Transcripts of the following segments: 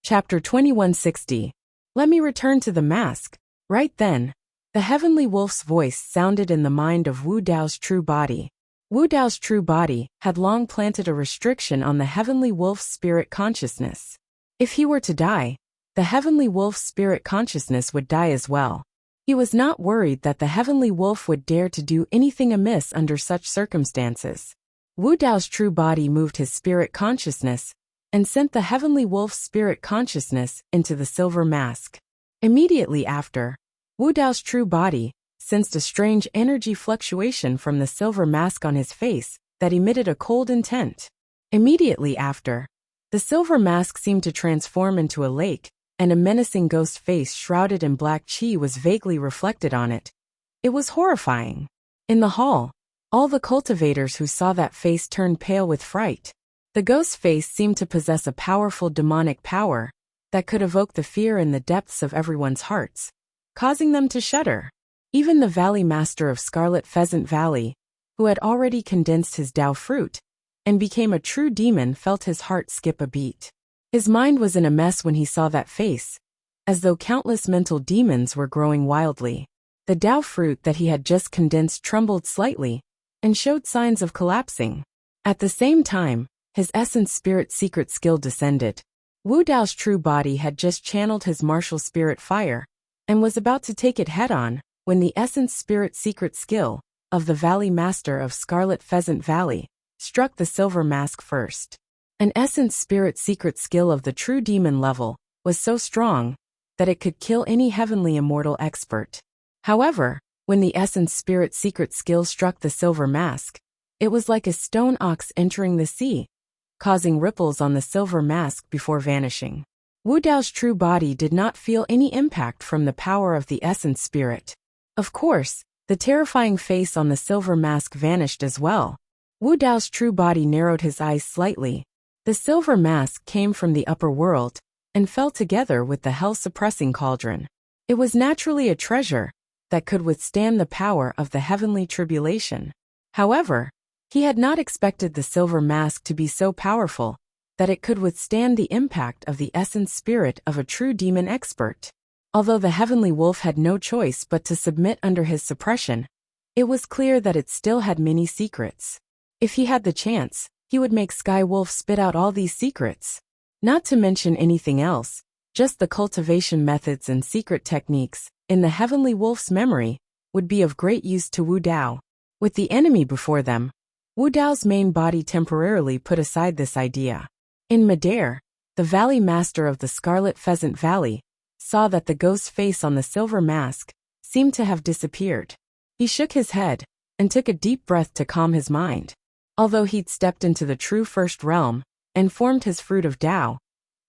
Chapter 2160. Let me return to the mask. Right then, the heavenly wolf's voice sounded in the mind of Wu Dao's true body. Wu Dao's true body had long planted a restriction on the heavenly wolf's spirit consciousness. If he were to die, the heavenly wolf's spirit consciousness would die as well. He was not worried that the heavenly wolf would dare to do anything amiss under such circumstances. Wu Dao's true body moved his spirit consciousness and sent the heavenly wolf's spirit consciousness into the silver mask. Immediately after, Wu Dao's true body sensed a strange energy fluctuation from the silver mask on his face that emitted a cold intent. Immediately after, the silver mask seemed to transform into a lake, and a menacing ghost face shrouded in black qi was vaguely reflected on it. It was horrifying. In the hall, all the cultivators who saw that face turned pale with fright. The ghost face seemed to possess a powerful demonic power that could evoke the fear in the depths of everyone's hearts, causing them to shudder. Even the Valley Master of Scarlet Pheasant Valley, who had already condensed his Dao fruit and became a true demon, felt his heart skip a beat. His mind was in a mess when he saw that face, as though countless mental demons were growing wildly. The Dao fruit that he had just condensed trembled slightly and showed signs of collapsing. At the same time, his essence spirit secret skill descended. Wu Dao's true body had just channeled his martial spirit fire and was about to take it head-on when the essence spirit secret skill of the Valley Master of Scarlet Pheasant Valley struck the silver mask first. An essence spirit secret skill of the true demon level was so strong that it could kill any heavenly immortal expert. However, when the essence spirit secret skill struck the silver mask, it was like a stone ox entering the sea, causing ripples on the silver mask before vanishing. Wu Dao's true body did not feel any impact from the power of the essence spirit. Of course, the terrifying face on the silver mask vanished as well. Wu Dao's true body narrowed his eyes slightly. The silver mask came from the upper world and fell together with the hell-suppressing cauldron. It was naturally a treasure that could withstand the power of the heavenly tribulation. However, he had not expected the silver mask to be so powerful that it could withstand the impact of the essence spirit of a true demon expert. Although the heavenly wolf had no choice but to submit under his suppression, it was clear that it still had many secrets. If he had the chance, he would make Sky Wolf spit out all these secrets. Not to mention anything else, just the cultivation methods and secret techniques in the heavenly wolf's memory would be of great use to Wu Dao. With the enemy before them, Wu Dao's main body temporarily put aside this idea. In midair, the Valley Master of the Scarlet Pheasant Valley saw that the ghost face on the silver mask seemed to have disappeared. He shook his head and took a deep breath to calm his mind. Although he'd stepped into the true first realm and formed his fruit of Dao,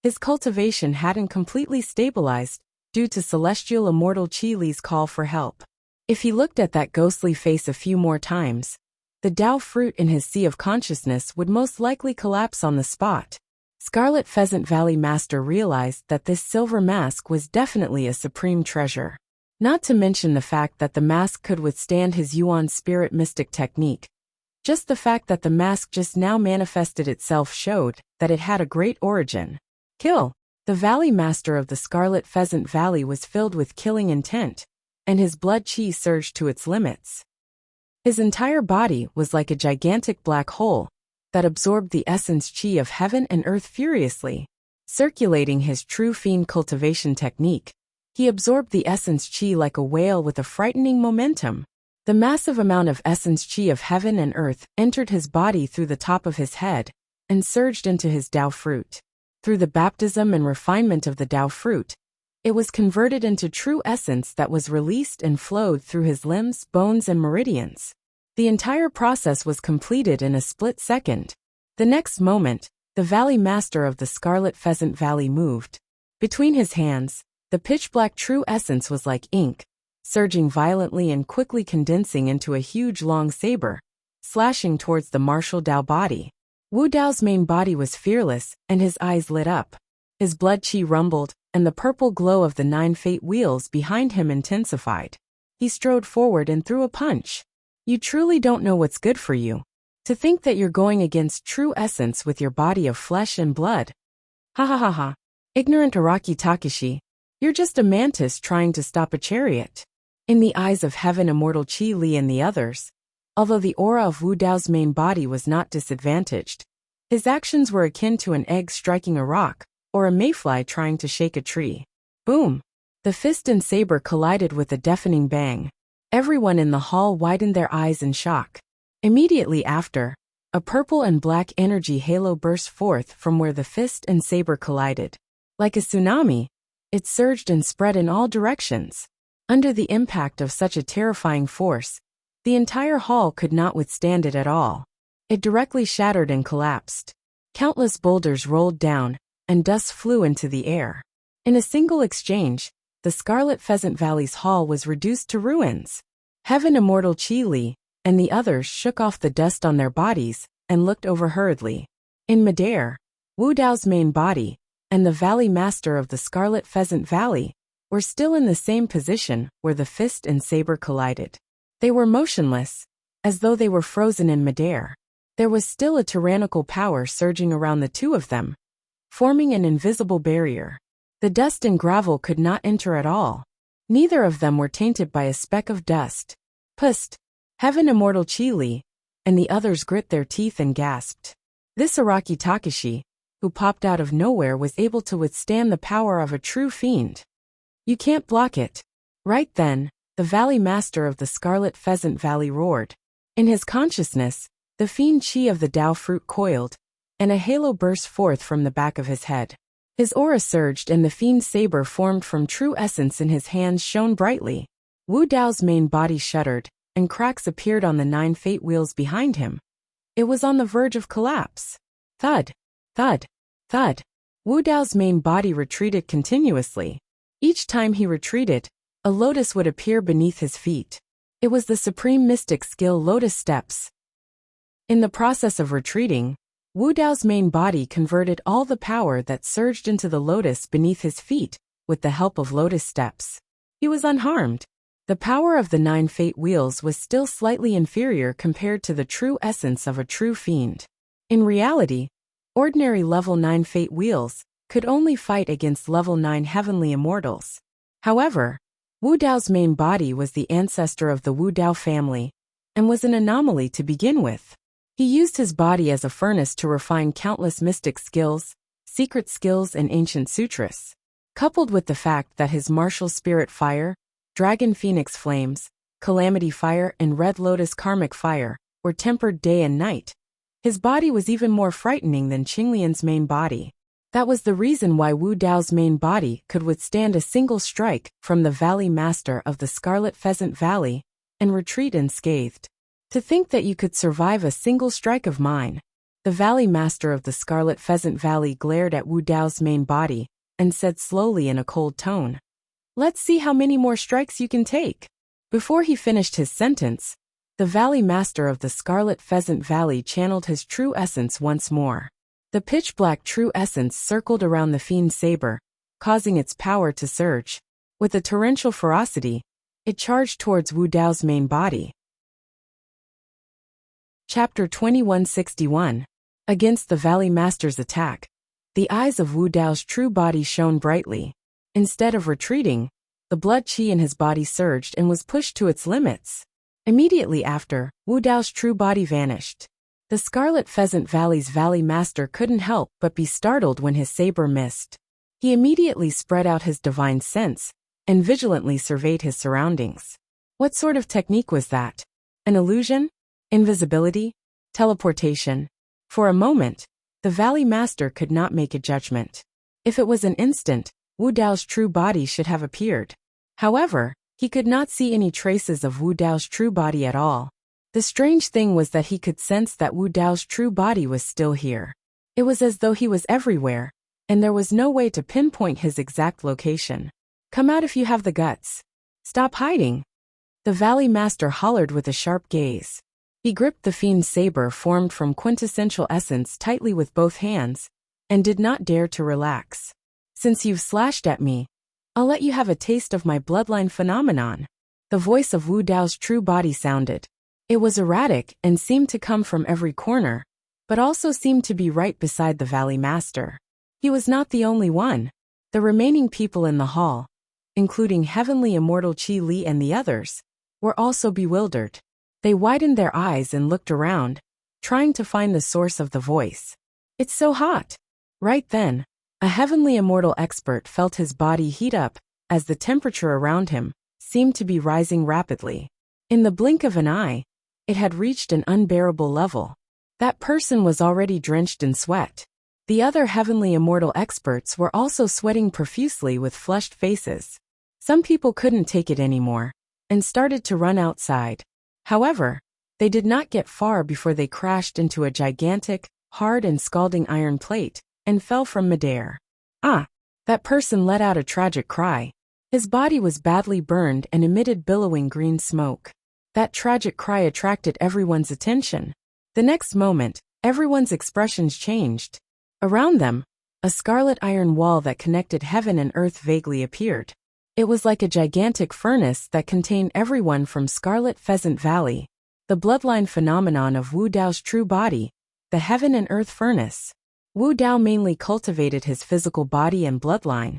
his cultivation hadn't completely stabilized due to celestial immortal Qi Li's call for help. If he looked at that ghostly face a few more times, the Dao fruit in his sea of consciousness would most likely collapse on the spot. Scarlet Pheasant Valley Master realized that this silver mask was definitely a supreme treasure. Not to mention the fact that the mask could withstand his Yuan spirit mystic technique. Just the fact that the mask just now manifested itself showed that it had a great origin. Kill. The Valley Master of the Scarlet Pheasant Valley was filled with killing intent, and his blood qi surged to its limits. His entire body was like a gigantic black hole that absorbed the essence qi of heaven and earth furiously. Circulating his true fiend cultivation technique, he absorbed the essence qi like a whale with a frightening momentum. The massive amount of essence qi of heaven and earth entered his body through the top of his head and surged into his Dao fruit. Through the baptism and refinement of the Dao fruit, it was converted into true essence that was released and flowed through his limbs, bones, and meridians. The entire process was completed in a split second. The next moment, the Valley Master of the Scarlet Pheasant Valley moved. Between his hands, the pitch-black true essence was like ink, surging violently and quickly condensing into a huge long saber, slashing towards the martial Dao body. Wu Dao's main body was fearless, and his eyes lit up. His blood qi rumbled, and the purple glow of the 9 fate wheels behind him intensified. He strode forward and threw a punch. You truly don't know what's good for you. To think that you're going against true essence with your body of flesh and blood. Ha ha ha ha. Ignorant Araki Takeshi, you're just a mantis trying to stop a chariot. In the eyes of Heaven Immortal Qi Li and the others, although the aura of Wu Dao's main body was not disadvantaged, his actions were akin to an egg striking a rock, or a mayfly trying to shake a tree. Boom! The fist and saber collided with a deafening bang. Everyone in the hall widened their eyes in shock. Immediately after, a purple and black energy halo burst forth from where the fist and saber collided. Like a tsunami, it surged and spread in all directions. Under the impact of such a terrifying force, the entire hall could not withstand it at all. It directly shattered and collapsed. Countless boulders rolled down, and dust flew into the air. In a single exchange, the Scarlet Pheasant Valley's hall was reduced to ruins. Heaven Immortal Qi Li and the others shook off the dust on their bodies and looked over hurriedly. In midair, Wu Dao's main body and the Valley Master of the Scarlet Pheasant Valley were still in the same position where the fist and saber collided. They were motionless, as though they were frozen in midair. There was still a tyrannical power surging around the two of them, forming an invisible barrier. The dust and gravel could not enter at all. Neither of them were tainted by a speck of dust. Pust! Heaven Immortal Qi Li and the others grit their teeth and gasped. This Araki Takeshi, who popped out of nowhere, was able to withstand the power of a true fiend. You can't block it. Right then, the Valley Master of the Scarlet Pheasant Valley roared. In his consciousness, the fiend chi of the Dao fruit coiled, and a halo burst forth from the back of his head. His aura surged and the fiend's saber formed from true essence in his hands shone brightly. Wu Dao's main body shuddered, and cracks appeared on the 9 fate wheels behind him. It was on the verge of collapse. Thud! Thud! Thud! Wu Dao's main body retreated continuously. Each time he retreated, a lotus would appear beneath his feet. It was the supreme mystic skill Lotus Steps. In the process of retreating, Wu Dao's main body converted all the power that surged into the lotus beneath his feet with the help of Lotus Steps. He was unharmed. The power of the 9 fate wheels was still slightly inferior compared to the true essence of a true fiend. In reality, ordinary level 9 fate wheels could only fight against level 9 heavenly immortals. However, Wu Dao's main body was the ancestor of the Wu Dao family, and was an anomaly to begin with. He used his body as a furnace to refine countless mystic skills, secret skills and ancient sutras. Coupled with the fact that his martial spirit fire, Dragon Phoenix Flames, Calamity Fire and Red Lotus Karmic Fire were tempered day and night, his body was even more frightening than Qinglian's main body. That was the reason why Wu Dao's main body could withstand a single strike from the Valley Master of the Scarlet Pheasant Valley and retreat unscathed. To think that you could survive a single strike of mine. The Valley Master of the Scarlet Pheasant Valley glared at Wu Dao's main body and said slowly in a cold tone, "Let's see how many more strikes you can take." Before he finished his sentence, the Valley Master of the Scarlet Pheasant Valley channeled his true essence once more. The pitch-black true essence circled around the fiend's saber, causing its power to surge. With a torrential ferocity, it charged towards Wu Dao's main body. Chapter 2161. Against the Valley Master's attack, the eyes of Wu Dao's true body shone brightly. Instead of retreating, the blood qi in his body surged and was pushed to its limits. Immediately after, Wu Dao's true body vanished. The Scarlet Pheasant Valley's Valley Master couldn't help but be startled when his saber missed. He immediately spread out his divine sense and vigilantly surveyed his surroundings. What sort of technique was that? An illusion? Invisibility? Teleportation? For a moment, the Valley Master could not make a judgment. If it was an instant, Wu Dao's true body should have appeared. However, he could not see any traces of Wu Dao's true body at all. The strange thing was that he could sense that Wu Dao's true body was still here. It was as though he was everywhere, and there was no way to pinpoint his exact location. "Come out if you have the guts. Stop hiding," the Valley Master hollered with a sharp gaze. He gripped the fiend's saber formed from quintessential essence tightly with both hands, and did not dare to relax. "Since you've slashed at me, I'll let you have a taste of my bloodline phenomenon." The voice of Wu Dao's true body sounded. It was erratic and seemed to come from every corner, but also seemed to be right beside the Valley Master. He was not the only one. The remaining people in the hall, including Heavenly Immortal Qi Li and the others, were also bewildered. They widened their eyes and looked around, trying to find the source of the voice. "It's so hot." Right then, a Heavenly Immortal expert felt his body heat up as the temperature around him seemed to be rising rapidly. In the blink of an eye, it had reached an unbearable level. That person was already drenched in sweat. The other Heavenly Immortal experts were also sweating profusely with flushed faces. Some people couldn't take it anymore and started to run outside. However, they did not get far before they crashed into a gigantic, hard and scalding iron plate and fell from midair. "Ah!" That person let out a tragic cry. His body was badly burned and emitted billowing green smoke. That tragic cry attracted everyone's attention. The next moment, everyone's expressions changed. Around them, a scarlet iron wall that connected heaven and earth vaguely appeared. It was like a gigantic furnace that contained everyone from Scarlet Pheasant Valley, the bloodline phenomenon of Wu Dao's true body, the heaven and earth furnace. Wu Dao mainly cultivated his physical body and bloodline,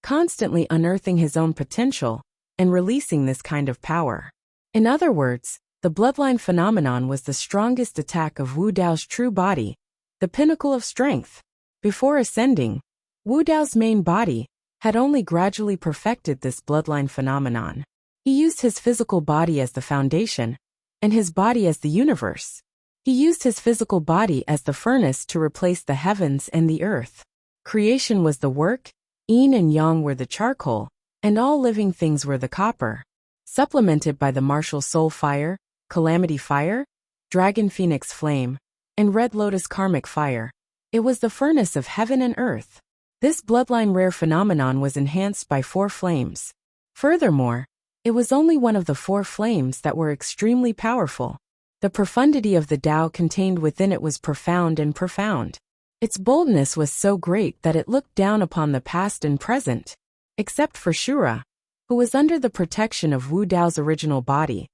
constantly unearthing his own potential and releasing this kind of power. In other words, the bloodline phenomenon was the strongest attack of Wu Dao's true body, the pinnacle of strength. Before ascending, Wu Dao's main body had only gradually perfected this bloodline phenomenon. He used his physical body as the foundation, and his body as the universe. He used his physical body as the furnace to replace the heavens and the earth. Creation was the work, yin and yang were the charcoal, and all living things were the copper. Supplemented by the martial soul fire, calamity fire, dragon phoenix flame, and red lotus karmic fire. It was the furnace of heaven and earth. This bloodline rare phenomenon was enhanced by 4 flames. Furthermore, it was only one of the 4 flames that were extremely powerful. The profundity of the Tao contained within it was profound and profound. Its boldness was so great that it looked down upon the past and present. Except for Shura, who was under the protection of Wu Dao's original body.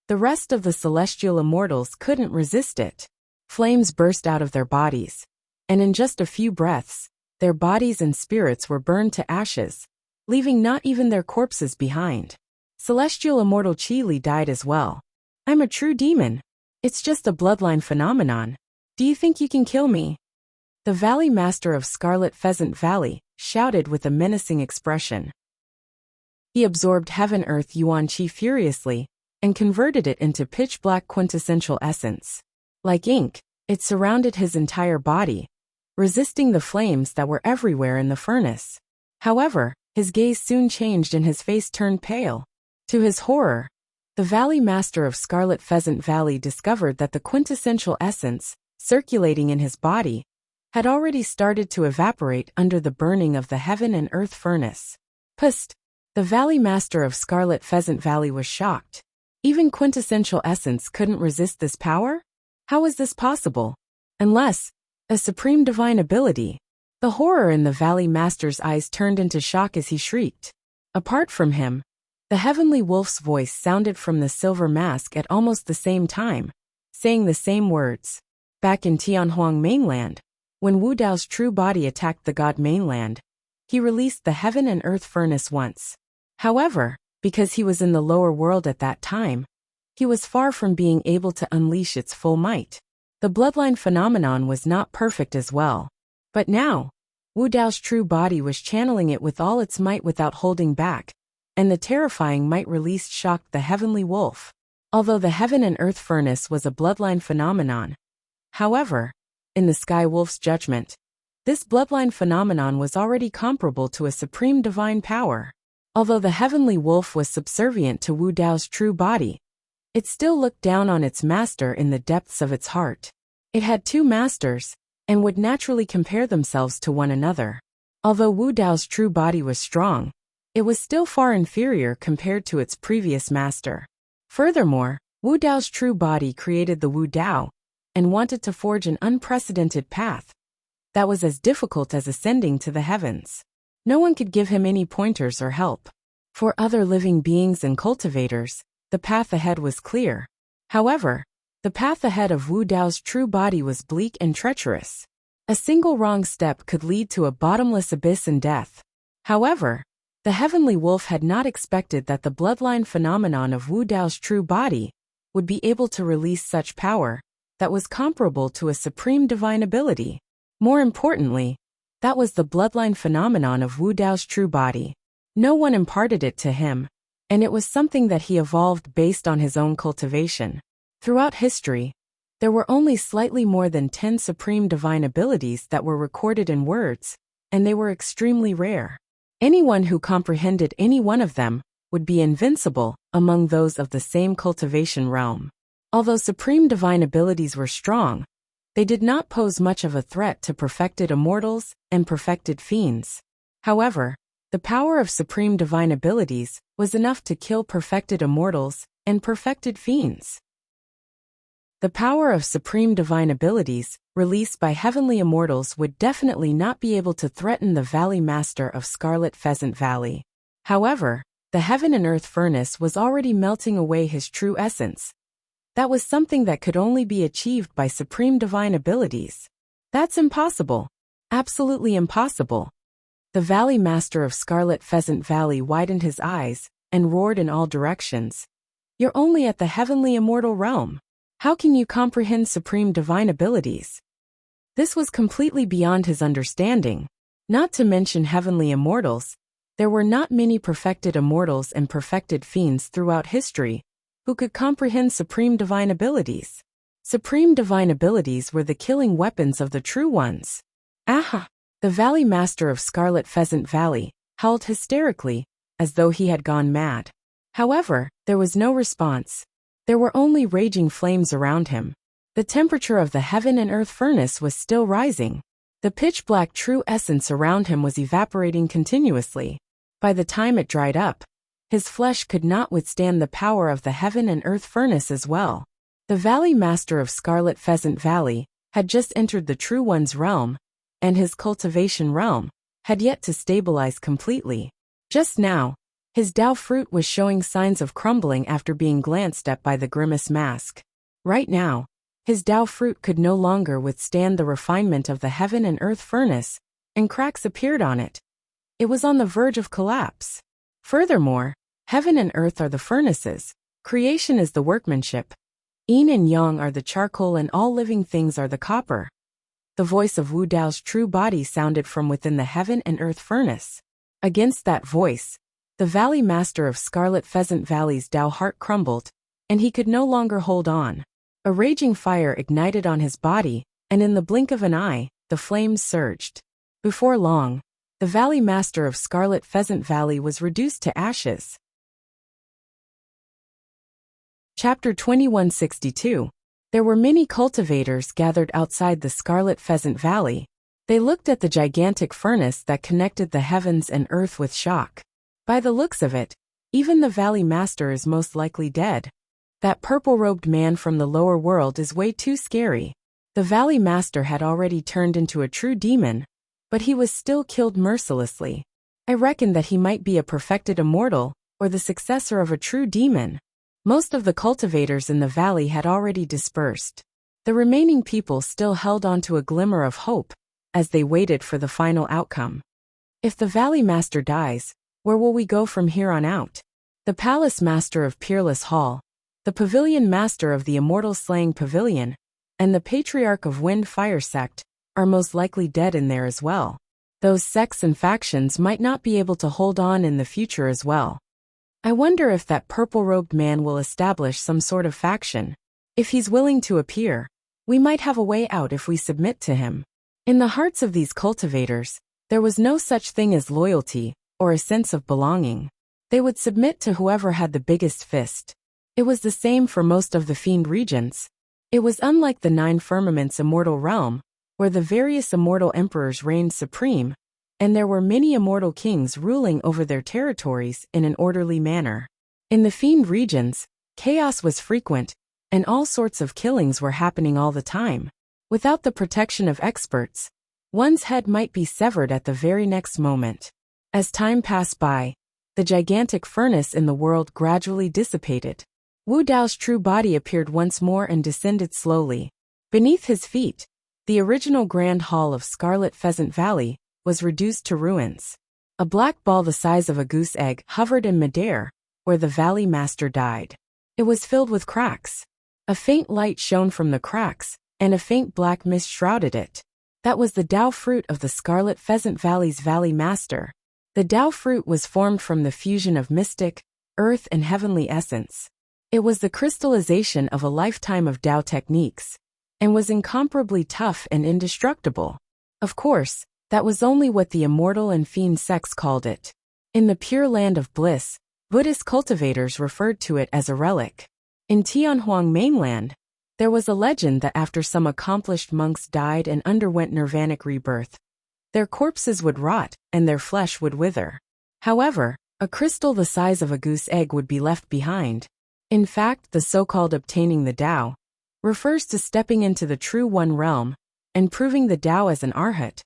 The rest of the celestial immortals couldn't resist it. Flames burst out of their bodies, and in just a few breaths, their bodies and spirits were burned to ashes, leaving not even their corpses behind. Celestial Immortal Qi Li died as well. "I'm a true demon. It's just a bloodline phenomenon. Do you think you can kill me?" The Valley Master of Scarlet Pheasant Valley shouted with a menacing expression. He absorbed Heaven Earth Yuan Qi furiously and converted it into pitch-black quintessential essence. Like ink, it surrounded his entire body, resisting the flames that were everywhere in the furnace. However, his gaze soon changed and his face turned pale. To his horror, the Valley Master of Scarlet Pheasant Valley discovered that the quintessential essence, circulating in his body, had already started to evaporate under the burning of the heaven and earth furnace. Pust! The Valley Master of Scarlet Pheasant Valley was shocked. Even quintessential essence couldn't resist this power? How was this possible? Unless a supreme divine ability. The horror in the Valley Master's eyes turned into shock as he shrieked. Apart from him, the Heavenly Wolf's voice sounded from the silver mask at almost the same time, saying the same words. Back in Tianhuang mainland, when Wu Dao's true body attacked the god mainland, he released the heaven and earth furnace once. However, because he was in the lower world at that time, he was far from being able to unleash its full might. The bloodline phenomenon was not perfect as well. But now, Wu Dao's true body was channeling it with all its might without holding back, and the terrifying might released shocked the Heavenly Wolf. Although the heaven and earth furnace was a bloodline phenomenon, however, in the Sky Wolf's judgment, this bloodline phenomenon was already comparable to a supreme divine power. Although the Heavenly Wolf was subservient to Wu Dao's true body, it still looked down on its master in the depths of its heart. It had 2 masters, and would naturally compare themselves to one another. Although Wu Dao's true body was strong, it was still far inferior compared to its previous master. Furthermore, Wu Dao's true body created the Wu Dao, and wanted to forge an unprecedented path that was as difficult as ascending to the heavens. No one could give him any pointers or help. For other living beings and cultivators, the path ahead was clear. However, the path ahead of Wu Dao's true body was bleak and treacherous. A single wrong step could lead to a bottomless abyss and death. However, the heavenly wolf had not expected that the bloodline phenomenon of Wu Dao's true body would be able to release such power that was comparable to a supreme divine ability. More importantly, that was the bloodline phenomenon of Wu Dao's true body. No one imparted it to him, and it was something that he evolved based on his own cultivation. Throughout history, there were only slightly more than 10 supreme divine abilities that were recorded in words, and they were extremely rare. Anyone who comprehended any one of them would be invincible among those of the same cultivation realm. Although supreme divine abilities were strong, they did not pose much of a threat to perfected immortals and perfected fiends. However, the power of supreme divine abilities was enough to kill perfected immortals and perfected fiends. The power of supreme divine abilities, released by heavenly immortals, would definitely not be able to threaten the Valley Master of Scarlet Pheasant Valley. However, the heaven and earth furnace was already melting away his true essence. That was something that could only be achieved by supreme divine abilities. That's impossible. Absolutely impossible. The Valley Master of Scarlet Pheasant Valley widened his eyes and roared in all directions. You're only at the heavenly immortal realm. How can you comprehend supreme divine abilities? This was completely beyond his understanding. Not to mention heavenly immortals, there were not many perfected immortals and perfected fiends throughout history who could comprehend supreme divine abilities. Supreme divine abilities were the killing weapons of the true ones. Aha! The Valley Master of Scarlet Pheasant Valley howled hysterically, as though he had gone mad. However, there was no response. There were only raging flames around him. The temperature of the heaven and earth furnace was still rising. The pitch-black true essence around him was evaporating continuously. By the time it dried up, his flesh could not withstand the power of the heaven and earth furnace as well. The Valley Master of Scarlet Pheasant Valley had just entered the True One's realm, and his cultivation realm had yet to stabilize completely. Just now, his Dao fruit was showing signs of crumbling after being glanced at by the Grimace Mask. Right now, his Dao fruit could no longer withstand the refinement of the heaven and earth furnace, and cracks appeared on it. It was on the verge of collapse. Furthermore, heaven and earth are the furnaces, creation is the workmanship. Yin and yang are the charcoal and all living things are the copper. The voice of Wu Dao's true body sounded from within the heaven and earth furnace. Against that voice, the Valley Master of Scarlet Pheasant Valley's Dao heart crumbled, and he could no longer hold on. A raging fire ignited on his body, and in the blink of an eye, the flames surged. Before long, the Valley Master of Scarlet Pheasant Valley was reduced to ashes. Chapter 2162. There were many cultivators gathered outside the Scarlet Pheasant Valley. They looked at the gigantic furnace that connected the heavens and earth with shock. By the looks of it, even the Valley Master is most likely dead. That purple-robed man from the lower world is way too scary. The Valley Master had already turned into a true demon, but he was still killed mercilessly. I reckon that he might be a perfected immortal, or the successor of a true demon. Most of the cultivators in the valley had already dispersed. The remaining people still held on to a glimmer of hope, as they waited for the final outcome. If the Valley Master dies, where will we go from here on out? The Palace Master of Peerless Hall, the Pavilion Master of the Immortal Slaying Pavilion, and the Patriarch of Wind Fire Sect are most likely dead in there as well. Those sects and factions might not be able to hold on in the future as well. I wonder if that purple-robed man will establish some sort of faction. If he's willing to appear, we might have a way out if we submit to him. In the hearts of these cultivators, there was no such thing as loyalty or a sense of belonging. They would submit to whoever had the biggest fist. It was the same for most of the fiend regions. It was unlike the Nine Firmaments immortal realm, where the various immortal emperors reigned supreme, and there were many immortal kings ruling over their territories in an orderly manner. In the fiend regions, chaos was frequent, and all sorts of killings were happening all the time. Without the protection of experts, one's head might be severed at the very next moment. As time passed by, the gigantic furnace in the world gradually dissipated. Wu Dao's true body appeared once more and descended slowly. Beneath his feet, the original Grand Hall of Scarlet Pheasant Valley was reduced to ruins. A black ball the size of a goose egg hovered in midair, where the Valley Master died. It was filled with cracks. A faint light shone from the cracks, and a faint black mist shrouded it. That was the Tao fruit of the Scarlet Pheasant Valley's Valley Master. The Tao fruit was formed from the fusion of mystic, earth and heavenly essence. It was the crystallization of a lifetime of Tao techniques, and was incomparably tough and indestructible. Of course, that was only what the immortal and fiend sects called it. In the Pure Land of Bliss, Buddhist cultivators referred to it as a relic. In Tianhuang mainland, there was a legend that after some accomplished monks died and underwent nirvanic rebirth, their corpses would rot and their flesh would wither. However, a crystal the size of a goose egg would be left behind. In fact, the so-called obtaining the Tao refers to stepping into the true One realm and proving the Tao as an arhat,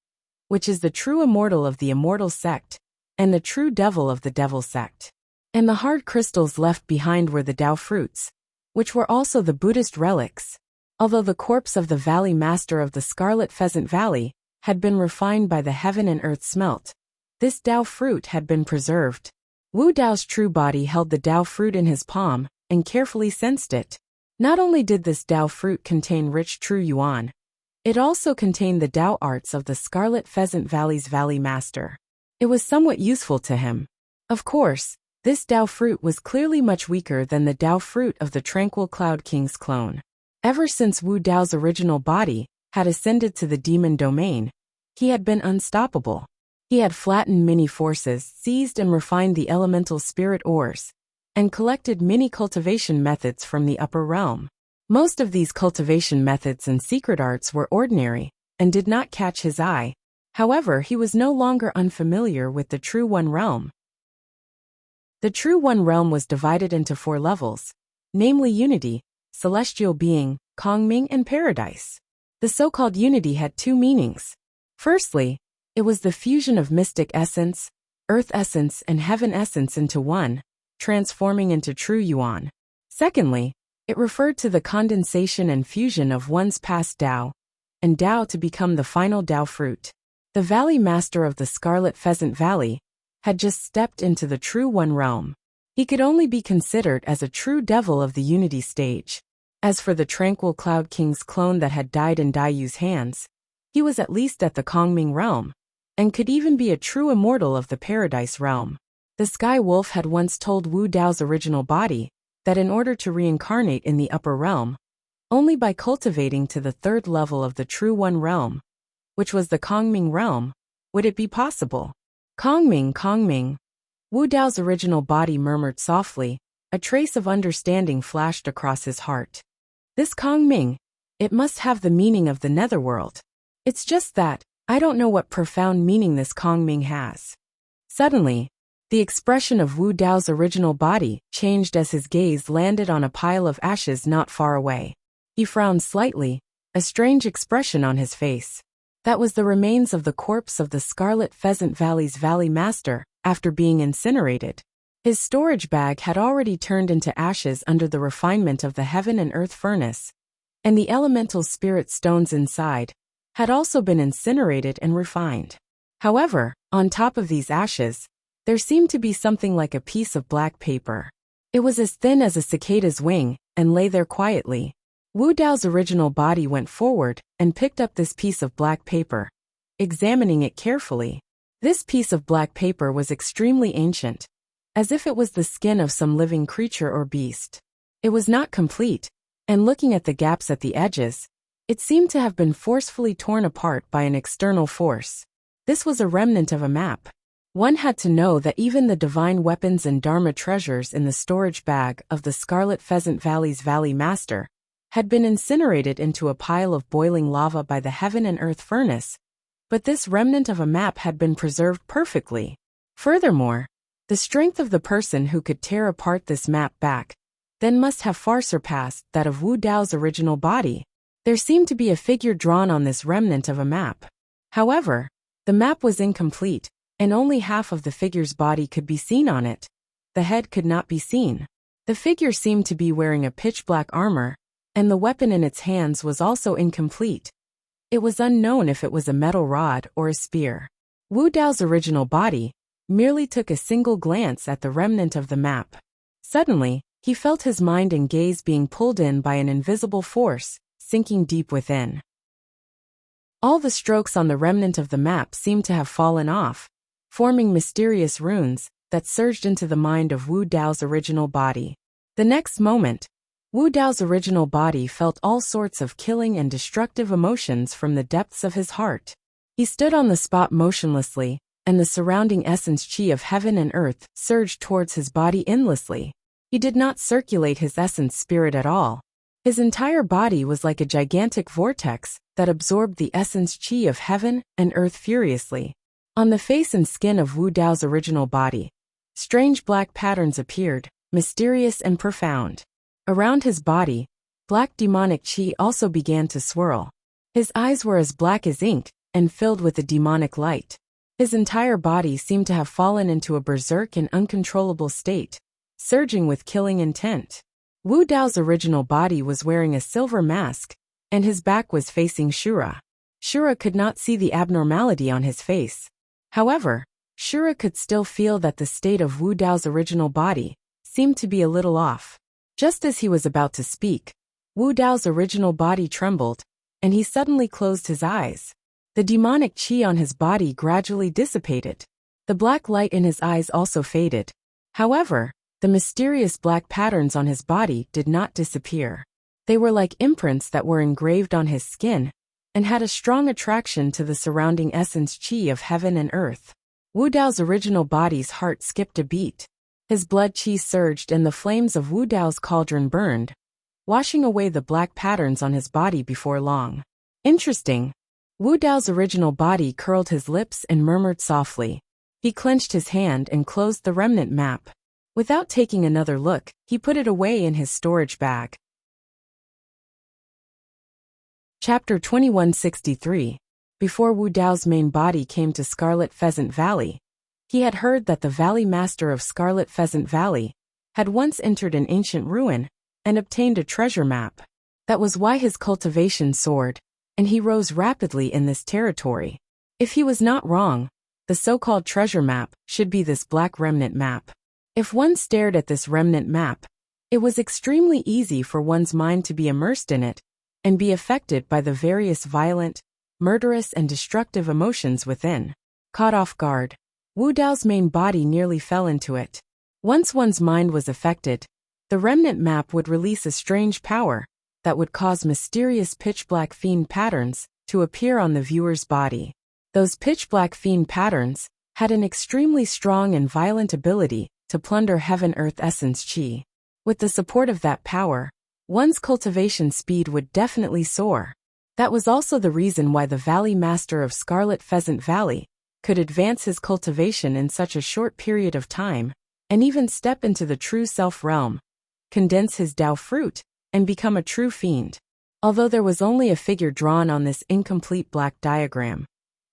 which is the true immortal of the immortal sect and the true devil of the devil sect. And the hard crystals left behind were the Tao fruits, which were also the Buddhist relics. Although the corpse of the Valley Master of the Scarlet Pheasant Valley had been refined by the heaven and earth smelt, this Tao fruit had been preserved. Wu Dao's true body held the Tao fruit in his palm and carefully sensed it. Not only did this Tao fruit contain rich true yuan, it also contained the Tao arts of the Scarlet Pheasant Valley's Valley Master. It was somewhat useful to him. Of course, this Tao fruit was clearly much weaker than the Tao fruit of the Tranquil Cloud King's clone. Ever since Wu Dao's original body had ascended to the demon domain, he had been unstoppable. He had flattened many forces, seized and refined the elemental spirit ores, and collected many cultivation methods from the upper realm. Most of these cultivation methods and secret arts were ordinary and did not catch his eye. However, he was no longer unfamiliar with the True One realm. The True One realm was divided into 4 levels, namely Unity, Celestial Being, Kongming, and Paradise. The so-called Unity had 2 meanings. Firstly, it was the fusion of mystic essence, earth essence, and heaven essence into one, transforming into true yuan. Secondly, it referred to the condensation and fusion of one's past Tao, and Tao to become the final Tao fruit. The Valley Master of the Scarlet Pheasant Valley had just stepped into the True One realm. He could only be considered as a true devil of the Unity stage. As for the Tranquil Cloud King's clone that had died in Daiyu's hands, he was at least at the Kongming realm, and could even be a true immortal of the Paradise realm. The Sky Wolf had once told Wu Dao's original body that in order to reincarnate in the upper realm, only by cultivating to the 3rd level of the True One realm, which was the Kongming realm, would it be possible. Kongming, Kongming. Wu Dao's original body murmured softly. A trace of understanding flashed across his heart. This Kongming, it must have the meaning of the netherworld. It's just that, I don't know what profound meaning this Kongming has. Suddenly, the expression of Wu Dao's original body changed as his gaze landed on a pile of ashes not far away. He frowned slightly, a strange expression on his face. That was the remains of the corpse of the Scarlet Pheasant Valley's Valley Master, after being incinerated. His storage bag had already turned into ashes under the refinement of the heaven and earth furnace, and the elemental spirit stones inside had also been incinerated and refined. However, on top of these ashes, there seemed to be something like a piece of black paper. It was as thin as a cicada's wing, and lay there quietly. Wu Dao's original body went forward and picked up this piece of black paper, examining it carefully. This piece of black paper was extremely ancient, as if it was the skin of some living creature or beast. It was not complete, and looking at the gaps at the edges, it seemed to have been forcefully torn apart by an external force. This was a remnant of a map. One had to know that even the divine weapons and Dharma treasures in the storage bag of the Scarlet Pheasant Valley's Valley Master had been incinerated into a pile of boiling lava by the heaven and earth furnace, but this remnant of a map had been preserved perfectly. Furthermore, the strength of the person who could tear apart this map back then must have far surpassed that of Wu Dao's original body. There seemed to be a figure drawn on this remnant of a map. However, the map was incomplete, and only half of the figure's body could be seen on it. The head could not be seen. The figure seemed to be wearing a pitch-black armor, and the weapon in its hands was also incomplete. It was unknown if it was a metal rod or a spear. Wu Dao's original body merely took a single glance at the remnant of the map. Suddenly, he felt his mind and gaze being pulled in by an invisible force, sinking deep within. All the strokes on the remnant of the map seemed to have fallen off, forming mysterious runes that surged into the mind of Wu Dao's original body. The next moment, Wu Dao's original body felt all sorts of killing and destructive emotions from the depths of his heart. He stood on the spot motionlessly, and the surrounding essence chi of heaven and earth surged towards his body endlessly. He did not circulate his essence spirit at all. His entire body was like a gigantic vortex that absorbed the essence chi of heaven and earth furiously. On the face and skin of Wu Dao's original body, strange black patterns appeared, mysterious and profound. Around his body, black demonic chi also began to swirl. His eyes were as black as ink and filled with a demonic light. His entire body seemed to have fallen into a berserk and uncontrollable state, surging with killing intent. Wu Dao's original body was wearing a silver mask, and his back was facing Shura. Shura could not see the abnormality on his face. However, Shura could still feel that the state of Wu Dao's original body seemed to be a little off. Just as he was about to speak, Wu Dao's original body trembled, and he suddenly closed his eyes. The demonic chi on his body gradually dissipated. The black light in his eyes also faded. However, the mysterious black patterns on his body did not disappear. They were like imprints that were engraved on his skin and had a strong attraction to the surrounding essence chi of heaven and earth. Wu Dao's original body's heart skipped a beat. His blood chi surged and the flames of Wu Dao's cauldron burned, washing away the black patterns on his body before long. Interesting. Wu Dao's original body curled his lips and murmured softly. He clenched his hand and closed the remnant map. Without taking another look, he put it away in his storage bag. Chapter 2163. Before Wu Dao's main body came to Scarlet Pheasant Valley, he had heard that the Valley Master of Scarlet Pheasant Valley had once entered an ancient ruin and obtained a treasure map. That was why his cultivation soared, and he rose rapidly in this territory. If he was not wrong, the so-called treasure map should be this black remnant map. If one stared at this remnant map, it was extremely easy for one's mind to be immersed in it and be affected by the various violent, murderous and destructive emotions within. Caught off guard, Wu Dao's main body nearly fell into it. Once one's mind was affected, the remnant map would release a strange power that would cause mysterious pitch-black fiend patterns to appear on the viewer's body. Those pitch-black fiend patterns had an extremely strong and violent ability to plunder heaven-earth essence chi. With the support of that power, one's cultivation speed would definitely soar. That was also the reason why the Valley Master of Scarlet Pheasant Valley could advance his cultivation in such a short period of time, and even step into the true self realm, condense his Dao fruit, and become a true fiend. Although there was only a figure drawn on this incomplete black diagram,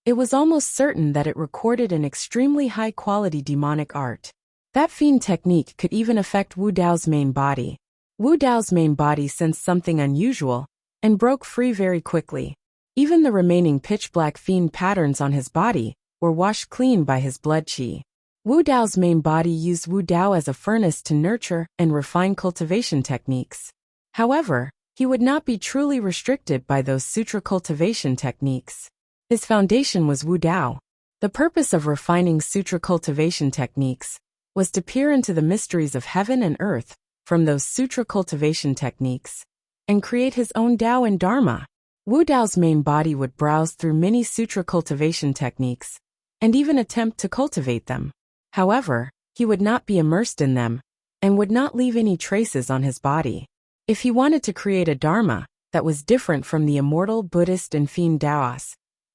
it was almost certain that it recorded an extremely high-quality demonic art. That fiend technique could even affect Wu Dao's main body. Wu Dao's main body sensed something unusual and broke free very quickly. Even the remaining pitch-black fiend patterns on his body were washed clean by his blood chi. Wu Dao's main body used Wu Dao as a furnace to nurture and refine cultivation techniques. However, he would not be truly restricted by those sutra cultivation techniques. His foundation was Wu Dao. The purpose of refining sutra cultivation techniques was to peer into the mysteries of heaven and earth from those sutra cultivation techniques and create his own Dao and Dharma. Wu Dao's main body would browse through many sutra cultivation techniques and even attempt to cultivate them. However, he would not be immersed in them and would not leave any traces on his body. If he wanted to create a Dharma that was different from the immortal Buddhist and fiend Daos,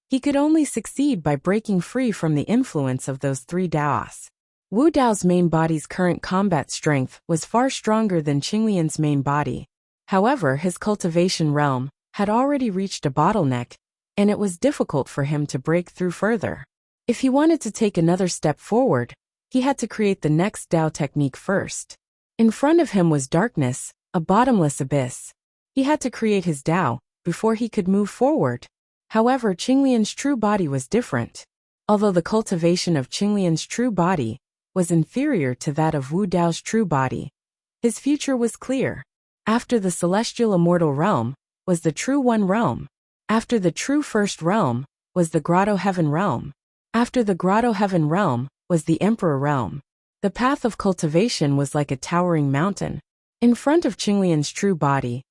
he could only succeed by breaking free from the influence of those three Daos. Wu Dao's main body's current combat strength was far stronger than Qinglian's main body. However, his cultivation realm had already reached a bottleneck, and it was difficult for him to break through further. If he wanted to take another step forward, he had to create the next Dao technique first. In front of him was darkness, a bottomless abyss. He had to create his Dao before he could move forward. However, Qinglian's true body was different. Although the cultivation of Qinglian's true body was inferior to that of Wu Dao's true body, his future was clear. After the celestial immortal realm was the true one realm. After the true first realm was the grotto heaven realm. After the grotto heaven realm was the emperor realm. The path of cultivation was like a towering mountain. In front of Qinglian's true body,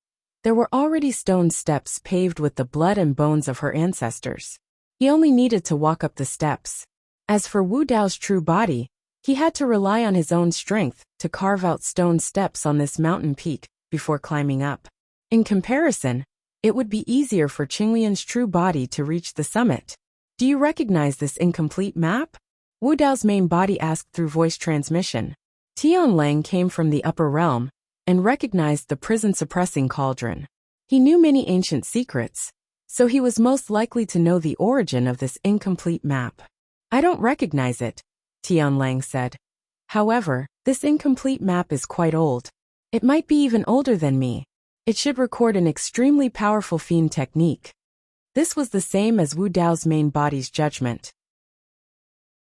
there were already stone steps paved with the blood and bones of her ancestors. He only needed to walk up the steps. As for Wu Dao's true body, he had to rely on his own strength to carve out stone steps on this mountain peak before climbing up. In comparison, it would be easier for Qinglian's true body to reach the summit. Do you recognize this incomplete map? Wu Dao's main body asked through voice transmission. Tianlang came from the upper realm and recognized the prison-suppressing cauldron. He knew many ancient secrets, so he was most likely to know the origin of this incomplete map. I don't recognize it, Tianlang said. However, this incomplete map is quite old. It might be even older than me. It should record an extremely powerful fiend technique. This was the same as Wu Dao's main body's judgment.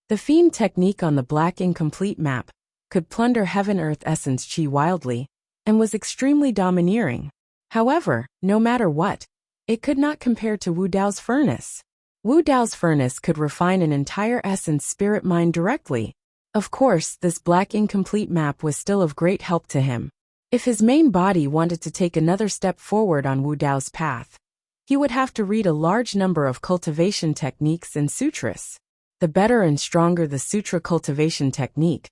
The fiend technique on the black incomplete map could plunder heaven-earth essence chi wildly, and was extremely domineering. However, no matter what, it could not compare to Wu Dao's furnace. Wu Dao's furnace could refine an entire essence spirit mind directly. Of course, this black incomplete map was still of great help to him. If his main body wanted to take another step forward on Wu Dao's path, he would have to read a large number of cultivation techniques and sutras. The better and stronger the sutra cultivation technique,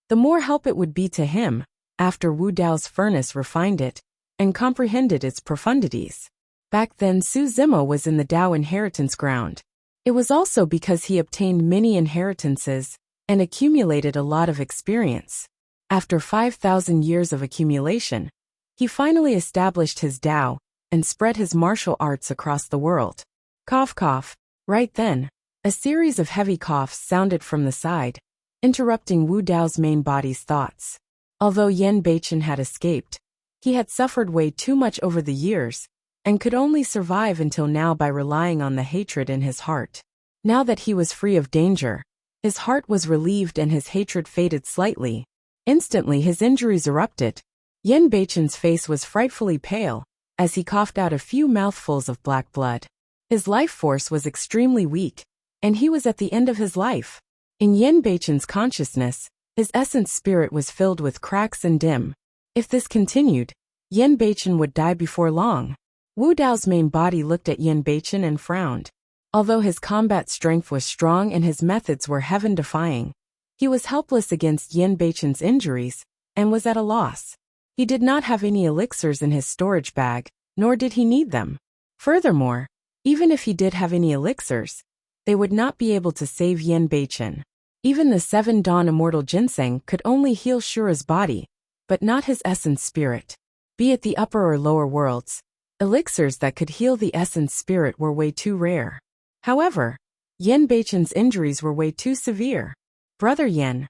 the more help it would be to him after Wu Dao's furnace refined it and comprehended its profundities. Back then Su Zimo was in the Dao inheritance ground. It was also because he obtained many inheritances and accumulated a lot of experience. After 5,000 years of accumulation, he finally established his Dao and spread his martial arts across the world. Cough cough. Right then, a series of heavy coughs sounded from the side, interrupting Wu Dao's main body's thoughts. Although Yan Beichen had escaped, he had suffered way too much over the years, and could only survive until now by relying on the hatred in his heart. Now that he was free of danger, his heart was relieved and his hatred faded slightly. Instantly his injuries erupted. Yan Beichen's face was frightfully pale, as he coughed out a few mouthfuls of black blood. His life force was extremely weak, and he was at the end of his life. In Yan Beichen's consciousness, his essence spirit was filled with cracks and dim. If this continued, Yan Beichen would die before long. Wu Dao's main body looked at Yan Beichen and frowned. Although his combat strength was strong and his methods were heaven-defying, he was helpless against Yan Beichen's injuries, and was at a loss. He did not have any elixirs in his storage bag, nor did he need them. Furthermore, even if he did have any elixirs, they would not be able to save Yan Beichen. Even the 7 Dawn Immortal Ginseng could only heal Shura's body, but not his essence spirit. Be it the upper or lower worlds, elixirs that could heal the essence spirit were way too rare. However, Yan Beichen's injuries were way too severe. Brother Yan.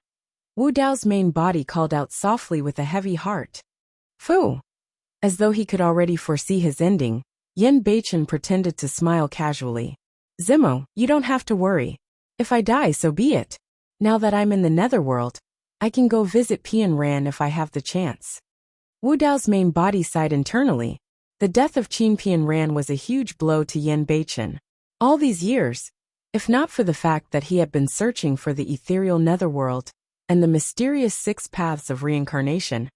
Wu Dao's main body called out softly with a heavy heart. Fu! As though he could already foresee his ending, Yan Beichen pretended to smile casually. Zimo, you don't have to worry. If I die, so be it. Now that I'm in the netherworld, I can go visit Pian Ran if I have the chance. Wu Dao's main body sighed internally. The death of Qin Pian Ran was a huge blow to Yan Beichen. All these years, if not for the fact that he had been searching for the ethereal netherworld and the mysterious 6 paths of reincarnation,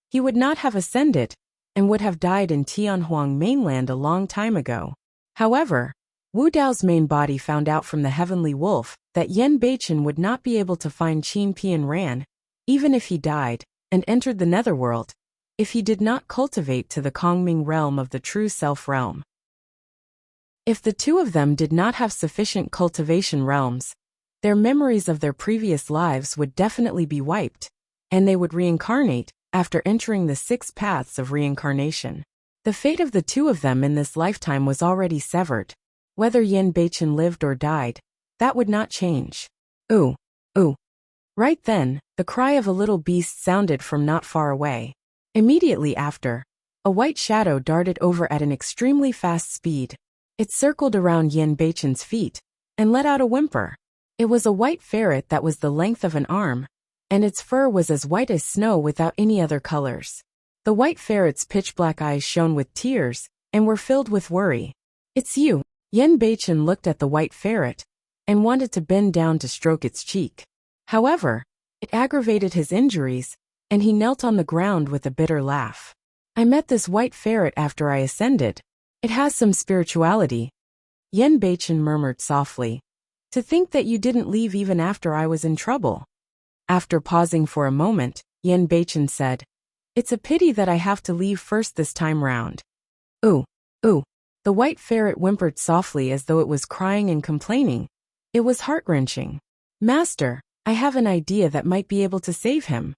he would not have ascended and would have died in Tianhuang mainland a long time ago. However, Wu Dao's main body found out from the Heavenly Wolf that Yan Beichen would not be able to find Qin Pian Ran, even if he died and entered the netherworld, if he did not cultivate to the Kongming realm of the true self realm. If the two of them did not have sufficient cultivation realms, their memories of their previous lives would definitely be wiped, and they would reincarnate after entering the 6 paths of reincarnation. The fate of the two of them in this lifetime was already severed. Whether Yan Beichen lived or died, that would not change. Ooh, ooh. Right then, the cry of a little beast sounded from not far away. Immediately after, a white shadow darted over at an extremely fast speed. It circled around Yan Beichen's feet and let out a whimper. It was a white ferret that was the length of an arm, and its fur was as white as snow without any other colors. The white ferret's pitch-black eyes shone with tears and were filled with worry. "It's you." Yen Beichen looked at the white ferret and wanted to bend down to stroke its cheek. However, it aggravated his injuries, and he knelt on the ground with a bitter laugh. "I met this white ferret after I ascended. It has some spirituality." Yen Beichen murmured softly. "To think that you didn't leave even after I was in trouble." After pausing for a moment, Yen Beichen said, "It's a pity that I have to leave first this time round." "Ooh, ooh." The white ferret whimpered softly as though it was crying and complaining. It was heart-wrenching. "Master, I have an idea that might be able to save him."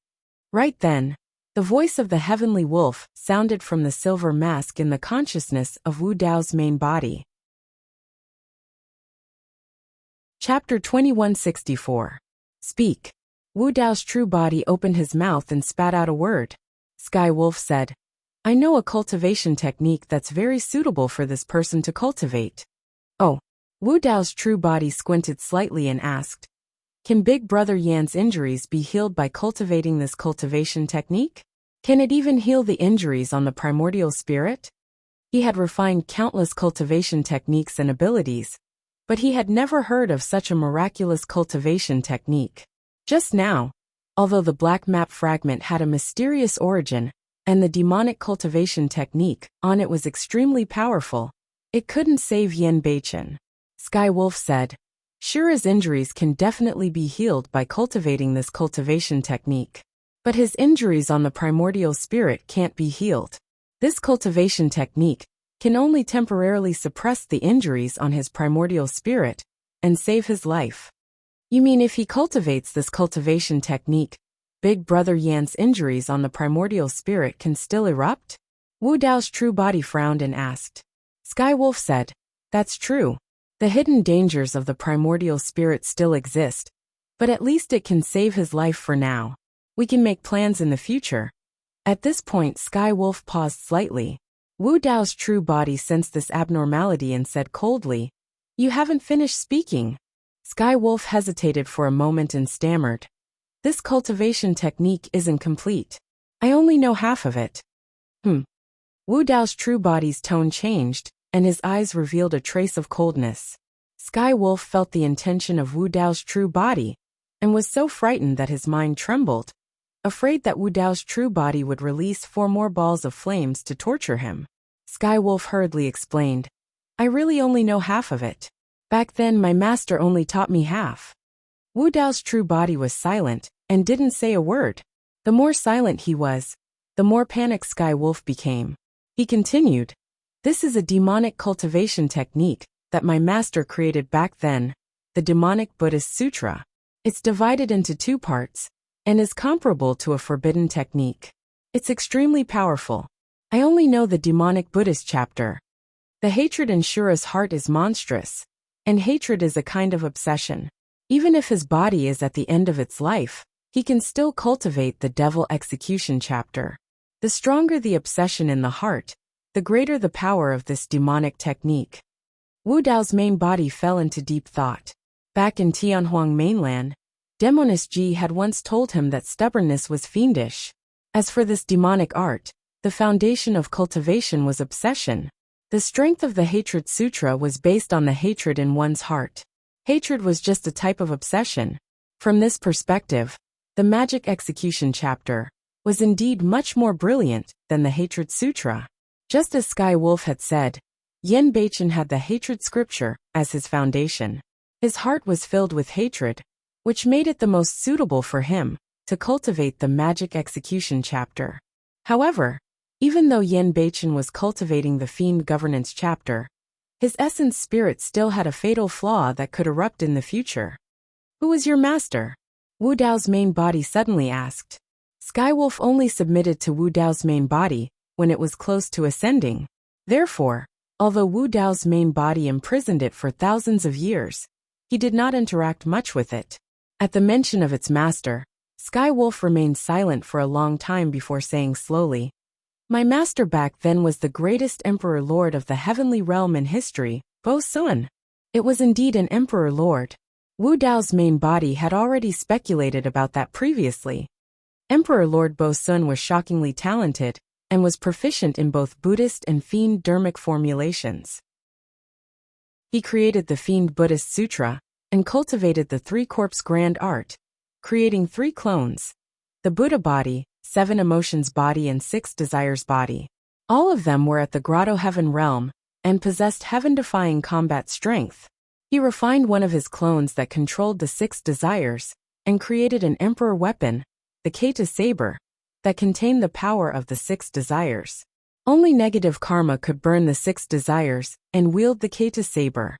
Right then, the voice of the heavenly wolf sounded from the silver mask in the consciousness of Wu Dao's main body. Chapter 2164. Speak. Wu Dao's true body opened his mouth and spat out a word. Sky Wolf said, "I know a cultivation technique that's very suitable for this person to cultivate." "Oh." Wu Dao's true body squinted slightly and asked, "Can Big Brother Yan's injuries be healed by cultivating this cultivation technique? Can it even heal the injuries on the primordial spirit?" He had refined countless cultivation techniques and abilities, but he had never heard of such a miraculous cultivation technique. Just now, although the black map fragment had a mysterious origin, and the demonic cultivation technique on it was extremely powerful, it couldn't save Yen Beichen. Sky Wolf said, "Sure, his injuries can definitely be healed by cultivating this cultivation technique. But his injuries on the primordial spirit can't be healed. This cultivation technique can only temporarily suppress the injuries on his primordial spirit and save his life." "You mean if he cultivates this cultivation technique, Big Brother Yan's injuries on the primordial spirit can still erupt?" Wu Dao's true body frowned and asked. Sky Wolf said, "That's true. The hidden dangers of the primordial spirit still exist, but at least it can save his life for now. We can make plans in the future." At this point, Sky Wolf paused slightly. Wu Dao's true body sensed this abnormality and said coldly, "You haven't finished speaking." Sky Wolf hesitated for a moment and stammered, "This cultivation technique isn't complete. I only know half of it." Wu Dao's true body's tone changed, and his eyes revealed a trace of coldness. Sky Wolf felt the intention of Wu Dao's true body, and was so frightened that his mind trembled, afraid that Wu Dao's true body would release 4 more balls of flames to torture him. Sky Wolf hurriedly explained, "I really only know half of it. Back then my master only taught me half." Wu Dao's true body was silent, and didn't say a word. The more silent he was, the more panicked Sky Wolf became. He continued, "This is a demonic cultivation technique that my master created back then, the demonic Buddhist sutra. It's divided into 2 parts, and is comparable to a forbidden technique. It's extremely powerful. I only know the demonic Buddhist chapter. The hatred in Shura's heart is monstrous, and hatred is a kind of obsession. Even if his body is at the end of its life, he can still cultivate the devil execution chapter. The stronger the obsession in the heart, the greater the power of this demonic technique." Wu Dao's main body fell into deep thought. Back in Tianhuang mainland, Demoness Ji had once told him that stubbornness was fiendish. As for this demonic art, the foundation of cultivation was obsession. The strength of the Hatred Sutra was based on the hatred in one's heart. Hatred was just a type of obsession. From this perspective, the Magic Execution chapter was indeed much more brilliant than the Hatred Sutra. Just as Sky Wolf had said, Yen Beichen had the Hatred Scripture as his foundation. His heart was filled with hatred, which made it the most suitable for him to cultivate the Magic Execution chapter. However, even though Yen Beichen was cultivating the Fiend Governance chapter, his essence spirit still had a fatal flaw that could erupt in the future. "Who is your master?" Wu Dao's main body suddenly asked. Sky Wolf only submitted to Wu Dao's main body when it was close to ascending. Therefore, although Wu Dao's main body imprisoned it for thousands of years, he did not interact much with it. At the mention of its master, Sky Wolf remained silent for a long time before saying slowly, "My master back then was the greatest emperor lord of the heavenly realm in history, Bo Sun." It was indeed an emperor lord. Wu Dao's main body had already speculated about that previously. Emperor Lord Bo Sun was shockingly talented and was proficient in both Buddhist and Fiend Dharmic formulations. He created the Fiend Buddhist Sutra and cultivated the Three-Corpse Grand Art, creating 3 clones: the Buddha body, 7 emotions body and 6 desires body. All of them were at the Grotto Heaven realm and possessed heaven-defying combat strength. He refined one of his clones that controlled the 6 desires and created an emperor weapon, the Kata Saber, that contained the power of the 6 desires. Only negative karma could burn the 6 desires and wield the Kata Saber.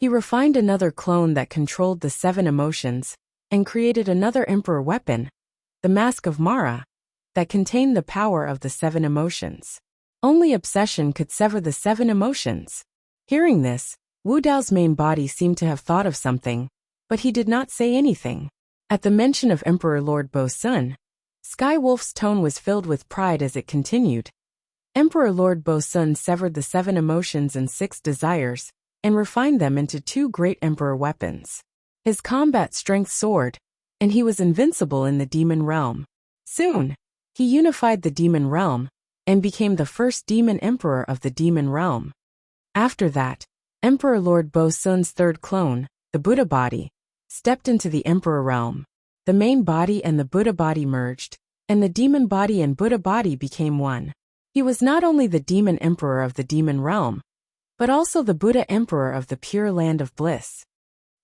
He refined another clone that controlled the 7 emotions and created another emperor weapon, the Mask of Mara, that contained the power of the 7 emotions. Only obsession could sever the 7 emotions. Hearing this, Wu Dao's main body seemed to have thought of something, but he did not say anything. At the mention of Emperor Lord Bo Sun, Sky Wolf's tone was filled with pride as it continued. Emperor Lord Bo Sun severed the 7 emotions and 6 desires and refined them into 2 great emperor weapons. His combat strength soared, and he was invincible in the demon realm. Soon, he unified the demon realm and became the first demon emperor of the demon realm. After that, Emperor Lord Bo Sun's 3rd clone, the Buddha body, stepped into the emperor realm. The main body and the Buddha body merged, and the demon body and Buddha body became one. He was not only the demon emperor of the demon realm, but also the Buddha emperor of the pure land of bliss.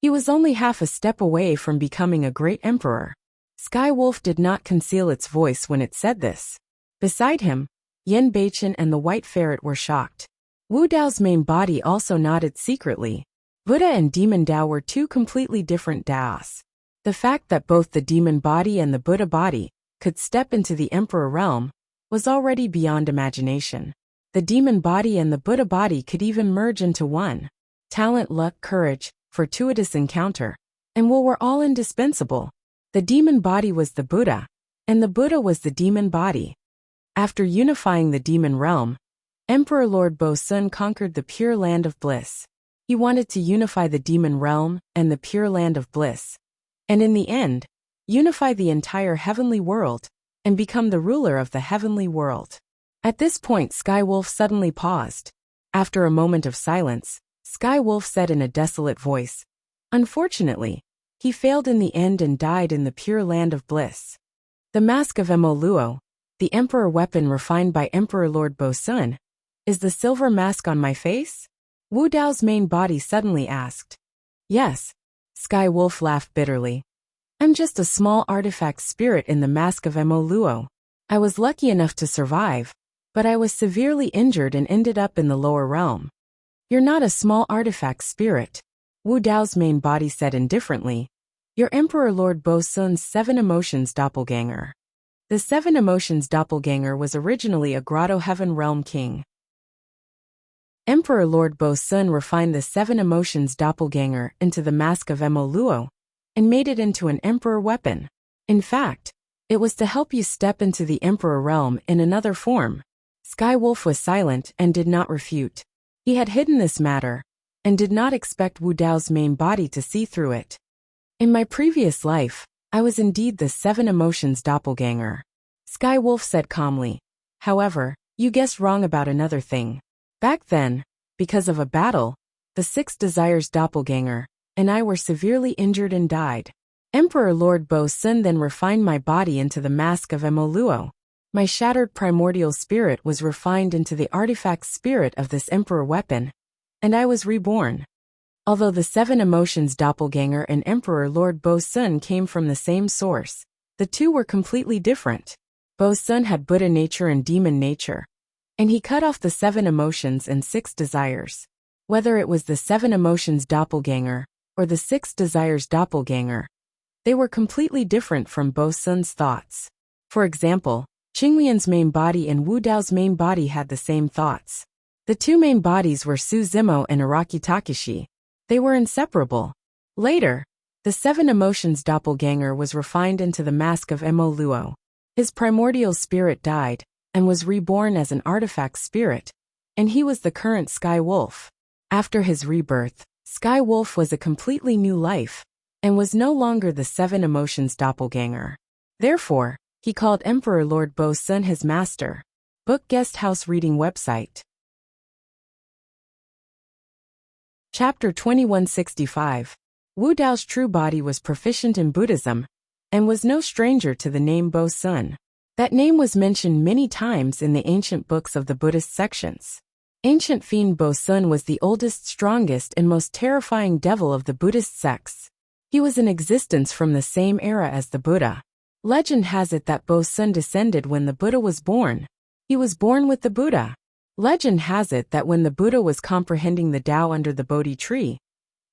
He was only half a step away from becoming a great emperor. Sky Wolf did not conceal its voice when it said this. Beside him, Yen Beichen and the White Ferret were shocked. Wu Dao's main body also nodded secretly. Buddha and Demon Dao were 2 completely different Daos. The fact that both the demon body and the Buddha body could step into the emperor realm was already beyond imagination. The demon body and the Buddha body could even merge into one. Talent, luck, courage, fortuitous encounter, and will were all indispensable. The demon body was the Buddha, and the Buddha was the demon body. After unifying the demon realm, Emperor Lord Bo Sun conquered the pure land of bliss. He wanted to unify the demon realm and the pure land of bliss, and in the end, unify the entire heavenly world and become the ruler of the heavenly world. At this point, Sky Wolf suddenly paused. After a moment of silence, Sky Wolf said in a desolate voice, "Unfortunately, he failed in the end and died in the pure land of bliss." The Mask of Mo Luo, the emperor weapon refined by Emperor Lord Bo Sun, is the silver mask on my face? Wu Dao's main body suddenly asked. Yes. Sky Wolf laughed bitterly. I'm just a small artifact spirit in the Mask of Mo Luo. I was lucky enough to survive, but I was severely injured and ended up in the lower realm. You're not a small artifact spirit, Wu Dao's main body said indifferently. You're Emperor Lord Bo Sun's 7 emotions doppelganger. The 7 emotions doppelganger was originally a Grotto Heaven realm king. Emperor Lord Bo Sun refined the 7 emotions doppelganger into the Mask of Mo Luo and made it into an emperor weapon. In fact, it was to help you step into the emperor realm in another form. Sky Wolf was silent and did not refute. He had hidden this matter and did not expect Wu Dao's main body to see through it. In my previous life, I was indeed the 7 emotions doppelganger, Sky Wolf said calmly. However, you guessed wrong about another thing. Back then, because of a battle, the 6 desires doppelganger and I were severely injured and died. Emperor Lord Bo Sun then refined my body into the Mask of Mo Luo. My shattered primordial spirit was refined into the artifact spirit of this emperor weapon, and I was reborn. Although the 7 emotions doppelganger and Emperor Lord Bo Sun came from the same source, the 2 were completely different. Bo Sun had Buddha nature and demon nature, and he cut off the 7 emotions and 6 desires. Whether it was the 7 emotions doppelganger or the 6 desires doppelganger, they were completely different from Bo Sun's thoughts. For example, Qinglian's main body and Wu Dao's main body had the same thoughts. The 2 main bodies were Su Zimo and Araki Takeshi. They were inseparable. Later, the 7 emotions doppelganger was refined into the Mask of Mo Luo. His primordial spirit died and was reborn as an artifact spirit, and he was the current Sky Wolf. After his rebirth, Sky Wolf was a completely new life, and was no longer the seven emotions doppelganger. Therefore, he called Emperor Lord Bo Sun his master. Book Guest House Reading Website. Chapter 2165. Wu Dao's true body was proficient in Buddhism, and was no stranger to the name Bo Sun. That name was mentioned many times in the ancient books of the Buddhist sections. Ancient fiend Bo Sun was the oldest, strongest, and most terrifying devil of the Buddhist sects. He was in existence from the same era as the Buddha. Legend has it that Bo Sun descended when the Buddha was born. He was born with the Buddha. Legend has it that when the Buddha was comprehending the Tao under the Bodhi tree,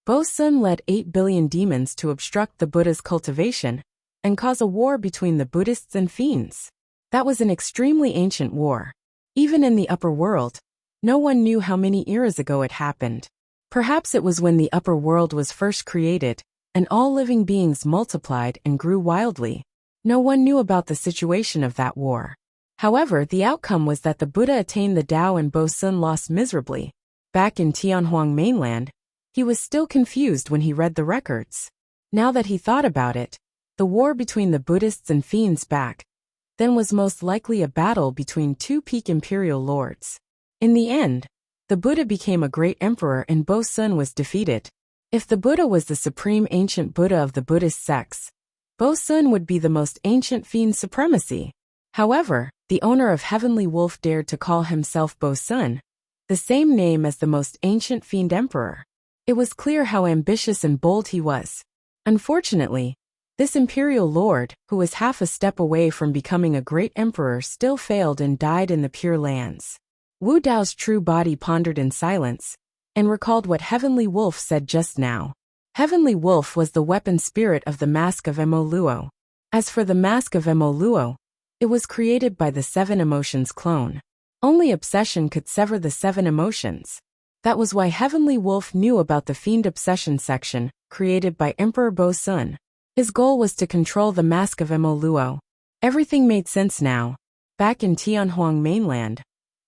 Bo Sun led 8 billion demons to obstruct the Buddha's cultivation and cause a war between the Buddhists and fiends. That was an extremely ancient war. Even in the upper world, no one knew how many eras ago it happened. Perhaps it was when the upper world was first created, and all living beings multiplied and grew wildly. No one knew about the situation of that war. However, the outcome was that the Buddha attained the Tao and Bo Sun lost miserably. Back in Tianhuang mainland, he was still confused when he read the records. Now that he thought about it, the war between the Buddhists and fiends back then was most likely a battle between two peak imperial lords. In the end, the Buddha became a great emperor and Bo Sun was defeated. If the Buddha was the supreme ancient Buddha of the Buddhist sects, Bo Sun would be the most ancient fiend supremacy. However, the owner of Heavenly Wolf dared to call himself Bo Sun, the same name as the most ancient fiend emperor. It was clear how ambitious and bold he was. Unfortunately, this imperial lord, who was half a step away from becoming a great emperor, still failed and died in the Pure Lands. Wu Dao's true body pondered in silence, and recalled what Heavenly Wolf said just now. Heavenly Wolf was the weapon spirit of the Mask of Mo Luo. As for the Mask of Mo Luo, it was created by the Seven Emotions clone. Only obsession could sever the seven emotions. That was why Heavenly Wolf knew about the Fiend Obsession section, created by Emperor Bo Sun. His goal was to control the Mask of Mo Luo. Everything made sense now. Back in Tianhuang mainland,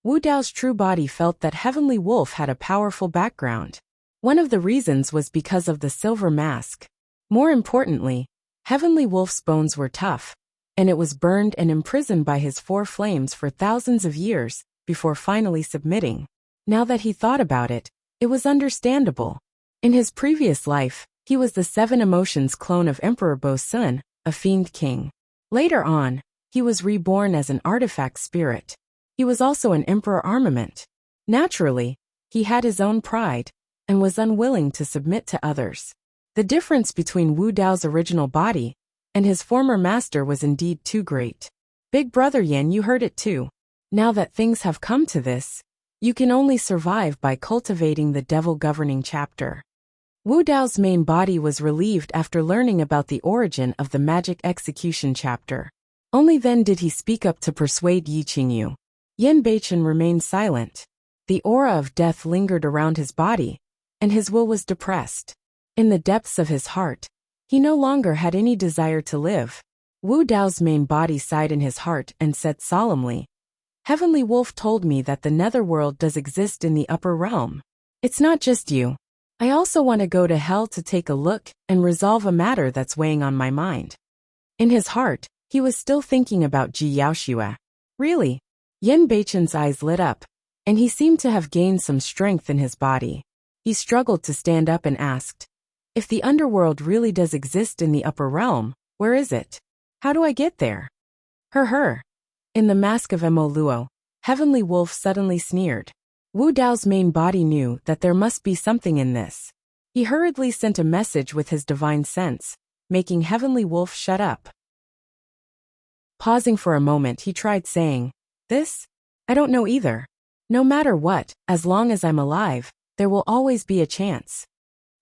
Wu Dao's true body felt that Heavenly Wolf had a powerful background. One of the reasons was because of the silver mask. More importantly, Heavenly Wolf's bones were tough, and it was burned and imprisoned by his four flames for thousands of years before finally submitting. Now that he thought about it, it was understandable. In his previous life, he was the Seven Emotions clone of Emperor Bo Sun, a fiend king. Later on, he was reborn as an artifact spirit. He was also an emperor armament. Naturally, he had his own pride, and was unwilling to submit to others. The difference between Wu Dao's original body and his former master was indeed too great. Big Brother Yen, you heard it too. Now that things have come to this, you can only survive by cultivating the devil governing chapter. Wu Dao's main body was relieved after learning about the origin of the magic execution chapter. Only then did he speak up to persuade Yi Qingyu. Yen Beichen remained silent. The aura of death lingered around his body, and his will was depressed. In the depths of his heart, he no longer had any desire to live. Wu Dao's main body sighed in his heart and said solemnly, Heavenly Wolf told me that the netherworld does exist in the upper realm. It's not just you. I also want to go to hell to take a look and resolve a matter that's weighing on my mind. In his heart, he was still thinking about Ji Yaoxue. Really? Yen Beichen's eyes lit up, and he seemed to have gained some strength in his body. He struggled to stand up and asked, if the underworld really does exist in the upper realm, where is it? How do I get there? Her. In the Mask of Mo Luo, Heavenly Wolf suddenly sneered. Wu Dao's main body knew that there must be something in this. He hurriedly sent a message with his divine sense, making Heavenly Wolf shut up. Pausing for a moment, he tried saying, This? I don't know either. No matter what, as long as I'm alive, there will always be a chance.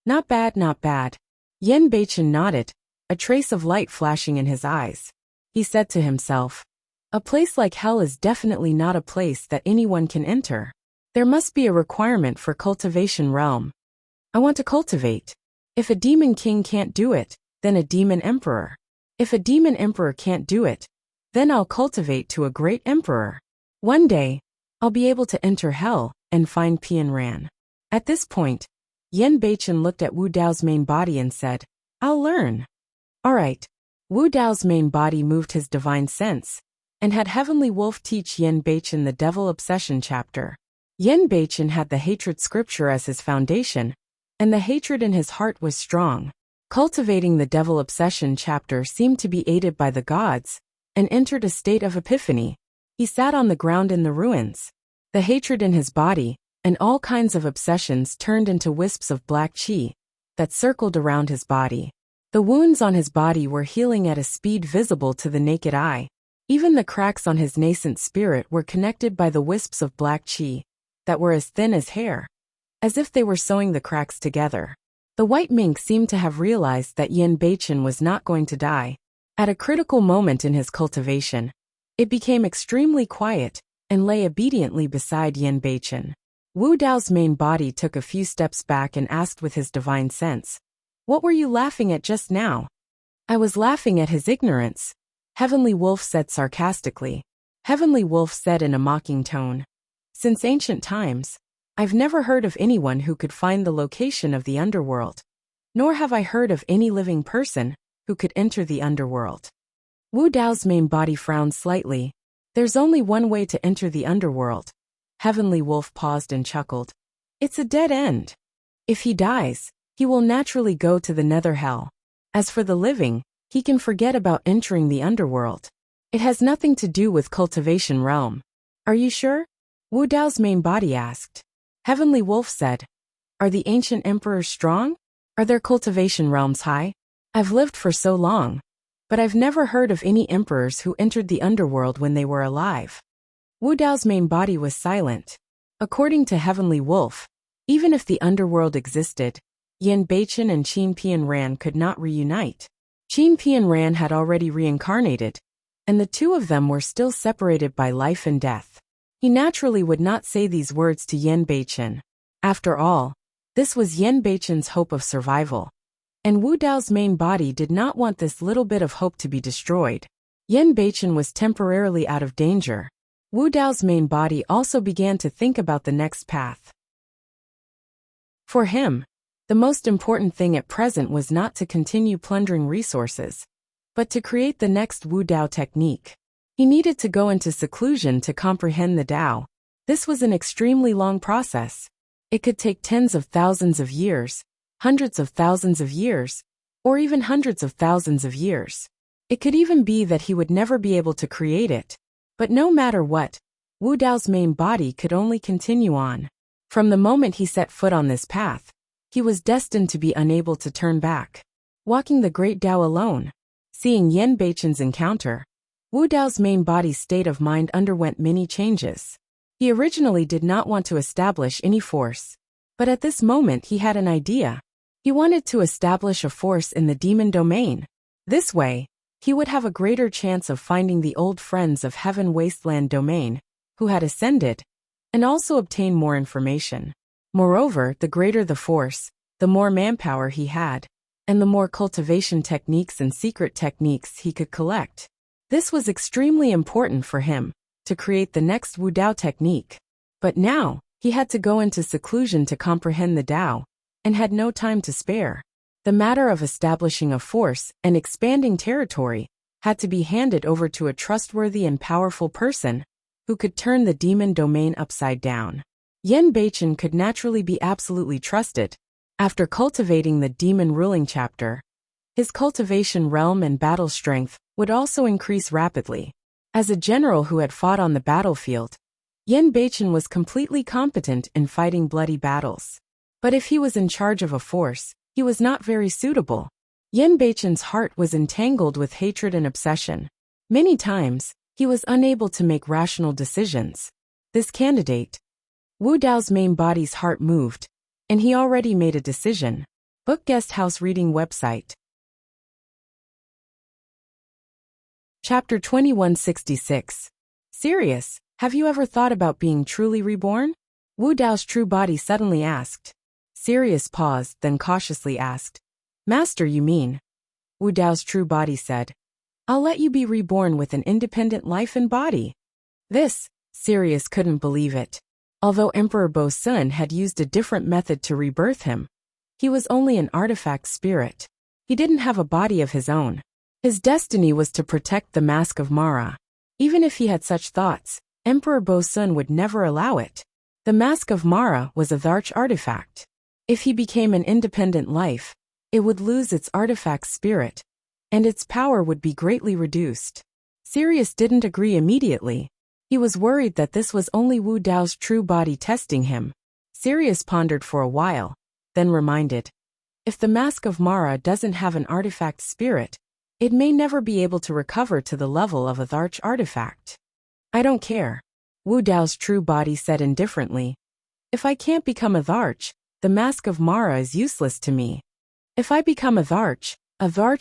Not bad, not bad. Yen Beichen nodded, a trace of light flashing in his eyes. He said to himself, a place like hell is definitely not a place that anyone can enter. There must be a requirement for cultivation realm. I want to cultivate. If a demon king can't do it, then a demon emperor. If a demon emperor can't do it, then I'll cultivate to a great emperor. One day, I'll be able to enter hell and find Pian Ran. At this point, Yen Beichen looked at Wu Dao's main body and said, I'll learn. Alright. Wu Dao's main body moved his divine sense, and had Heavenly Wolf teach Yen Beichen the Devil Obsession chapter. Yen Beichen had the hatred scripture as his foundation, and the hatred in his heart was strong. Cultivating the Devil Obsession chapter seemed to be aided by the gods, and entered a state of epiphany. He sat on the ground in the ruins. The hatred in his body, and all kinds of obsessions turned into wisps of black qi that circled around his body. The wounds on his body were healing at a speed visible to the naked eye. Even the cracks on his nascent spirit were connected by the wisps of black qi that were as thin as hair, as if they were sewing the cracks together. The white mink seemed to have realized that Yen Beichen was not going to die. At a critical moment in his cultivation, it became extremely quiet and lay obediently beside Yen Beichen. Wu Dao's main body took a few steps back and asked with his divine sense, "What were you laughing at just now?" "I was laughing at his ignorance," Heavenly Wolf said sarcastically. Heavenly Wolf said in a mocking tone, "Since ancient times, I've never heard of anyone who could find the location of the underworld. Nor have I heard of any living person who could enter the underworld." Wu Dao's main body frowned slightly. "There's only one way to enter the underworld." Heavenly Wolf paused and chuckled. "It's a dead end. If he dies, he will naturally go to the nether hell. As for the living, he can forget about entering the underworld. It has nothing to do with cultivation realm." "Are you sure?" Wu Dao's main body asked. Heavenly Wolf said, "Are the ancient emperors strong? Are their cultivation realms high? I've lived for so long, but I've never heard of any emperors who entered the underworld when they were alive." Wu Dao's main body was silent. According to Heavenly Wolf, even if the underworld existed, Yen Beichen and Qin Pian Ran could not reunite. Qin Pian Ran had already reincarnated, and the two of them were still separated by life and death. He naturally would not say these words to Yen Beichen. After all, this was Yen Beichen's hope of survival. And Wu Dao's main body did not want this little bit of hope to be destroyed. Yen Beichen was temporarily out of danger. Wu Dao's main body also began to think about the next path. For him, the most important thing at present was not to continue plundering resources, but to create the next Wu Dao technique. He needed to go into seclusion to comprehend the Dao. This was an extremely long process. It could take tens of thousands of years, hundreds of thousands of years, or even hundreds of thousands of years. It could even be that he would never be able to create it. But no matter what, Wu Dao's main body could only continue on. From the moment he set foot on this path, he was destined to be unable to turn back. Walking the great Dao alone, seeing Yen Beichen's encounter, Wu Dao's main body's state of mind underwent many changes. He originally did not want to establish any force, but at this moment he had an idea. He wanted to establish a force in the demon domain. This way, he would have a greater chance of finding the old friends of Heaven Wasteland domain, who had ascended, and also obtain more information. Moreover, the greater the force, the more manpower he had, and the more cultivation techniques and secret techniques he could collect. This was extremely important for him, to create the next Wu Dao technique. But now, he had to go into seclusion to comprehend the Dao, and had no time to spare. The matter of establishing a force and expanding territory had to be handed over to a trustworthy and powerful person who could turn the demon domain upside down. Yen Beichen could naturally be absolutely trusted. After cultivating the demon ruling chapter, his cultivation realm and battle strength would also increase rapidly. As a general who had fought on the battlefield, Yen Beichen was completely competent in fighting bloody battles. But if he was in charge of a force, he was not very suitable. Yen Beichen's heart was entangled with hatred and obsession. Many times, he was unable to make rational decisions. This candidate, Wu Dao's main body's heart moved, and he already made a decision. Book Guest House Reading Website. Chapter 2166. Serious, have you ever thought about being truly reborn? Wu Dao's true body suddenly asked. Sirius paused, then cautiously asked, Master, you mean? Wu Dao's true body said, I'll let you be reborn with an independent life and body. This, Sirius couldn't believe it. Although Emperor Bo Sun had used a different method to rebirth him, he was only an artifact spirit. He didn't have a body of his own. His destiny was to protect the Mask of Mara. Even if he had such thoughts, Emperor Bosun would never allow it. The Mask of Mara was a Tharch artifact. If he became an independent life, it would lose its artifact spirit, and its power would be greatly reduced. Sirius didn't agree immediately. He was worried that this was only Wu Dao's true body testing him. Sirius pondered for a while, then reminded, if the Mask of Mara doesn't have an artifact spirit, it may never be able to recover to the level of a Tharch artifact. I don't care, Wu Dao's true body said indifferently. If I can't become a Tharch, the Mask of Mara is useless to me. If I become a Tharch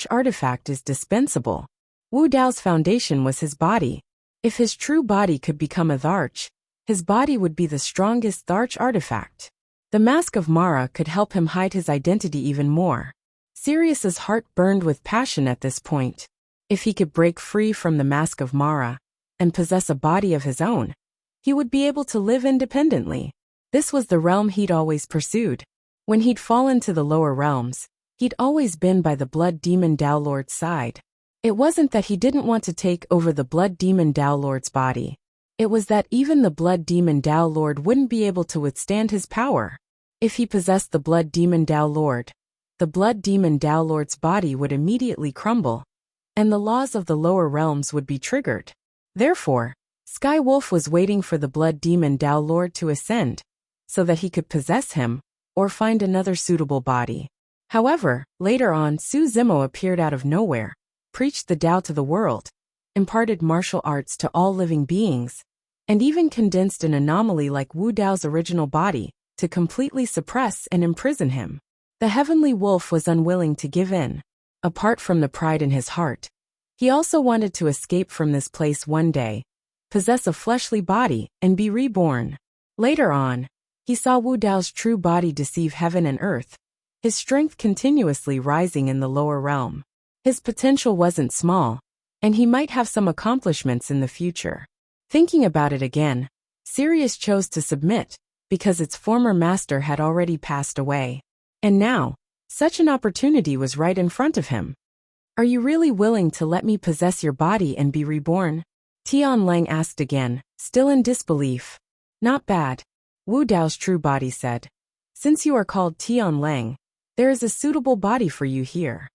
artifact is dispensable. Wu Dao's foundation was his body. If his true body could become a Tharch, his body would be the strongest Tharch artifact. The Mask of Mara could help him hide his identity even more. Sirius's heart burned with passion at this point. If he could break free from the Mask of Mara and possess a body of his own, he would be able to live independently. This was the realm he'd always pursued. When he'd fallen to the lower realms, he'd always been by the Blood Demon Dao Lord's side. It wasn't that he didn't want to take over the Blood Demon Dao Lord's body. It was that even the Blood Demon Dao Lord wouldn't be able to withstand his power. If he possessed the Blood Demon Dao Lord, the Blood Demon Dao Lord's body would immediately crumble, and the laws of the lower realms would be triggered. Therefore, Sky Wolf was waiting for the Blood Demon Dao Lord to ascend, so that he could possess him, or find another suitable body. However, later on Su Zimo appeared out of nowhere, preached the Tao to the world, imparted martial arts to all living beings, and even condensed an anomaly like Wu Dao's original body to completely suppress and imprison him. The Heavenly Wolf was unwilling to give in. Apart from the pride in his heart, he also wanted to escape from this place one day, possess a fleshly body, and be reborn. Later on, he saw Wu Dao's true body deceive heaven and earth, his strength continuously rising in the lower realm. His potential wasn't small, and he might have some accomplishments in the future. Thinking about it again, Sirius chose to submit, because its former master had already passed away. And now, such an opportunity was right in front of him. Are you really willing to let me possess your body and be reborn? Tian Lang asked again, still in disbelief. Not bad, Wu Dao's true body said. Since you are called Tian Lang, there is a suitable body for you here.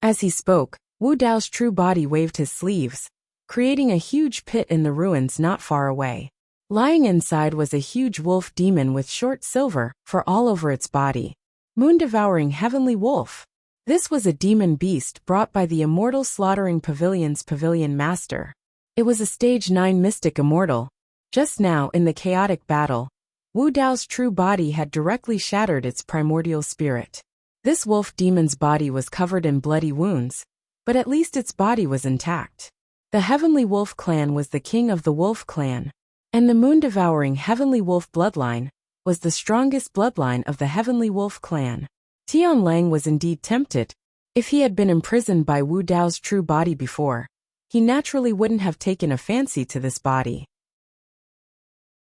As he spoke, Wu Dao's true body waved his sleeves, creating a huge pit in the ruins not far away. Lying inside was a huge wolf demon with short silver fur all over its body. Moon-devouring heavenly wolf. This was a demon beast brought by the immortal slaughtering pavilion's pavilion master. It was a stage 9 mystic immortal. Just now in the chaotic battle, Wu Dao's true body had directly shattered its primordial spirit. This wolf demon's body was covered in bloody wounds, but at least its body was intact. The Heavenly Wolf clan was the king of the Wolf clan, and the moon-devouring Heavenly Wolf bloodline was the strongest bloodline of the Heavenly Wolf clan. Tian Lang was indeed tempted. If he had been imprisoned by Wu Dao's true body before, he naturally wouldn't have taken a fancy to this body.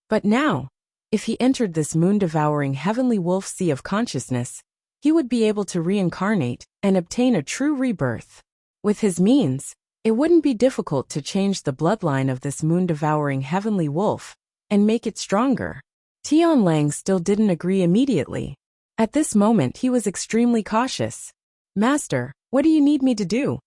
But now, if he entered this moon-devouring Heavenly Wolf sea of consciousness, he would be able to reincarnate and obtain a true rebirth. With his means, it wouldn't be difficult to change the bloodline of this moon-devouring Heavenly Wolf and make it stronger. Tian Lang still didn't agree immediately. At this moment he was extremely cautious. Master, what do you need me to do?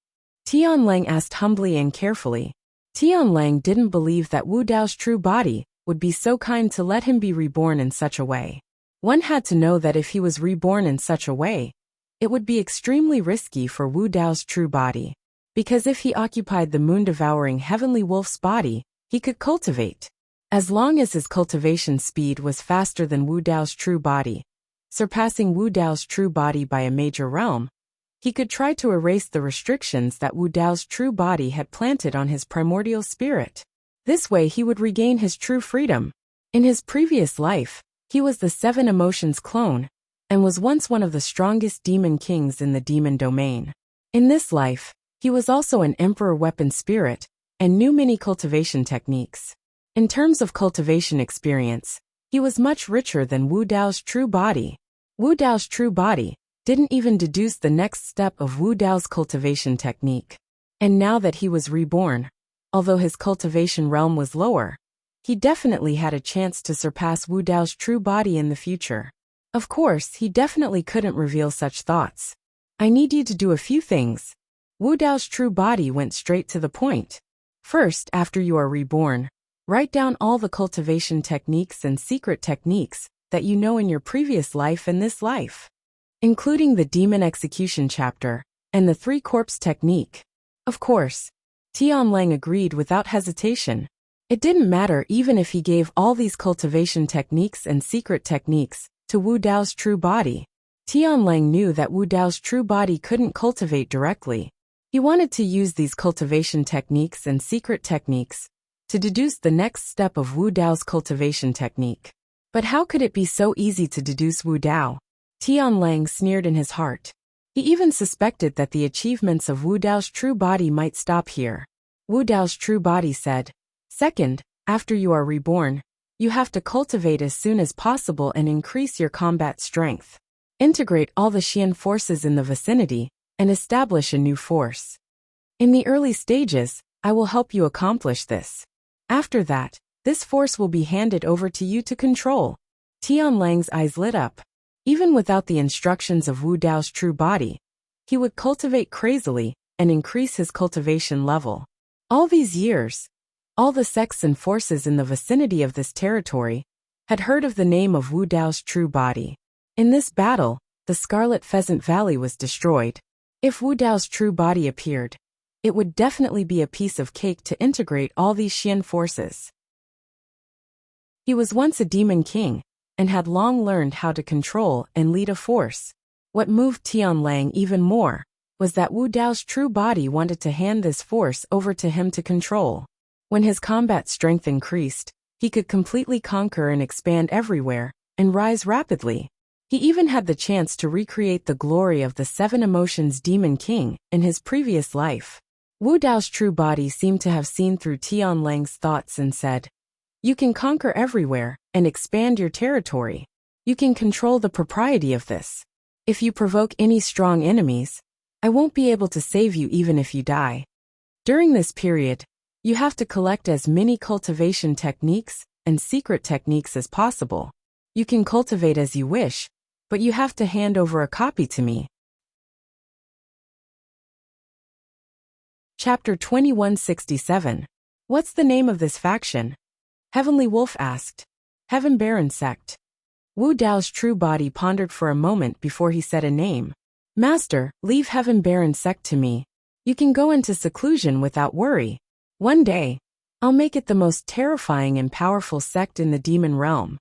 Tian Lang asked humbly and carefully. Tian Lang didn't believe that Wu Dao's true body would be so kind to let him be reborn in such a way. One had to know that if he was reborn in such a way, it would be extremely risky for Wu Dao's true body. Because if he occupied the moon-devouring Heavenly Wolf's body, he could cultivate. As long as his cultivation speed was faster than Wu Dao's true body, surpassing Wu Dao's true body by a major realm, he could try to erase the restrictions that Wu Dao's true body had planted on his primordial spirit. This way he would regain his true freedom. In his previous life, he was the 7 Emotions clone, and was once one of the strongest demon kings in the demon domain. In this life, he was also an emperor weapon spirit, and knew many cultivation techniques. In terms of cultivation experience, he was much richer than Wu Dao's true body. Wu Dao's true body didn't even deduce the next step of Wu Dao's cultivation technique. And now that he was reborn, although his cultivation realm was lower, he definitely had a chance to surpass Wu Dao's true body in the future. Of course, he definitely couldn't reveal such thoughts. I need you to do a few things. Wu Dao's true body went straight to the point. First, after you are reborn, write down all the cultivation techniques and secret techniques that you know in your previous life and this life, including the demon execution chapter and the 3-corpse technique. Of course, Tianlang agreed without hesitation. It didn't matter even if he gave all these cultivation techniques and secret techniques to Wu Dao's true body. Tianlang knew that Wu Dao's true body couldn't cultivate directly. He wanted to use these cultivation techniques and secret techniques to deduce the next step of Wu Dao's cultivation technique. But how could it be so easy to deduce Wu Dao? Tianlang sneered in his heart. He even suspected that the achievements of Wu Dao's true body might stop here. Wu Dao's true body said, "Second, after you are reborn, you have to cultivate as soon as possible and increase your combat strength. Integrate all the Xian forces in the vicinity and establish a new force. In the early stages, I will help you accomplish this. After that, this force will be handed over to you to control." Tianlang's eyes lit up. Even without the instructions of Wu Dao's true body, he would cultivate crazily and increase his cultivation level. All these years, all the sects and forces in the vicinity of this territory had heard of the name of Wu Dao's true body. In this battle, the Scarlet Pheasant Valley was destroyed. If Wu Dao's true body appeared, it would definitely be a piece of cake to integrate all these Xian forces. He was once a demon king, and had long learned how to control and lead a force. What moved Tianlang even more was that Wu Dao's true body wanted to hand this force over to him to control. When his combat strength increased, he could completely conquer and expand everywhere, and rise rapidly. He even had the chance to recreate the glory of the 7 Emotions Demon King in his previous life. Wu Dao's true body seemed to have seen through Tianlang's thoughts and said, "You can conquer everywhere and expand your territory. You can control the propriety of this. If you provoke any strong enemies, I won't be able to save you even if you die. During this period, you have to collect as many cultivation techniques and secret techniques as possible. You can cultivate as you wish, but you have to hand over a copy to me." Chapter 2167. What's the name of this faction? Heavenly Wolf asked. Heaven Baron Sect. Wu Dao's true body pondered for a moment before he said a name. "Master, leave Heaven Baron Sect to me. You can go into seclusion without worry. One day, I'll make it the most terrifying and powerful sect in the demon realm."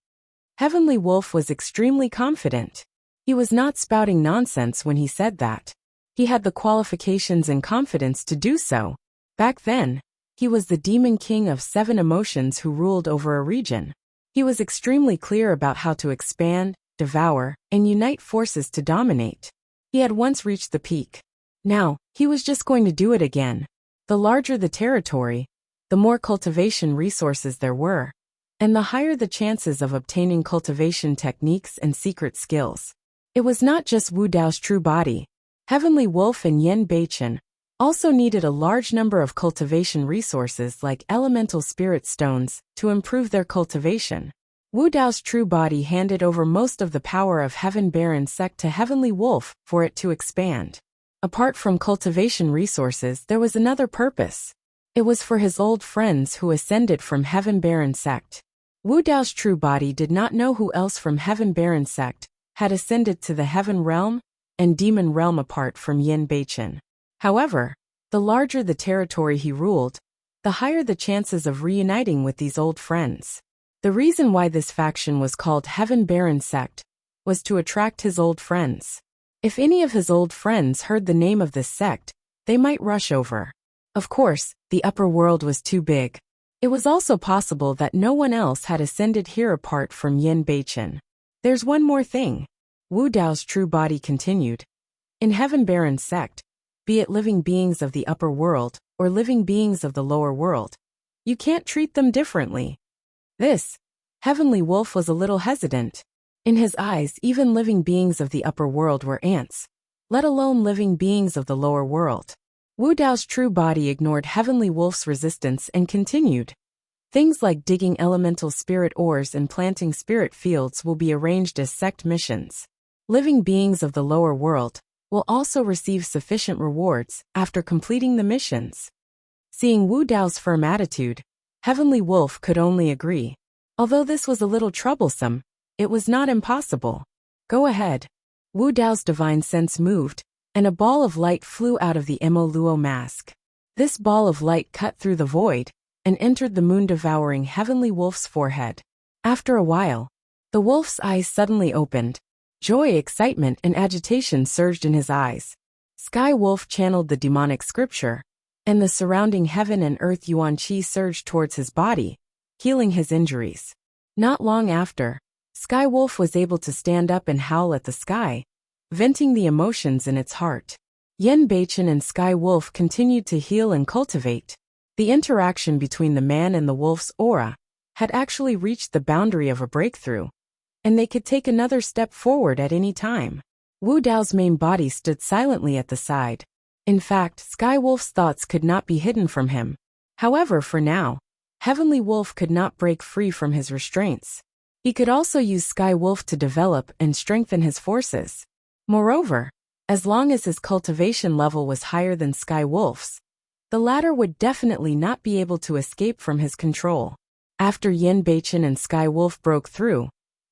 Heavenly Wolf was extremely confident. He was not spouting nonsense when he said that. He had the qualifications and confidence to do so. Back then, he was the demon king of 7 emotions who ruled over a region. He was extremely clear about how to expand, devour, and unite forces to dominate. He had once reached the peak. Now, he was just going to do it again. The larger the territory, the more cultivation resources there were, and the higher the chances of obtaining cultivation techniques and secret skills. It was not just Wu Dao's true body. Heavenly Wolf and Yen Beichen also needed a large number of cultivation resources like elemental spirit stones to improve their cultivation. Wu Dao's true body handed over most of the power of Heaven Baron Sect to Heavenly Wolf for it to expand. Apart from cultivation resources, there was another purpose. It was for his old friends who ascended from Heaven Baron Sect. Wu Dao's true body did not know who else from Heaven Baron Sect had ascended to the Heaven Realm and Demon Realm apart from Yen Beichen. However, the larger the territory he ruled, the higher the chances of reuniting with these old friends. The reason why this faction was called Heaven Baron Sect was to attract his old friends. If any of his old friends heard the name of this sect, they might rush over. Of course, the upper world was too big. It was also possible that no one else had ascended here apart from Yen Beichen. There's one more thing. Wu Dao's true body continued. In Heaven Baron Sect, be it living beings of the upper world or living beings of the lower world, you can't treat them differently. This, Heavenly Wolf was a little hesitant. In his eyes, even living beings of the upper world were ants, let alone living beings of the lower world. Wu Dao's true body ignored Heavenly Wolf's resistance and continued. Things like digging elemental spirit ores and planting spirit fields will be arranged as sect missions. Living beings of the lower world will also receive sufficient rewards after completing the missions. Seeing Wu Dao's firm attitude, Heavenly Wolf could only agree. Although this was a little troublesome, it was not impossible. Go ahead. Wu Dao's divine sense moved, and a ball of light flew out of the Mo Luo mask. This ball of light cut through the void and entered the moon-devouring Heavenly Wolf's forehead. After a while, the wolf's eyes suddenly opened. Joy, excitement, and agitation surged in his eyes. Sky Wolf channeled the demonic scripture, and the surrounding heaven and earth yuan qi surged towards his body, healing his injuries. Not long after, Sky Wolf was able to stand up and howl at the sky, venting the emotions in its heart. Yen Beichen and Sky Wolf continued to heal and cultivate. The interaction between the man and the wolf's aura had actually reached the boundary of a breakthrough, and they could take another step forward at any time. Wu Dao's main body stood silently at the side. In fact, Sky Wolf's thoughts could not be hidden from him. However, for now, Heavenly Wolf could not break free from his restraints. He could also use Sky Wolf to develop and strengthen his forces. Moreover, as long as his cultivation level was higher than Sky Wolf's, the latter would definitely not be able to escape from his control. After Yen Beichen and Sky Wolf broke through,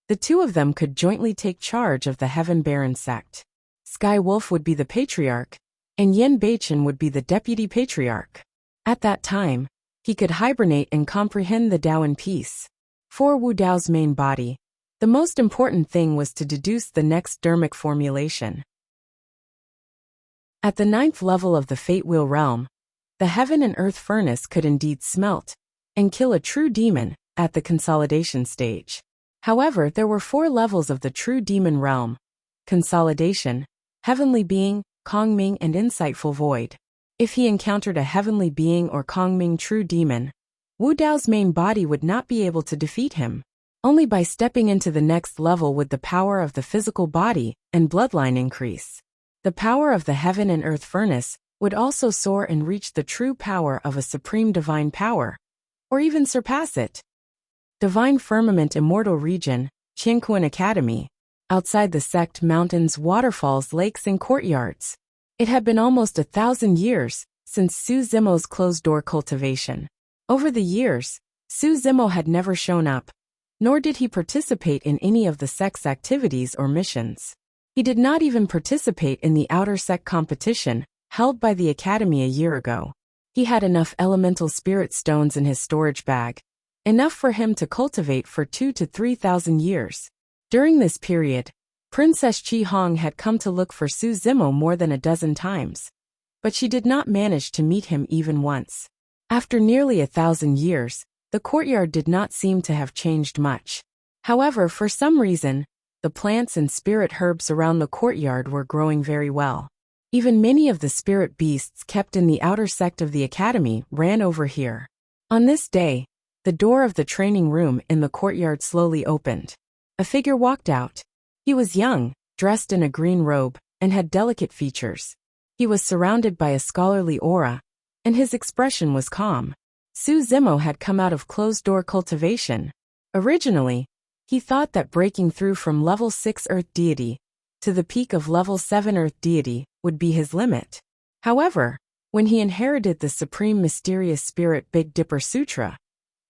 the two of them could jointly take charge of the Heaven Baron sect. Sky Wolf would be the patriarch, and Yen Beichen would be the deputy patriarch. At that time, he could hibernate and comprehend the Tao in peace. For Wu Dao's main body, the most important thing was to deduce the next dermic formulation. At the 9th level of the Fate Wheel realm, the heaven and earth furnace could indeed smelt and kill a true demon at the consolidation stage. However, there were 4 levels of the true demon realm: consolidation, heavenly being, Kongming, and insightful void. If he encountered a heavenly being or Kongming true demon, Wu Dao's main body would not be able to defeat him. Only by stepping into the next level would the power of the physical body and bloodline increase. The power of the heaven and earth furnace would also soar and reach the true power of a supreme divine power, or even surpass it. Divine Firmament Immortal Region, Qianquan Academy. Outside the sect, mountains, waterfalls, lakes, and courtyards. It had been almost 1,000 years since Su Zimo's closed-door cultivation. Over the years, Su Zimo had never shown up, nor did he participate in any of the sect's activities or missions. He did not even participate in the outer sect competition held by the academy a year ago. He had enough elemental spirit stones in his storage bag, enough for him to cultivate for 2,000 to 3,000 years. During this period, Princess Qi Hong had come to look for Su Zimo more than a dozen times, but she did not manage to meet him even once. After nearly 1,000 years, the courtyard did not seem to have changed much. However, for some reason, the plants and spirit herbs around the courtyard were growing very well. Even many of the spirit beasts kept in the outer sect of the academy ran over here. On this day, the door of the training room in the courtyard slowly opened. A figure walked out. He was young, dressed in a green robe, and had delicate features. He was surrounded by a scholarly aura, and his expression was calm. Su Zimo had come out of closed-door cultivation. Originally, he thought that breaking through from level 6 Earth Deity to the peak of level 7 Earth Deity would be his limit. However, when he inherited the Supreme Mysterious Spirit Big Dipper Sutra,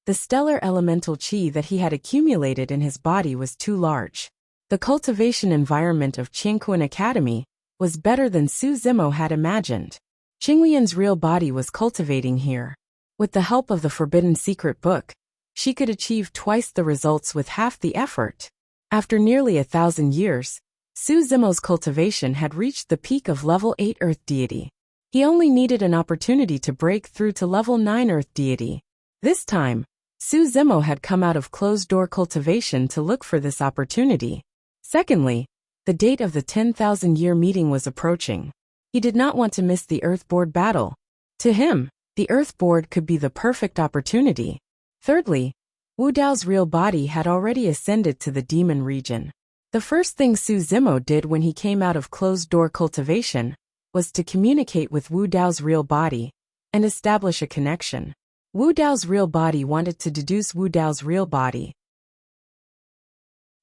the stellar elemental chi that he had accumulated in his body was too large. The cultivation environment of Qianquan Academy was better than Su Zimo had imagined. Qinglian's real body was cultivating here. With the help of the Forbidden Secret Book, she could achieve twice the results with half the effort. After nearly 1,000 years, Su Zimo's cultivation had reached the peak of level 8 Earth Deity. He only needed an opportunity to break through to level 9 Earth Deity. This time, Su Zimo had come out of closed-door cultivation to look for this opportunity. Secondly, the date of the 10,000-year meeting was approaching. He did not want to miss the Earth Board battle. To him, the Earth Board could be the perfect opportunity. Thirdly, Wu Dao's real body had already ascended to the demon region. The first thing Su Zimo did when he came out of closed-door cultivation was to communicate with Wu Dao's real body and establish a connection. Wu Dao's real body wanted to deduce Wu Dao's real body.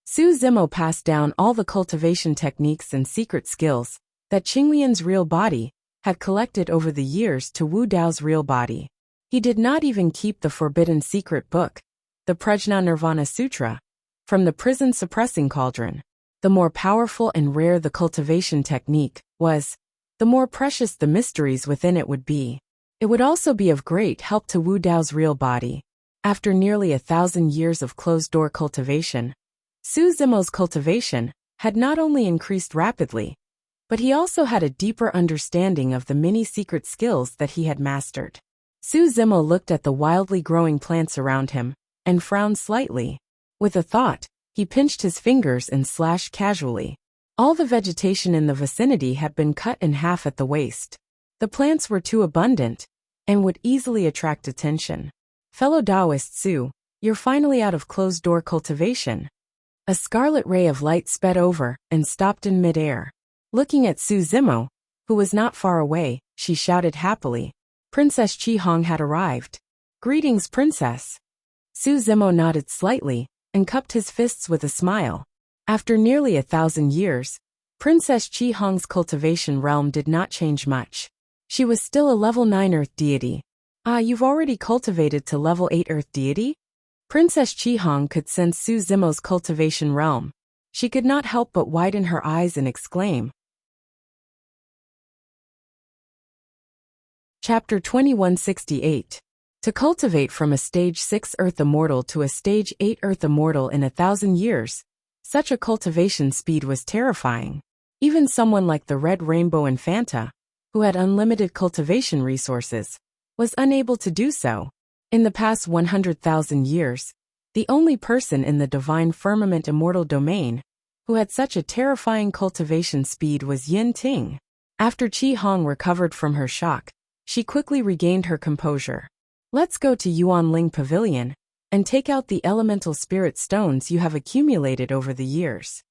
Su Zimo passed down all the cultivation techniques and secret skills that Qinglian's real body had collected over the years to Wu Dao's real body. He did not even keep the forbidden secret book, the Prajna Nirvana Sutra, from the prison suppressing cauldron. The more powerful and rare the cultivation technique was, the more precious the mysteries within it would be. It would also be of great help to Wu Dao's real body. After nearly 1,000 years of closed-door cultivation, Su Zimo's cultivation had not only increased rapidly, but he also had a deeper understanding of the many secret skills that he had mastered. Su Zimo looked at the wildly growing plants around him and frowned slightly. With a thought, he pinched his fingers and slashed casually. All the vegetation in the vicinity had been cut in half at the waist. The plants were too abundant and would easily attract attention. Fellow Taoist Su, you're finally out of closed-door cultivation. A scarlet ray of light sped over and stopped in midair. Looking at Su Zimo, who was not far away, she shouted happily. Princess Qi Hong had arrived. Greetings, Princess. Su Zimo nodded slightly and cupped his fists with a smile. After nearly 1,000 years, Princess Qi Hong's cultivation realm did not change much. She was still a level 9 Earth deity. Ah, you've already cultivated to level 8 Earth deity? Princess Qi Hong could sense Su Zimo's cultivation realm. She could not help but widen her eyes and exclaim. Chapter 2168. To cultivate from a stage 6 Earth Immortal to a stage 8 Earth Immortal in 1,000 years, such a cultivation speed was terrifying. Even someone like the Red Rainbow Infanta, who had unlimited cultivation resources, was unable to do so. In the past 100,000 years, the only person in the Divine Firmament Immortal domain who had such a terrifying cultivation speed was Yin Ting. After Qi Hong recovered from her shock, she quickly regained her composure. Let's go to Yuanling Pavilion and take out the elemental spirit stones you have accumulated over the years.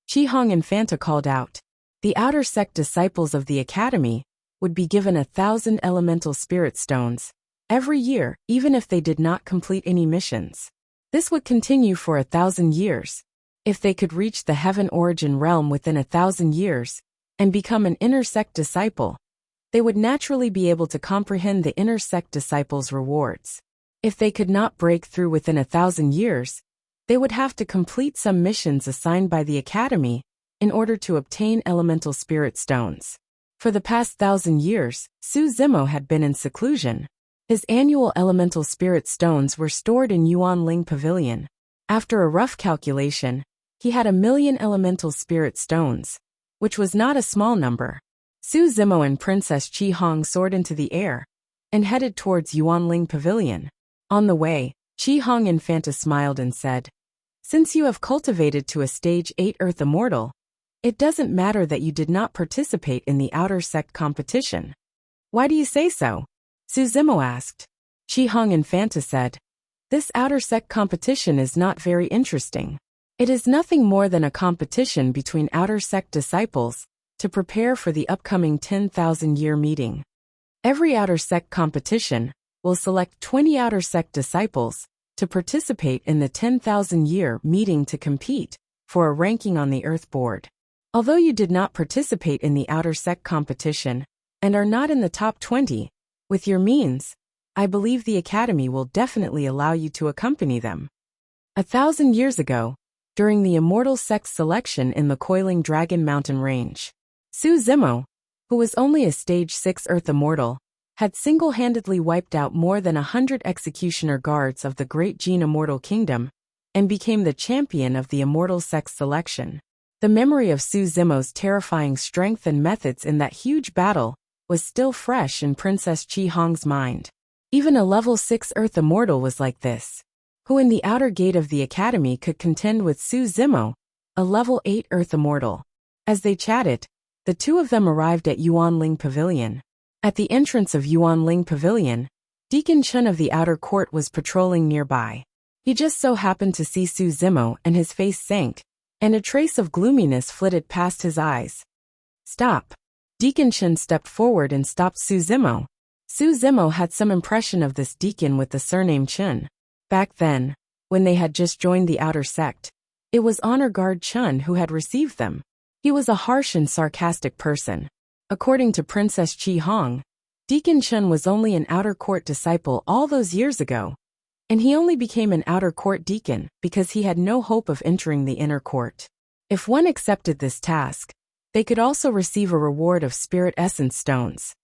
Qi Hong Infanta called out. The outer sect disciples of the academy would be given 1,000 elemental spirit stones every year, even if they did not complete any missions. This would continue for 1,000 years. If they could reach the heaven origin realm within 1,000 years and become an inner sect disciple, they would naturally be able to comprehend the inner sect disciples' rewards. If they could not break through within 1,000 years, they would have to complete some missions assigned by the academy in order to obtain elemental spirit stones. For the past 1,000 years, Su Zimo had been in seclusion. His annual elemental spirit stones were stored in Yuanling Pavilion. After a rough calculation, he had 1,000,000 elemental spirit stones, which was not a small number. Su Zimo and Princess Qi Hong soared into the air and headed towards Yuanling Pavilion. On the way, Qi Hong Infanta smiled and said, "Since you have cultivated to a stage 8 Earth Immortal, it doesn't matter that you did not participate in the outer sect competition." "Why do you say so?" Su Zimo asked. Qi Hong Infanta said, "This outer sect competition is not very interesting. It is nothing more than a competition between outer sect disciples to prepare for the upcoming 10,000-year meeting. Every outer sect competition will select 20 outer sect disciples to participate in the 10,000-year meeting to compete for a ranking on the Earth Board. Although you did not participate in the outer sect competition and are not in the top 20, with your means, I believe the Academy will definitely allow you to accompany them." 1,000 years ago, during the Immortal Sect selection in the Coiling Dragon Mountain Range, Su Zimo, who was only a stage 6 Earth Immortal, had single-handedly wiped out more than 100 executioner guards of the Great Gene Immortal Kingdom and became the champion of the Immortal Sect selection. The memory of Su Zimo's terrifying strength and methods in that huge battle was still fresh in Princess Qi Hong's mind. Even a level 6 Earth Immortal was like this. Who in the outer gate of the Academy could contend with Su Zimo, a level 8 Earth Immortal? As they chatted, the two of them arrived at Yuanling Pavilion. At the entrance of Yuanling Pavilion, Deacon Chun of the outer court was patrolling nearby. He just so happened to see Su Zimo and his face sank, and a trace of gloominess flitted past his eyes. Stop. Deacon Chen stepped forward and stopped Su Zimo. Su Zimo had some impression of this deacon with the surname Chen. Back then, when they had just joined the outer sect, it was Honor Guard Chen who had received them. He was a harsh and sarcastic person. According to Princess Chi Hong, Deacon Chen was only an outer court disciple all those years ago, and he only became an outer court deacon because he had no hope of entering the inner court. If one accepted this task, they could also receive a reward of spirit essence stones.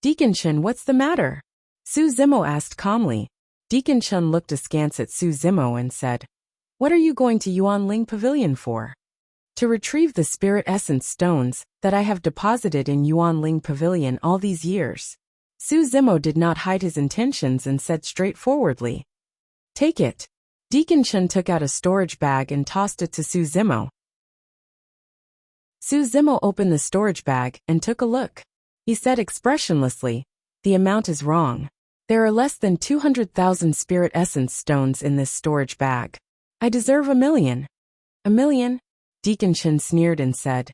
Deacon Chen, what's the matter? Su Zimo asked calmly. Deacon Chen looked askance at Su Zimo and said, What are you going to Yuanling Pavilion for? To retrieve the spirit essence stones that I have deposited in Yuanling Pavilion all these years. Su Zimo did not hide his intentions and said straightforwardly, Take it. Deacon Chen took out a storage bag and tossed it to Su Zimo. Su Zimo opened the storage bag and took a look. He said expressionlessly, The amount is wrong. There are less than 200,000 spirit essence stones in this storage bag. I deserve 1,000,000. 1,000,000? Deacon Chen sneered and said,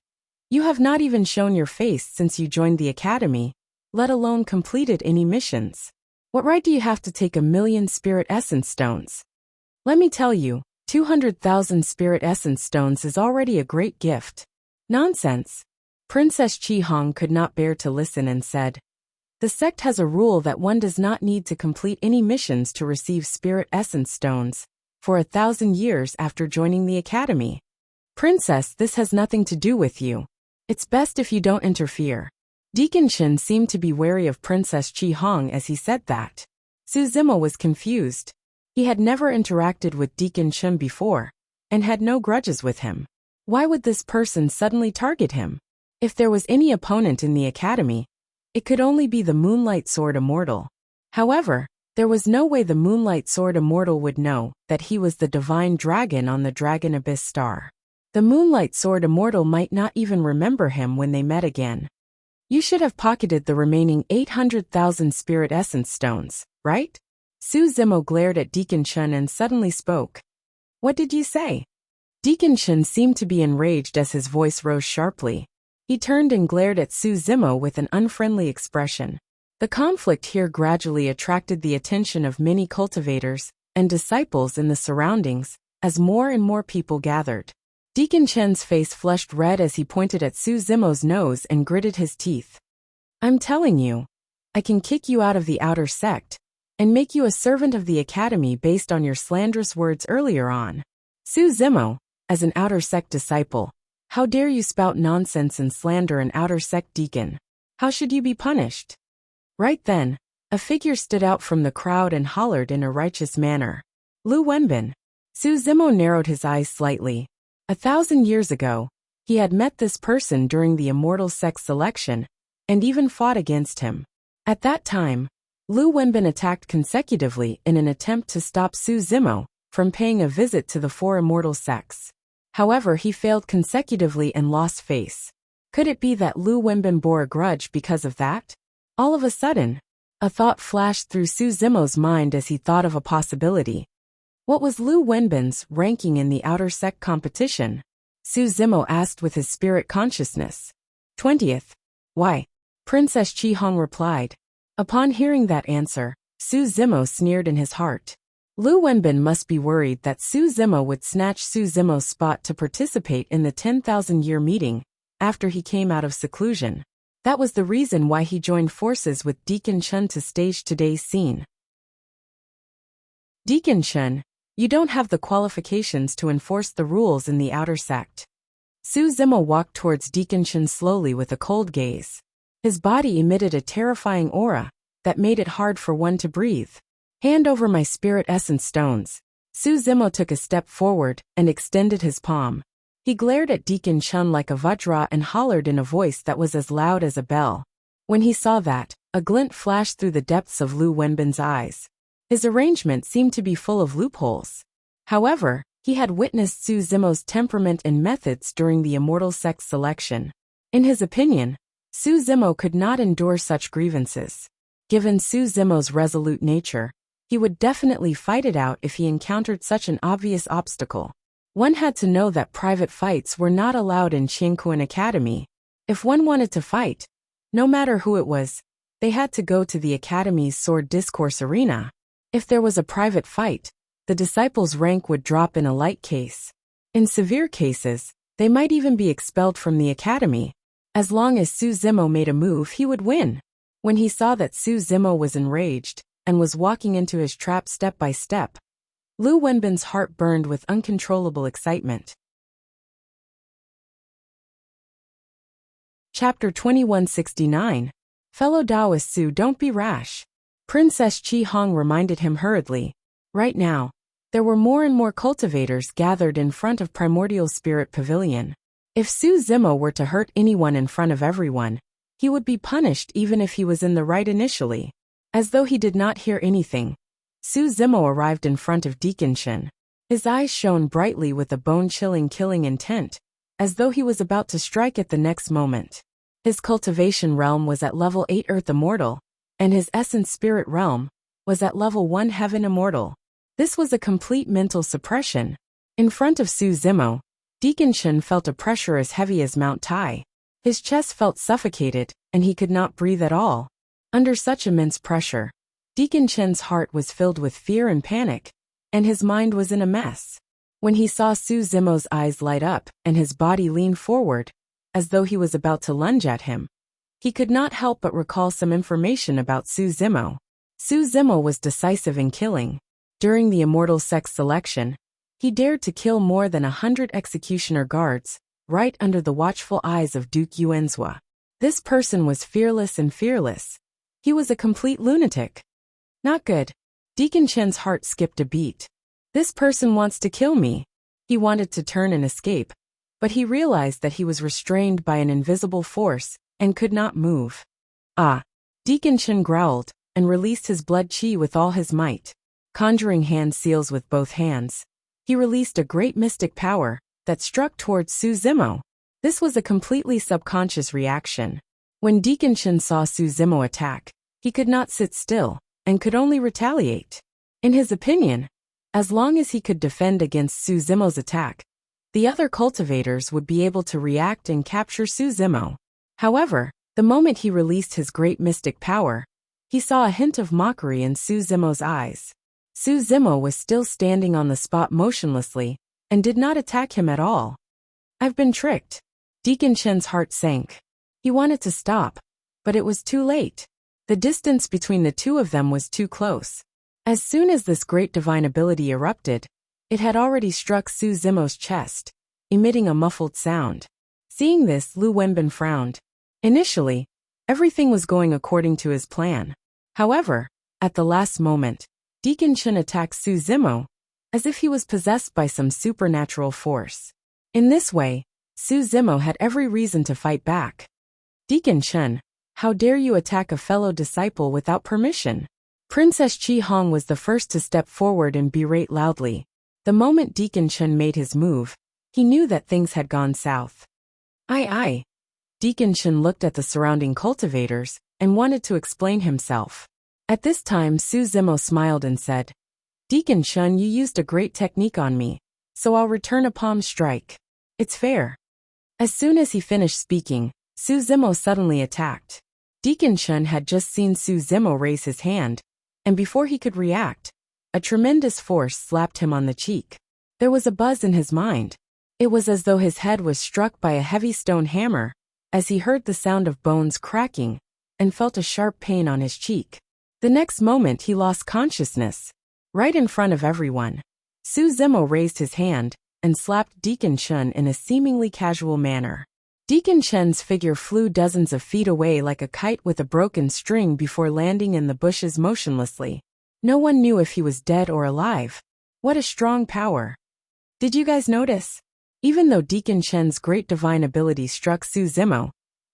You have not even shown your face since you joined the academy, let alone completed any missions. What right do you have to take 1,000,000 spirit essence stones? Let me tell you, 200,000 spirit essence stones is already a great gift. Nonsense. Princess Chi Hong could not bear to listen and said, The sect has a rule that one does not need to complete any missions to receive spirit essence stones for 1,000 years after joining the academy. Princess, this has nothing to do with you. It's best if you don't interfere. Deacon Chen seemed to be wary of Princess Chi Hong as he said that. Su Zimo was confused. He had never interacted with Deacon Chen before, and had no grudges with him. Why would this person suddenly target him? If there was any opponent in the academy, it could only be the Moonlight Sword Immortal. However, there was no way the Moonlight Sword Immortal would know that he was the divine dragon on the Dragon Abyss Star. The Moonlight Sword Immortal might not even remember him when they met again. You should have pocketed the remaining 800,000 spirit essence stones, right? Su Zimo glared at Deacon Chen and suddenly spoke. What did you say? Deacon Chen seemed to be enraged as his voice rose sharply. He turned and glared at Su Zimo with an unfriendly expression. The conflict here gradually attracted the attention of many cultivators and disciples in the surroundings as more and more people gathered. Deacon Chen's face flushed red as he pointed at Su Zimo's nose and gritted his teeth. I'm telling you, I can kick you out of the outer sect and make you a servant of the academy based on your slanderous words earlier on. Su Zimo, as an outer sect disciple, how dare you spout nonsense and slander an outer sect deacon? How should you be punished? Right then, a figure stood out from the crowd and hollered in a righteous manner. Lu Wenbin. Su Zimo narrowed his eyes slightly. 1,000 years ago, he had met this person during the immortal sect selection, and even fought against him. At that time, Lu Wenbin attacked consecutively in an attempt to stop Su Zimo from paying a visit to the 4 immortal sects. However, he failed consecutively and lost face. Could it be that Lu Wenbin bore a grudge because of that? All of a sudden, a thought flashed through Su Zimo's mind as he thought of a possibility. What was Lu Wenbin's ranking in the outer sect competition? Su Zimo asked with his spirit consciousness. 20th. Why? Princess Chi Hong replied. Upon hearing that answer, Su Zimo sneered in his heart. Lu Wenbin must be worried that Su Zimo would snatch Su Zimo's spot to participate in the 10,000-year meeting after he came out of seclusion. That was the reason why he joined forces with Deacon Chen to stage today's scene. Deacon Chen, you don't have the qualifications to enforce the rules in the outer sect. Su Zimo walked towards Deacon Chen slowly with a cold gaze. His body emitted a terrifying aura that made it hard for one to breathe. Hand over my spirit essence stones. Su Zimo took a step forward and extended his palm. He glared at Deacon Chen like a vajra and hollered in a voice that was as loud as a bell. When he saw that, a glint flashed through the depths of Lu Wenbin's eyes. His arrangement seemed to be full of loopholes. However, he had witnessed Su Zimo's temperament and methods during the immortal sect selection. In his opinion, Su Zimo could not endure such grievances. Given Su Zimo's resolute nature, he would definitely fight it out if he encountered such an obvious obstacle. One had to know that private fights were not allowed in Qingkuan Academy. If one wanted to fight, no matter who it was, they had to go to the Academy's sword discourse arena. If there was a private fight, the disciples' rank would drop in a light case. In severe cases, they might even be expelled from the academy. As long as Su Zimo made a move, he would win. When he saw that Su Zimo was enraged and was walking into his trap step by step, Lu Wenbin's heart burned with uncontrollable excitement. Chapter 2169. Fellow Taoist Su, don't be rash. Princess Qi Hong reminded him hurriedly. Right now, there were more and more cultivators gathered in front of Primordial Spirit Pavilion. If Su Zimo were to hurt anyone in front of everyone, he would be punished even if he was in the right initially. As though he did not hear anything, Su Zimo arrived in front of Deacon Shen. His eyes shone brightly with a bone-chilling killing intent, as though he was about to strike at the next moment. His cultivation realm was at level 8 Earth Immortal, and his essence spirit realm was at level 1 Heaven Immortal. This was a complete mental suppression. In front of Su Zimo, Deacon Shen felt a pressure as heavy as Mount Tai. His chest felt suffocated, and he could not breathe at all. Under such immense pressure, Deacon Shen's heart was filled with fear and panic, and his mind was in a mess. When he saw Su Zimo's eyes light up and his body lean forward, as though he was about to lunge at him, he could not help but recall some information about Su Zimo. Su Zimo was decisive in killing. During the Immortal Sex selection, he dared to kill more than 100 executioner guards, right under the watchful eyes of Duke Yuanzhua. This person was fearless and fearless. He was a complete lunatic. Not good. Deacon Shen's heart skipped a beat. This person wants to kill me. He wanted to turn and escape, but he realized that he was restrained by an invisible force and could not move. Ah! Deacon Shen growled and released his blood qi with all his might. Conjuring hand seals with both hands, he released a great mystic power that struck towards Su Zimo. This was a completely subconscious reaction. When Deacon Shen saw Su Zimo attack, he could not sit still and could only retaliate. In his opinion, as long as he could defend against Su Zimo's attack, the other cultivators would be able to react and capture Su Zimo. However, the moment he released his great mystic power, he saw a hint of mockery in Su Zimo's eyes. Su Zimo was still standing on the spot motionlessly and did not attack him at all. I've been tricked. Deacon Shen's heart sank. He wanted to stop, but it was too late. The distance between the two of them was too close. As soon as this great divine ability erupted, it had already struck Su Zimo's chest, emitting a muffled sound. Seeing this, Lu Wenbin frowned. Initially, everything was going according to his plan. However, at the last moment, Deacon Shen attacked Su Zimo, as if he was possessed by some supernatural force. In this way, Su Zimo had every reason to fight back. Deacon Shen, how dare you attack a fellow disciple without permission? Princess Qi Hong was the first to step forward and berate loudly. The moment Deacon Shen made his move, he knew that things had gone south. Aye. Deacon Shen looked at the surrounding cultivators and wanted to explain himself. At this time, Su Zimo smiled and said, Deacon Shen, you used a great technique on me, so I'll return a palm strike. It's fair. As soon as he finished speaking, Su Zimo suddenly attacked. Deacon Shen had just seen Su Zimo raise his hand, and before he could react, a tremendous force slapped him on the cheek. There was a buzz in his mind. It was as though his head was struck by a heavy stone hammer, as he heard the sound of bones cracking, and felt a sharp pain on his cheek. The next moment he lost consciousness. Right in front of everyone, Su Zimo raised his hand and slapped Deacon Shen in a seemingly casual manner. Deacon Shen's figure flew dozens of feet away like a kite with a broken string before landing in the bushes motionlessly. No one knew if he was dead or alive. What a strong power. Did you guys notice? Even though Deacon Shen's great divine ability struck Su Zimo,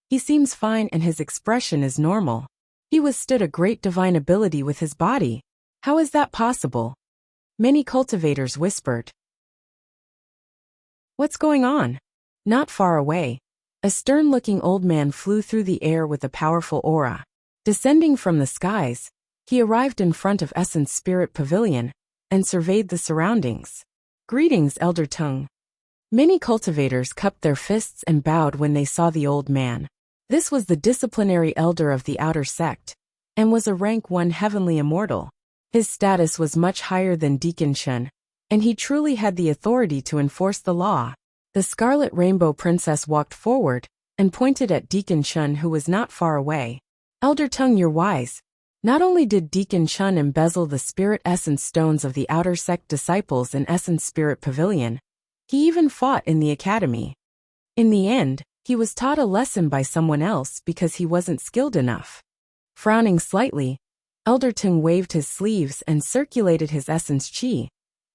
he seems fine and his expression is normal. He withstood a great divine ability with his body. How is that possible? Many cultivators whispered. What's going on? Not far away, a stern-looking old man flew through the air with a powerful aura. Descending from the skies, he arrived in front of Essence Spirit Pavilion and surveyed the surroundings. Greetings, Elder Tung. Many cultivators cupped their fists and bowed when they saw the old man. This was the disciplinary elder of the outer sect, and was a rank 1 heavenly immortal. His status was much higher than Deacon Shun, and he truly had the authority to enforce the law. The Scarlet Rainbow Princess walked forward and pointed at Deacon Shun, who was not far away. Elder Tung, you're wise. Not only did Deacon Shun embezzle the spirit essence stones of the outer sect disciples in Essence Spirit Pavilion, he even fought in the academy. In the end, he was taught a lesson by someone else because he wasn't skilled enough. Frowning slightly, Elder Tung waved his sleeves and circulated his essence chi,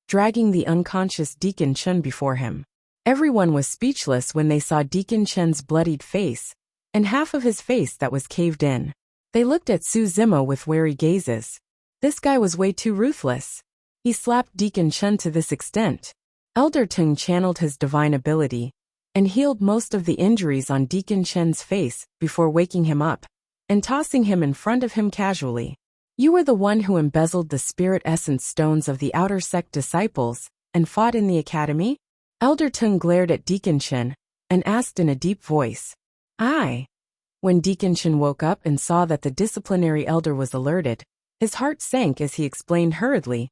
dragging the unconscious Deacon Shun before him. Everyone was speechless when they saw Deacon Shun's bloodied face, and half of his face that was caved in. They looked at Su Zimo with wary gazes. This guy was way too ruthless. He slapped Deacon Shun to this extent. Elder Tung channeled his divine ability and healed most of the injuries on Deacon Shun's face before waking him up and tossing him in front of him casually. You were the one who embezzled the spirit essence stones of the outer sect disciples and fought in the academy? Elder Tung glared at Deacon Shun and asked in a deep voice. Aye. When Deacon Shun woke up and saw that the disciplinary elder was alerted, his heart sank as he explained hurriedly.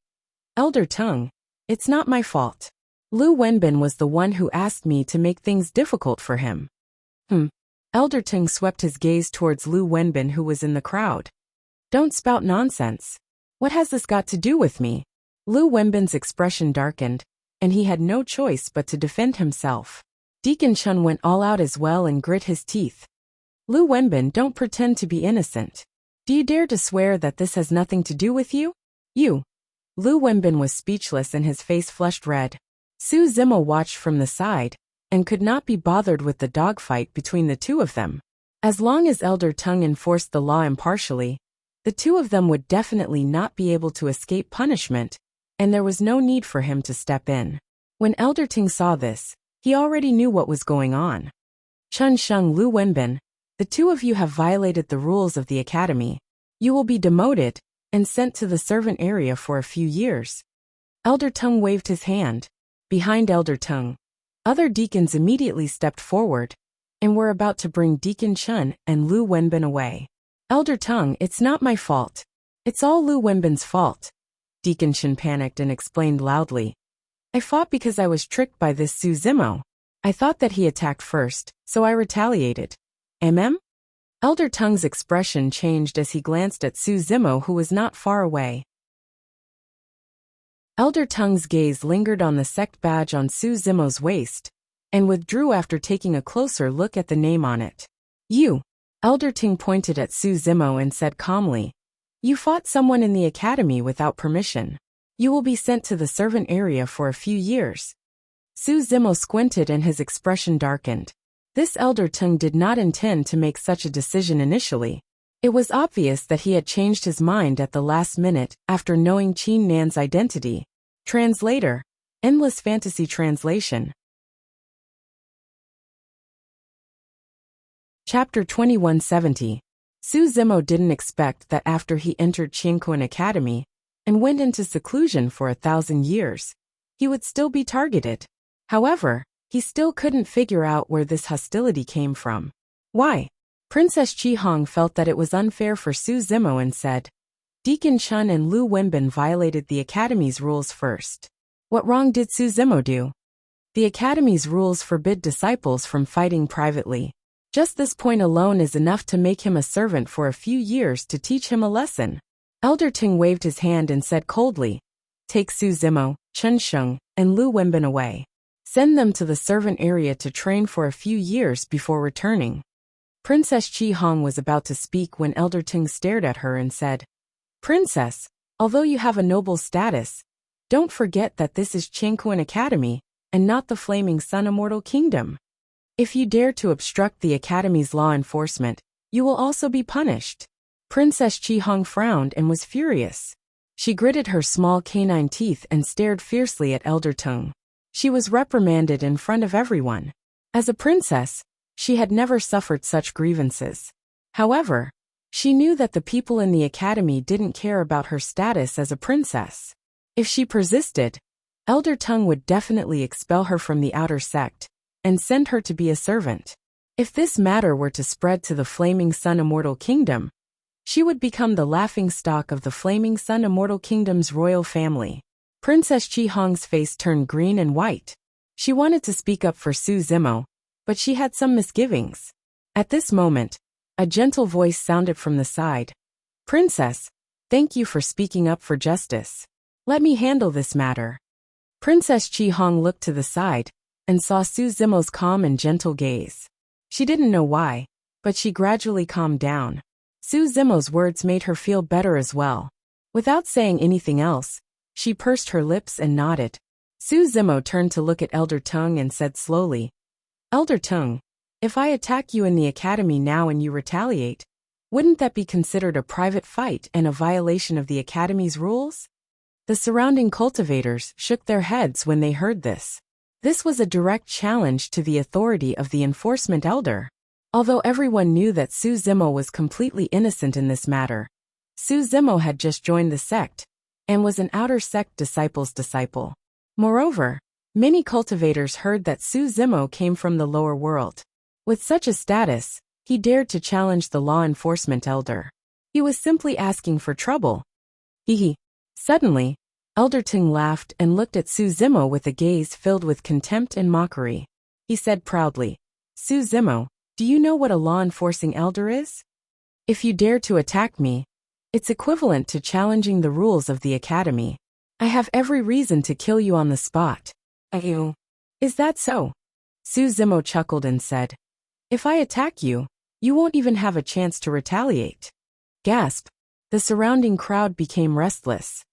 Elder Tung, it's not my fault. Lu Wenbin was the one who asked me to make things difficult for him. Elder Tung swept his gaze towards Lu Wenbin, who was in the crowd. Don't spout nonsense. What has this got to do with me? Lu Wenbin's expression darkened, and he had no choice but to defend himself. Deacon Shun went all out as well and grit his teeth. Lu Wenbin, don't pretend to be innocent. Do you dare to swear that this has nothing to do with you? You. Lu Wenbin was speechless and his face flushed red. Su Zimo watched from the side and could not be bothered with the dogfight between the two of them. As long as Elder Tung enforced the law impartially, the two of them would definitely not be able to escape punishment, and there was no need for him to step in. When Elder Tung saw this, he already knew what was going on. Chun Sheng, Lu Wenbin, the two of you have violated the rules of the academy. You will be demoted and sent to the servant area for a few years. Elder Tung waved his hand. Behind Elder Tung, other deacons immediately stepped forward and were about to bring Deacon Shun and Lu Wenbin away. Elder Tung, it's not my fault. It's all Lu Wenbin's fault. Deacon Shun panicked and explained loudly. I fought because I was tricked by this Su Zimo. I thought that he attacked first, so I retaliated. Elder Tung's expression changed as he glanced at Su Zimo, who was not far away. Elder Tung's gaze lingered on the sect badge on Su Zimo's waist, and withdrew after taking a closer look at the name on it. You. Elder Tung pointed at Su Zimo and said calmly, you fought someone in the academy without permission. You will be sent to the servant area for a few years. Su Zimo squinted and his expression darkened. This Elder Tung did not intend to make such a decision initially. It was obvious that he had changed his mind at the last minute after knowing Qin Nan's identity. Translator. Endless Fantasy Translation. Chapter 2170. Su Zimo didn't expect that after he entered Qianquan Academy and went into seclusion for 1,000 years, he would still be targeted. However, he still couldn't figure out where this hostility came from. Why? Princess Qihong felt that it was unfair for Su Zimo and said, Deacon Shun and Lu Wenbin violated the Academy's rules first. What wrong did Su Zimo do? The Academy's rules forbid disciples from fighting privately. Just this point alone is enough to make him a servant for a few years to teach him a lesson. Elder Tung waved his hand and said coldly, take Su Zimo, Chun Sheng, and Lu Wenbin away. Send them to the servant area to train for a few years before returning. Princess Qihong was about to speak when Elder Tung stared at her and said, Princess, although you have a noble status, don't forget that this is Qianquan Academy, and not the Flaming Sun Immortal Kingdom. If you dare to obstruct the Academy's law enforcement, you will also be punished. Princess Qihong frowned and was furious. She gritted her small canine teeth and stared fiercely at Elder Tung. She was reprimanded in front of everyone. As a princess, she had never suffered such grievances. However, she knew that the people in the academy didn't care about her status as a princess. If she persisted, Elder Tongue would definitely expel her from the outer sect and send her to be a servant. If this matter were to spread to the Flaming Sun Immortal Kingdom, she would become the laughingstock of the Flaming Sun Immortal Kingdom's royal family. Princess Chi Hong's face turned green and white. She wanted to speak up for Su Zimo, but she had some misgivings. At this moment, a gentle voice sounded from the side. Princess, thank you for speaking up for justice. Let me handle this matter. Princess Chi Hong looked to the side and saw Su Zimo's calm and gentle gaze. She didn't know why, but she gradually calmed down. Su Zimo's words made her feel better as well. Without saying anything else, she pursed her lips and nodded. Su Zimo turned to look at Elder Tongue and said slowly, Elder Tongue, if I attack you in the academy now and you retaliate, wouldn't that be considered a private fight and a violation of the academy's rules? The surrounding cultivators shook their heads when they heard this. This was a direct challenge to the authority of the enforcement elder. Although everyone knew that Su Zimo was completely innocent in this matter, Su Zimo had just joined the sect and was an outer sect disciple's disciple. Moreover, many cultivators heard that Su Zimo came from the lower world. With such a status, he dared to challenge the law enforcement elder. He was simply asking for trouble. Hee. Suddenly, Elder Tongue laughed and looked at Su Zimo with a gaze filled with contempt and mockery. He said proudly, Su Zimo, do you know what a law-enforcing elder is? If you dare to attack me, it's equivalent to challenging the rules of the academy. I have every reason to kill you on the spot. Ayu. Is that so? Su Zimo chuckled and said, If I attack you, you won't even have a chance to retaliate. Gasp. The surrounding crowd became restless.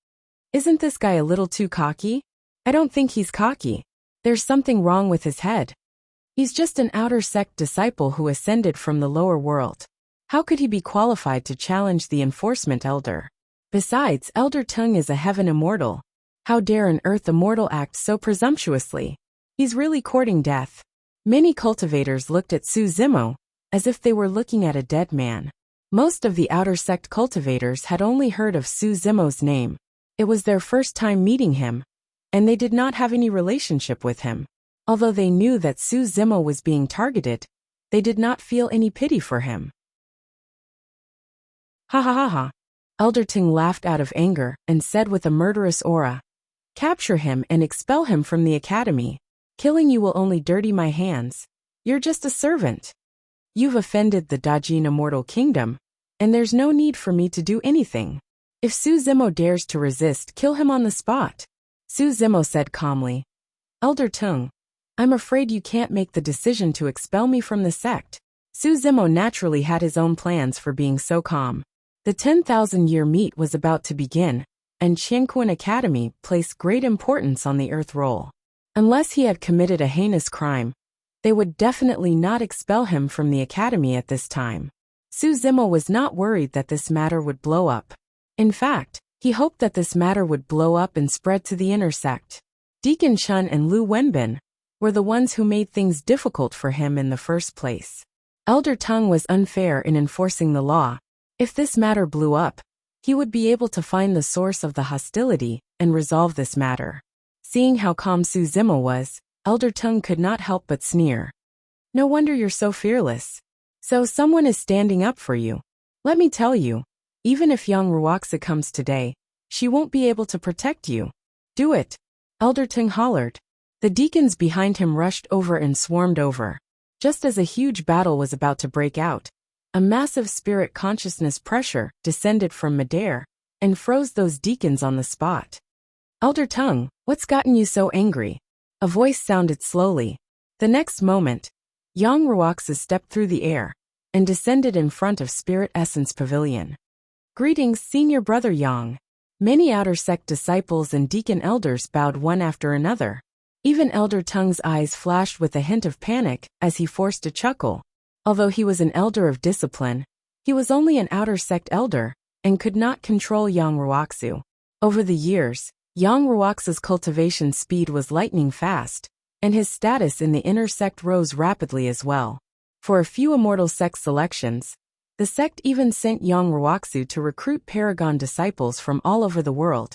Isn't this guy a little too cocky? I don't think he's cocky. There's something wrong with his head. He's just an outer sect disciple who ascended from the lower world. How could he be qualified to challenge the enforcement elder? Besides, Elder Tongue is a heaven immortal. How dare an earth immortal act so presumptuously? He's really courting death. Many cultivators looked at Su Zimo as if they were looking at a dead man. Most of the outer sect cultivators had only heard of Su Zimo's name. It was their first time meeting him, and they did not have any relationship with him. Although they knew that Su Zimo was being targeted, they did not feel any pity for him. Ha ha ha ha. Elder Tongue laughed out of anger and said with a murderous aura, Capture him and expel him from the academy. Killing you will only dirty my hands. You're just a servant. You've offended the Dajin Immortal Kingdom, and there's no need for me to do anything. If Su Zimo dares to resist, kill him on the spot. Su Zimo said calmly, Elder Tongue, I'm afraid you can't make the decision to expel me from the sect. Su Zimo naturally had his own plans for being so calm. The 10,000-year meet was about to begin, and Qianquan Academy placed great importance on the Earth role. Unless he had committed a heinous crime, they would definitely not expel him from the academy at this time. Su Zimo was not worried that this matter would blow up. In fact, he hoped that this matter would blow up and spread to the inner sect. Deacon Chun and Lu Wenbin were the ones who made things difficult for him in the first place. Elder Tongue was unfair in enforcing the law. If this matter blew up, he would be able to find the source of the hostility and resolve this matter. Seeing how calm Su Zimo was, Elder Tongue could not help but sneer. No wonder you're so fearless. So someone is standing up for you. Let me tell you, even if young Ruoxa comes today, she won't be able to protect you. Do it. Elder Tongue hollered. The deacons behind him rushed over and swarmed over. Just as a huge battle was about to break out, a massive spirit consciousness pressure descended from midair and froze those deacons on the spot. Elder Tongue, what's gotten you so angry? A voice sounded slowly. The next moment, Yang Ruoxa stepped through the air and descended in front of Spirit Essence Pavilion. Greetings, Senior Brother Yang. Many outer sect disciples and deacon elders bowed one after another. Even Elder Tongue's eyes flashed with a hint of panic as he forced a chuckle. Although he was an elder of discipline, he was only an outer sect elder and could not control Yang Ruoxa. Over the years, Yang Ruoxa's cultivation speed was lightning fast, and his status in the inner sect rose rapidly as well. For a few immortal sect selections, the sect even sent Yang Ruoxa to recruit Paragon disciples from all over the world.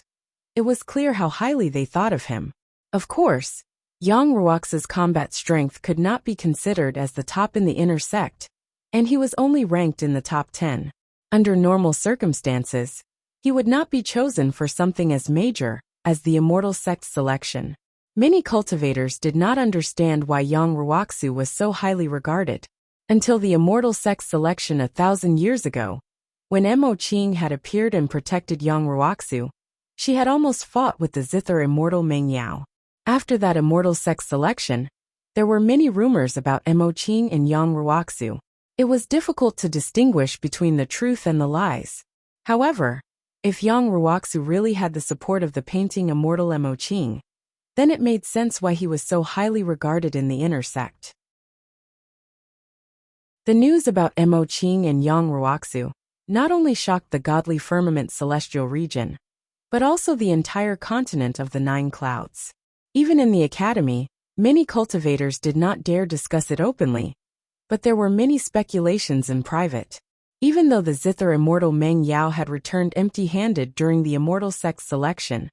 It was clear how highly they thought of him. Of course, Yang Ruox's combat strength could not be considered as the top in the inner sect, and he was only ranked in the top 10. Under normal circumstances, he would not be chosen for something as major as the immortal sect selection. Many cultivators did not understand why Yang Ruoxu was so highly regarded until the immortal sect selection 1,000 years ago. When Mo Qing had appeared and protected Yang Ruoxu, she had almost fought with the zither immortal Meng Yao. After that immortal sect selection, there were many rumors about Mo Qing and Yang Ruoxu. It was difficult to distinguish between the truth and the lies. However, if Yang Ruoxu really had the support of the painting immortal Mo Qing, then it made sense why he was so highly regarded in the inner sect. The news about Mo Qing and Yang Ruoxu not only shocked the godly firmament celestial region, but also the entire continent of the Nine Clouds. Even in the academy, many cultivators did not dare discuss it openly, but there were many speculations in private. Even though the zither immortal Meng Yao had returned empty-handed during the immortal sect selection,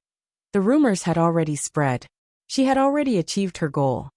the rumors had already spread. She had already achieved her goal.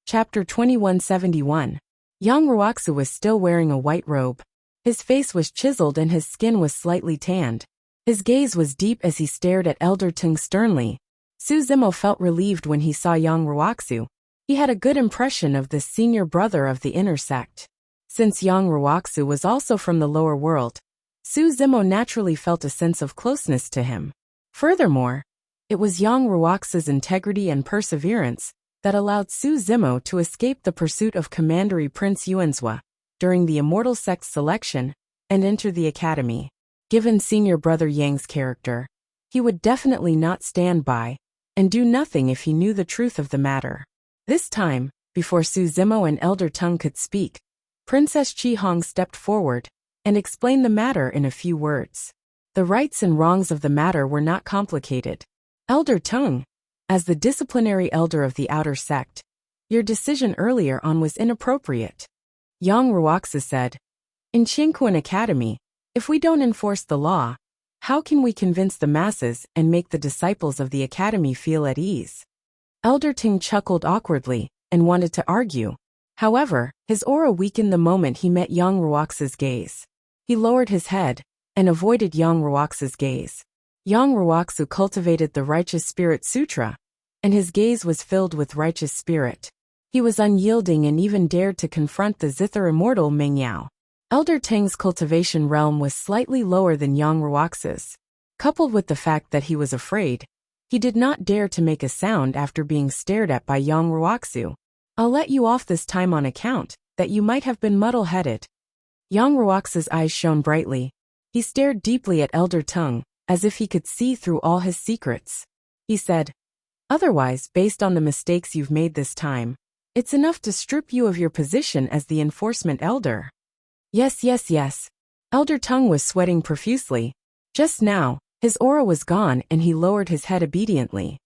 Chapter 2171. Yang Ruoxu was still wearing a white robe. His face was chiseled and his skin was slightly tanned. His gaze was deep as he stared at Elder Tung sternly. Su Zimo felt relieved when he saw Yang Ruoxu. He had a good impression of this senior brother of the inner sect. Since Yang Ruoxu was also from the lower world, Su Zimo naturally felt a sense of closeness to him. Furthermore, it was Yang Ruoxu's integrity and perseverance that allowed Su Zimo to escape the pursuit of Commandery Prince Yuanzhua during the immortal sect selection and enter the academy. Given senior brother Yang's character, he would definitely not stand by and do nothing if he knew the truth of the matter. This time, before Su Zimo and Elder Tung could speak, Princess Qi Hong stepped forward and explained the matter in a few words. The rights and wrongs of the matter were not complicated. Elder Tung, as the disciplinary elder of the outer sect, your decision earlier on was inappropriate. Yang Ruoxu said, in Qingquan Academy, if we don't enforce the law, how can we convince the masses and make the disciples of the academy feel at ease? Elder Ting chuckled awkwardly and wanted to argue. However, his aura weakened the moment he met Yang Ruoxu's gaze. He lowered his head and avoided Yang Ruoxu's gaze. Yang Ruoxu cultivated the Righteous Spirit Sutra, and his gaze was filled with righteous spirit. He was unyielding and even dared to confront the zither immortal Meng Yao. Elder Tang's cultivation realm was slightly lower than Yang Ruoxu's. Coupled with the fact that he was afraid, he did not dare to make a sound after being stared at by Yang Ruoxu. I'll let you off this time on account that you might have been muddle-headed. Yang Ruoxu's eyes shone brightly. He stared deeply at Elder Tung, as if he could see through all his secrets. He said, otherwise, based on the mistakes you've made this time, it's enough to strip you of your position as the enforcement elder. Yes. Elder Tung was sweating profusely. Just now, his aura was gone and he lowered his head obediently.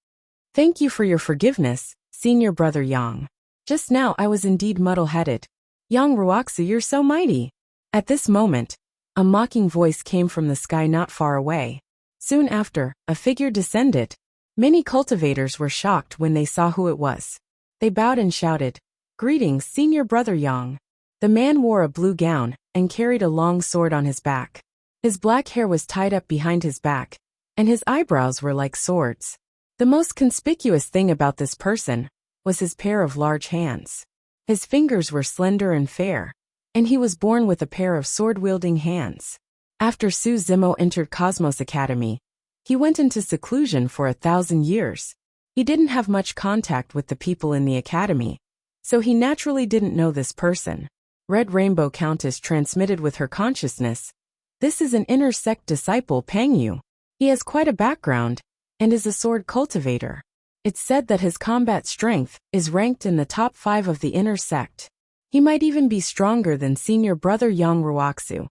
Thank you for your forgiveness, senior brother Yang. Just now I was indeed muddle-headed. Yang Ruoxu, you're so mighty. At this moment, a mocking voice came from the sky not far away. Soon after, a figure descended. Many cultivators were shocked when they saw who it was. They bowed and shouted, greetings, senior brother Yang. The man wore a blue gown and carried a long sword on his back. His black hair was tied up behind his back, and his eyebrows were like swords. The most conspicuous thing about this person was his pair of large hands. His fingers were slender and fair, and he was born with a pair of sword-wielding hands. After Su Zimo entered Cosmos Academy, he went into seclusion for 1,000 years. He didn't have much contact with the people in the academy, so he naturally didn't know this person. Red Rainbow Countess transmitted with her consciousness. This is an inner sect disciple Pang Yu. He has quite a background, and is a sword cultivator. It's said that his combat strength is ranked in the top 5 of the inner sect. He might even be stronger than senior brother Yang Ruoxu.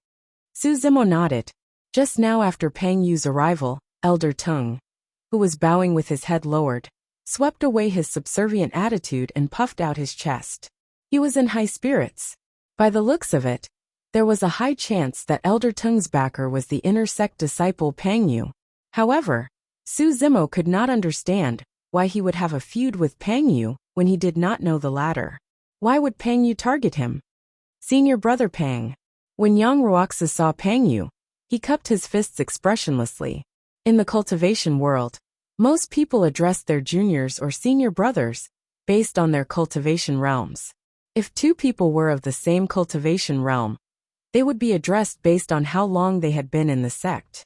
Su Zimo nodded. Just now after Pang Yu's arrival, Elder Tung, who was bowing with his head lowered, swept away his subservient attitude and puffed out his chest. He was in high spirits. By the looks of it, there was a high chance that Elder Tung's backer was the inner sect disciple Pang Yu. However, Su Zimo could not understand why he would have a feud with Pang Yu when he did not know the latter. Why would Pang Yu target him? Senior brother Pang. When young Ruoxia saw Pang Yu, he cupped his fists expressionlessly. In the cultivation world, most people addressed their juniors or senior brothers based on their cultivation realms. If two people were of the same cultivation realm, they would be addressed based on how long they had been in the sect.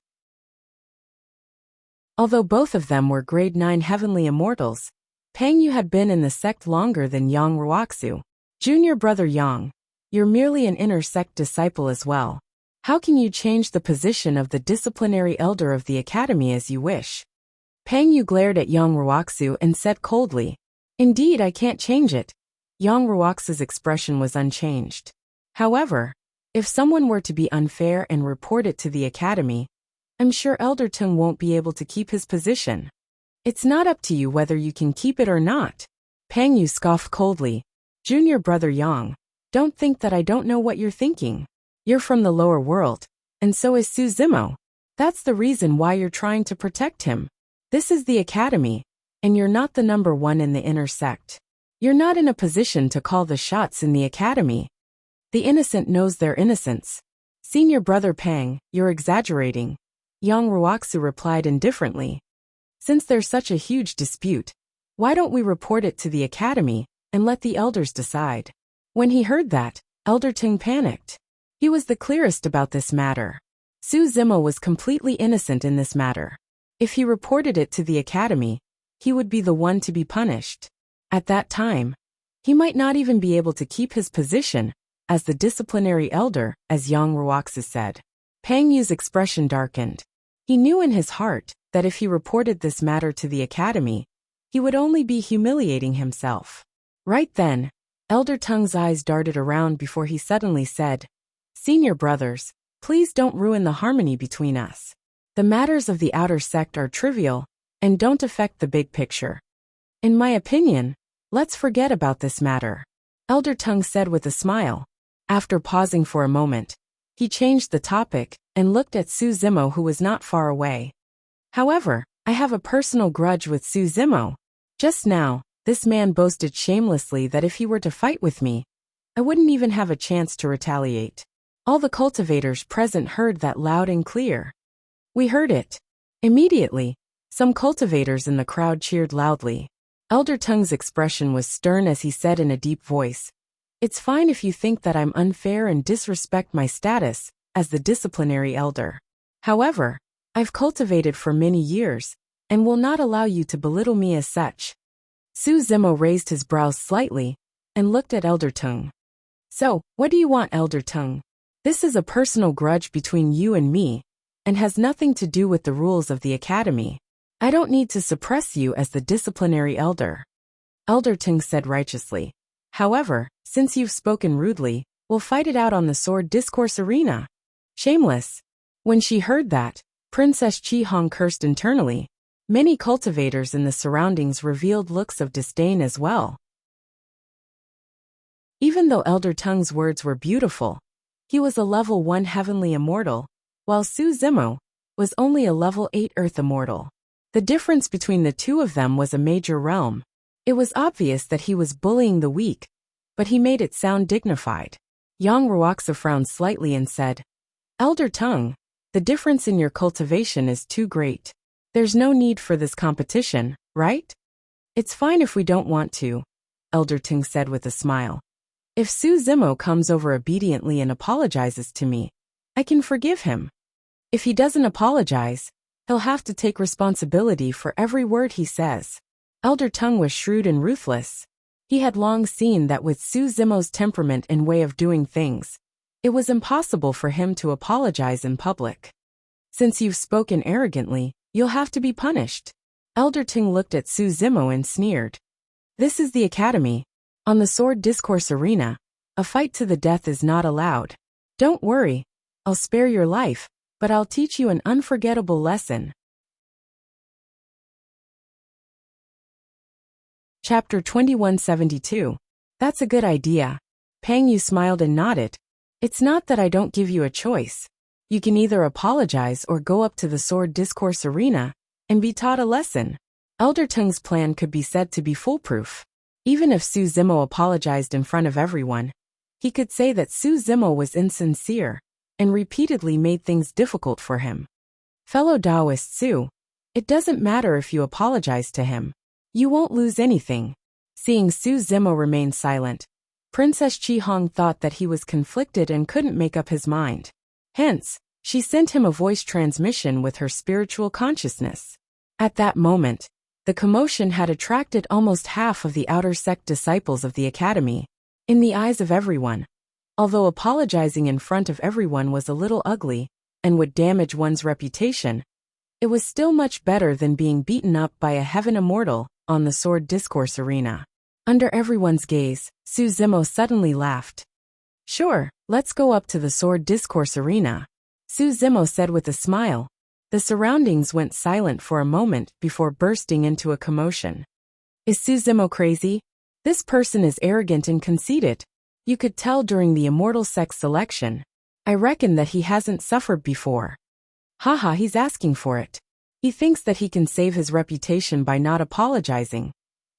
Although both of them were grade 9 heavenly immortals, Pang Yu had been in the sect longer than Yang Ruoxia. Junior brother Yang, you're merely an inner sect disciple as well. How can you change the position of the disciplinary elder of the academy as you wish? Pang Yu glared at Yang Ruoxia and said coldly, Indeed, I can't change it. Yang Ruoxia's expression was unchanged. However, if someone were to be unfair and report it to the academy, I'm sure Elder Tung won't be able to keep his position. It's not up to you whether you can keep it or not. Pang Yu scoffed coldly. Junior brother Yang, don't think that I don't know what you're thinking. You're from the lower world, and so is Su Zimo. That's the reason why you're trying to protect him. This is the academy, and you're not the number one in the inner sect. You're not in a position to call the shots in the academy. The innocent knows their innocence. Senior brother Pang, you're exaggerating. Yang Ruoxia replied indifferently. Since there's such a huge dispute, why don't we report it to the academy and let the elders decide? When he heard that, Elder Tung panicked. He was the clearest about this matter. Su Zimo was completely innocent in this matter. If he reported it to the academy, he would be the one to be punished. At that time, he might not even be able to keep his position as the disciplinary elder, as Yang Ruoxia said. Pang Yu's expression darkened. He knew in his heart that if he reported this matter to the academy, he would only be humiliating himself. Right then, Elder Tung's eyes darted around before he suddenly said, Senior brothers, please don't ruin the harmony between us. The matters of the outer sect are trivial and don't affect the big picture. In my opinion, let's forget about this matter. Elder Tung said with a smile. After pausing for a moment, he changed the topic and looked at Su Zimo, who was not far away. However, I have a personal grudge with Su Zimo. Just now, this man boasted shamelessly that if he were to fight with me, I wouldn't even have a chance to retaliate. All the cultivators present heard that loud and clear. We heard it. Immediately, some cultivators in the crowd cheered loudly. Elder Tung's expression was stern as he said in a deep voice, It's fine if you think that I'm unfair and disrespect my status as the disciplinary elder. However, I've cultivated for many years and will not allow you to belittle me as such. Su Zimo raised his brows slightly and looked at Elder Tung. So, what do you want, Elder Tung? This is a personal grudge between you and me, and has nothing to do with the rules of the academy. I don't need to suppress you as the disciplinary elder. Elder Tung said righteously. However, since you've spoken rudely, we'll fight it out on the sword discourse arena. Shameless. When she heard that, Princess Chi Hong cursed internally. Many cultivators in the surroundings revealed looks of disdain as well. Even though Elder Tung's words were beautiful, he was a level 1 heavenly immortal, while Su Zimo was only a level 8 earth immortal. The difference between the two of them was a major realm. It was obvious that he was bullying the weak, but he made it sound dignified. Yang Ruoxia frowned slightly and said, Elder Tung, the difference in your cultivation is too great. There's no need for this competition, right? It's fine if we don't want to, Elder Tung said with a smile. If Su Zimo comes over obediently and apologizes to me, I can forgive him. If he doesn't apologize, he'll have to take responsibility for every word he says. Elder Tung was shrewd and ruthless. He had long seen that with Su Zimo's temperament and way of doing things, it was impossible for him to apologize in public. Since you've spoken arrogantly, you'll have to be punished. Elder Tung looked at Su Zimo and sneered. This is the academy. On the sword discourse arena, a fight to the death is not allowed. Don't worry, I'll spare your life, but I'll teach you an unforgettable lesson. Chapter 2172. That's a good idea. Pang Yu smiled and nodded. It's not that I don't give you a choice. You can either apologize or go up to the sword discourse arena and be taught a lesson. Elder Tung's plan could be said to be foolproof. Even if Su Zimo apologized in front of everyone, he could say that Su Zimo was insincere and repeatedly made things difficult for him. Fellow Taoist Su, it doesn't matter if you apologize to him. You won't lose anything. Seeing Su Zimo remain silent, Princess Chi Hong thought that he was conflicted and couldn't make up his mind. Hence, she sent him a voice transmission with her spiritual consciousness. At that moment, the commotion had attracted almost half of the outer sect disciples of the academy. In the eyes of everyone, although apologizing in front of everyone was a little ugly and would damage one's reputation, it was still much better than being beaten up by a heaven immortal on the sword discourse arena. Under everyone's gaze, Su Zimo suddenly laughed. Sure, let's go up to the sword discourse arena, Su Zimo said with a smile. The surroundings went silent for a moment before bursting into a commotion. Is Su Zimo crazy? This person is arrogant and conceited. You could tell during the immortal sex selection. I reckon that he hasn't suffered before. Haha, he's asking for it. He thinks that he can save his reputation by not apologizing.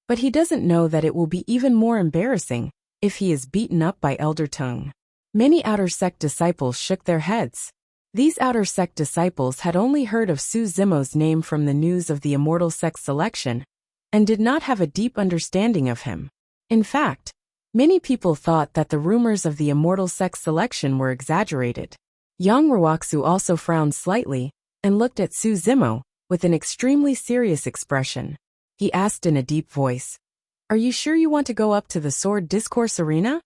But he doesn't know that it will be even more embarrassing if he is beaten up by Elder Tung. Many outer sect disciples shook their heads. These outer sect disciples had only heard of Su Zimo's name from the news of the immortal sex selection and did not have a deep understanding of him. In fact, many people thought that the rumors of the immortal sex selection were exaggerated. Yang Ruoxu also frowned slightly and looked at Su Zimo with an extremely serious expression. He asked in a deep voice, "Are you sure you want to go up to the sword discourse arena?"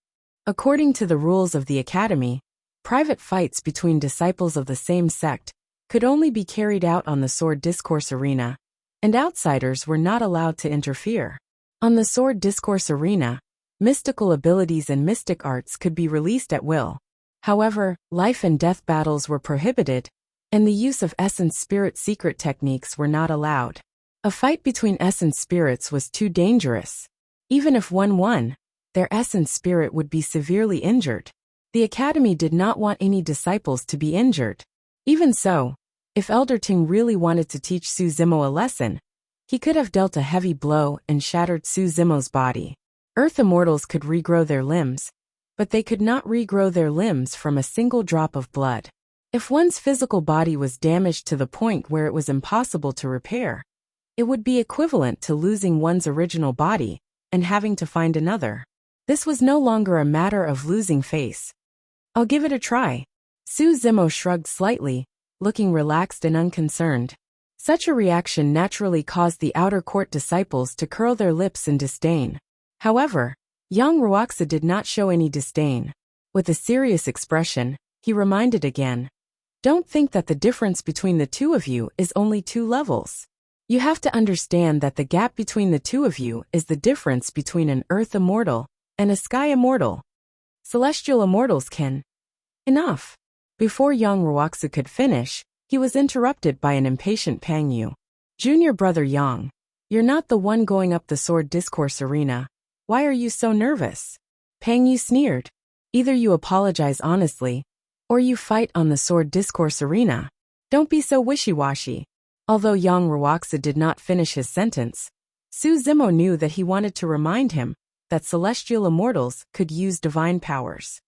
According to the rules of the academy, private fights between disciples of the same sect could only be carried out on the sword discourse arena, and outsiders were not allowed to interfere. On the sword discourse arena, mystical abilities and mystic arts could be released at will. However, life and death battles were prohibited, and the use of essence spirit secret techniques were not allowed. A fight between essence spirits was too dangerous. Even if one won, their essence spirit would be severely injured. The academy did not want any disciples to be injured. Even so, if Elder Ting really wanted to teach Su Zimo a lesson, he could have dealt a heavy blow and shattered Su Zimo's body. Earth immortals could regrow their limbs, but they could not regrow their limbs from a single drop of blood. If one's physical body was damaged to the point where it was impossible to repair, it would be equivalent to losing one's original body and having to find another. This was no longer a matter of losing face. I'll give it a try. Su Zimo shrugged slightly, looking relaxed and unconcerned. Such a reaction naturally caused the outer court disciples to curl their lips in disdain. However, Yang Ruoxia did not show any disdain. With a serious expression, he reminded again, "Don't think that the difference between the two of you is only 2 levels. You have to understand that the gap between the two of you is the difference between an earth immortal and a sky immortal. Celestial immortals can..." Enough. Before Yang Ruoxia could finish, he was interrupted by an impatient Pang Yu. "Junior brother Yang, you're not the one going up the sword discourse arena. Why are you so nervous?" Pang Yu sneered. "Either you apologize honestly, or you fight on the sword discourse arena. Don't be so wishy-washy." Although Yang Ruoxia did not finish his sentence, Su Zimo knew that he wanted to remind him that celestial immortals could use divine powers.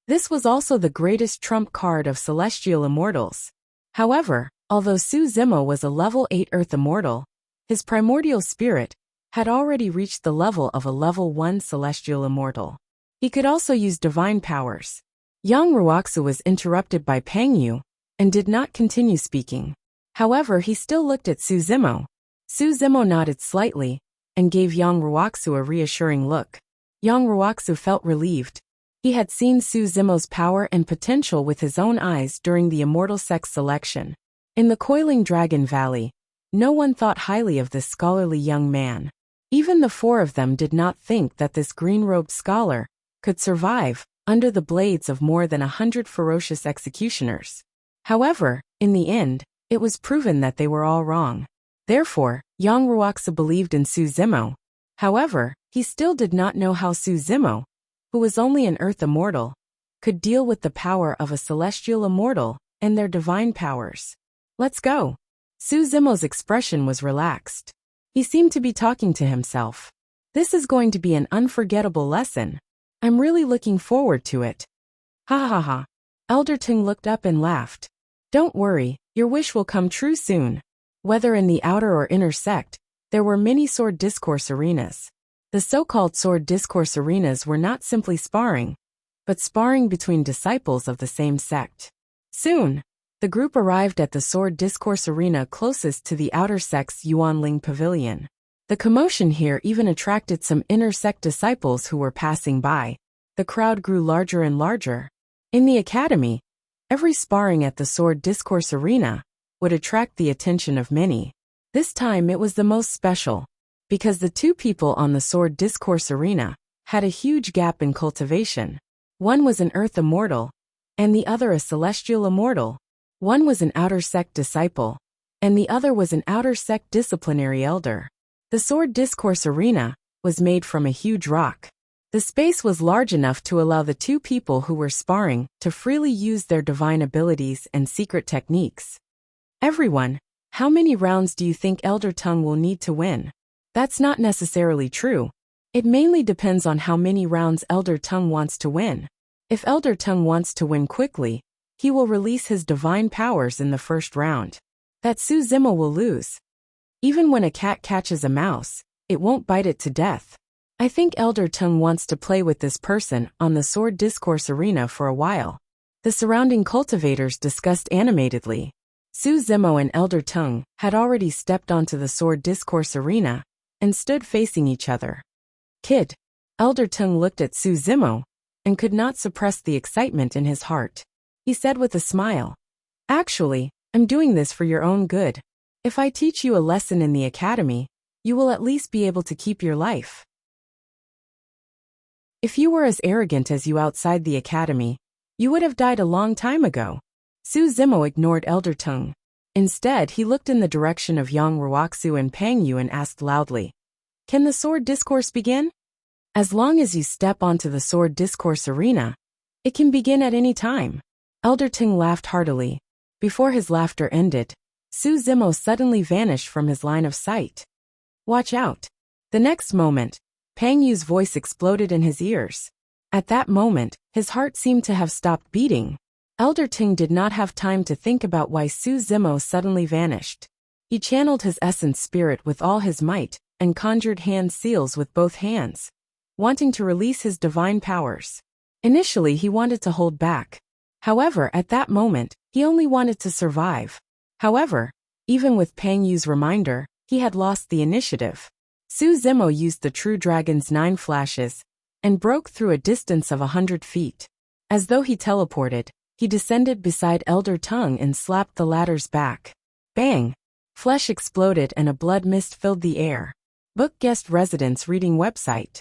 This was also the greatest trump card of celestial immortals. However, although Su Zimo was a level 8 earth immortal, his primordial spirit had already reached the level of a level 1 celestial immortal. He could also use divine powers. Yang Ruoxia was interrupted by Pang Yu and did not continue speaking. However, he still looked at Su Zimo. Su Zimo nodded slightly and gave Yang Ruoxia a reassuring look. Yang Ruoxia felt relieved. He had seen Su Zimo's power and potential with his own eyes during the immortal sex selection. In the Coiling Dragon Valley, no one thought highly of this scholarly young man. Even the 4 of them did not think that this green-robed scholar could survive under the blades of more than 100 ferocious executioners. However, in the end, it was proven that they were all wrong. Therefore, Yang Ruoxia believed in Su Zimo. However, he still did not know how Su Zimo, who was only an earth immortal, could deal with the power of a celestial immortal and their divine powers. Let's go. Su Zimo's expression was relaxed. He seemed to be talking to himself. This is going to be an unforgettable lesson. I'm really looking forward to it. Ha ha ha. Elder Tung looked up and laughed. Don't worry, your wish will come true soon. Whether in the outer or inner sect, there were many sword discourse arenas. The so-called sword discourse arenas were not simply sparring, but sparring between disciples of the same sect. Soon, the group arrived at the sword discourse arena closest to the outer sect's Yuanling Pavilion. The commotion here even attracted some inner sect disciples who were passing by. The crowd grew larger and larger. In the academy, every sparring at the sword discourse arena would attract the attention of many. This time it was the most special, because the two people on the sword discourse arena had a huge gap in cultivation. One was an earth immortal, and the other a celestial immortal. One was an outer sect disciple, and the other was an outer sect disciplinary elder. The sword discourse arena was made from a huge rock. The space was large enough to allow the two people who were sparring to freely use their divine abilities and secret techniques. Everyone, how many rounds do you think Elder Tung will need to win? That's not necessarily true. It mainly depends on how many rounds Elder Tung wants to win. If Elder Tung wants to win quickly, he will release his divine powers in the first round. That Su Zimo will lose. Even when a cat catches a mouse, it won't bite it to death. I think Elder Tung wants to play with this person on the sword discourse arena for a while. The surrounding cultivators discussed animatedly. Su Zimo and Elder Tung had already stepped onto the sword discourse arena and stood facing each other. Kid. Elder Tung looked at Su Zimo and could not suppress the excitement in his heart. He said with a smile, "Actually, I'm doing this for your own good. If I teach you a lesson in the academy, you will at least be able to keep your life. If you were as arrogant as you outside the academy, you would have died a long time ago." Su Zimo ignored Elder Tung. Instead, he looked in the direction of Yang Ruoxu and Pang Yu and asked loudly, "Can the sword discourse begin?" As long as you step onto the sword discourse arena, it can begin at any time. Elder Tung laughed heartily. Before his laughter ended, Su Zimo suddenly vanished from his line of sight. Watch out. The next moment, Pang Yu's voice exploded in his ears. At that moment, his heart seemed to have stopped beating. Elder Tung did not have time to think about why Su Zimo suddenly vanished. He channeled his essence spirit with all his might and conjured hand seals with both hands, wanting to release his divine powers. Initially, he wanted to hold back. However, at that moment, he only wanted to survive. However, even with Pang Yu's reminder, he had lost the initiative. Su Zimo used the True Dragon's 9 flashes and broke through a distance of 100 feet. As though he teleported, he descended beside Elder Tung and slapped the latter's back. Bang! Flesh exploded and a blood mist filled the air. Book guest residence reading website.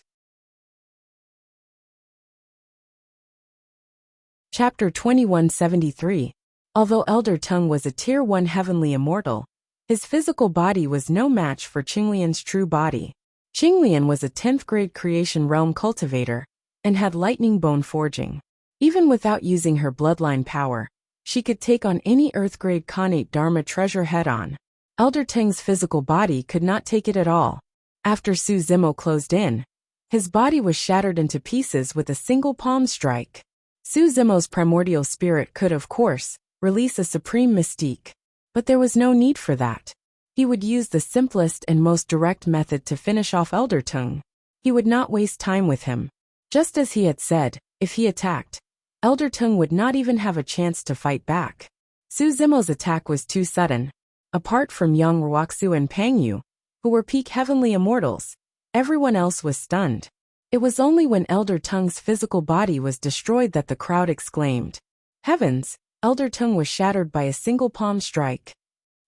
Chapter 2173. Although Elder Tung was a Tier 1 heavenly immortal, his physical body was no match for Qinglian's true body. Qinglian was a 10th grade creation realm cultivator and had lightning bone forging. Even without using her bloodline power, she could take on any earth grade Khanate Dharma treasure head-on. Elder Tung's physical body could not take it at all. After Su Zimo closed in, his body was shattered into pieces with a single palm strike. Su Zimo's primordial spirit could, of course, release a supreme mystique. But there was no need for that. He would use the simplest and most direct method to finish off Elder Tung. He would not waste time with him. Just as he had said, if he attacked, Elder Tung would not even have a chance to fight back. Su Zimo's attack was too sudden. Apart from Yang Ruoxu and Pang Yu, who were peak heavenly immortals, everyone else was stunned. It was only when Elder Tung's physical body was destroyed that the crowd exclaimed, "Heavens! Elder Tung was shattered by a single palm strike.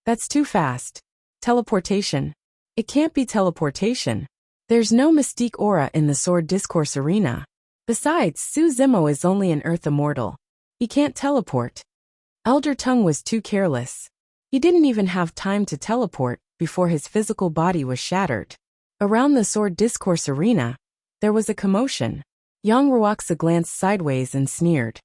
That's too fast. Teleportation. It can't be teleportation. There's no mystique aura in the sword discourse arena. Besides, Su Zimo is only an earth immortal. He can't teleport." Elder Tung was too careless. He didn't even have time to teleport before his physical body was shattered. Around the sword discourse arena, there was a commotion. Yang Ruoxia glanced sideways and sneered.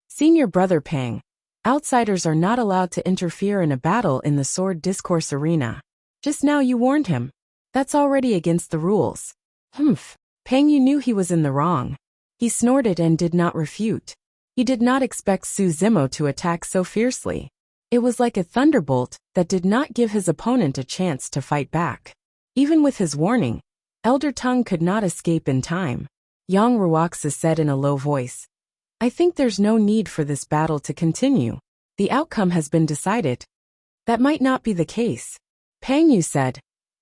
Senior brother Pang, outsiders are not allowed to interfere in a battle in the sword discourse arena. Just now you warned him. That's already against the rules. Humph. Pang Yu knew he was in the wrong. He snorted and did not refute. He did not expect Su Zimo to attack so fiercely. It was like a thunderbolt that did not give his opponent a chance to fight back. Even with his warning, Elder Tongue could not escape in time. Yang Ruoxia said in a low voice, I think there's no need for this battle to continue. The outcome has been decided. That might not be the case. Pang Yu said.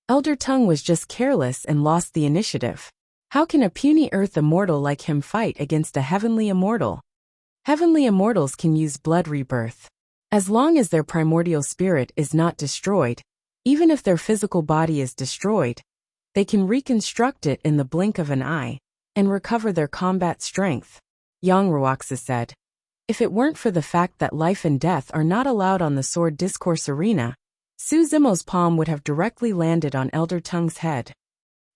Elder Tongue was just careless and lost the initiative. How can a puny earth immortal like him fight against a heavenly immortal? Heavenly immortals can use blood rebirth. As long as their primordial spirit is not destroyed, even if their physical body is destroyed, they can reconstruct it in the blink of an eye and recover their combat strength, Yang Ruoxia said. If it weren't for the fact that life and death are not allowed on the sword discourse arena, Su Zimo's palm would have directly landed on Elder Tongue's head.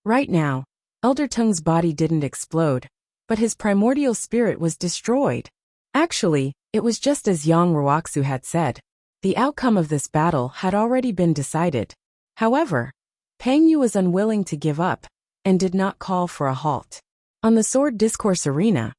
Right now, Elder Tongue's body didn't explode, but his primordial spirit was destroyed. Actually, it was just as Yang Ruoxia had said. The outcome of this battle had already been decided. However, Pang Yu was unwilling to give up and did not call for a halt. On the sword discourse arena,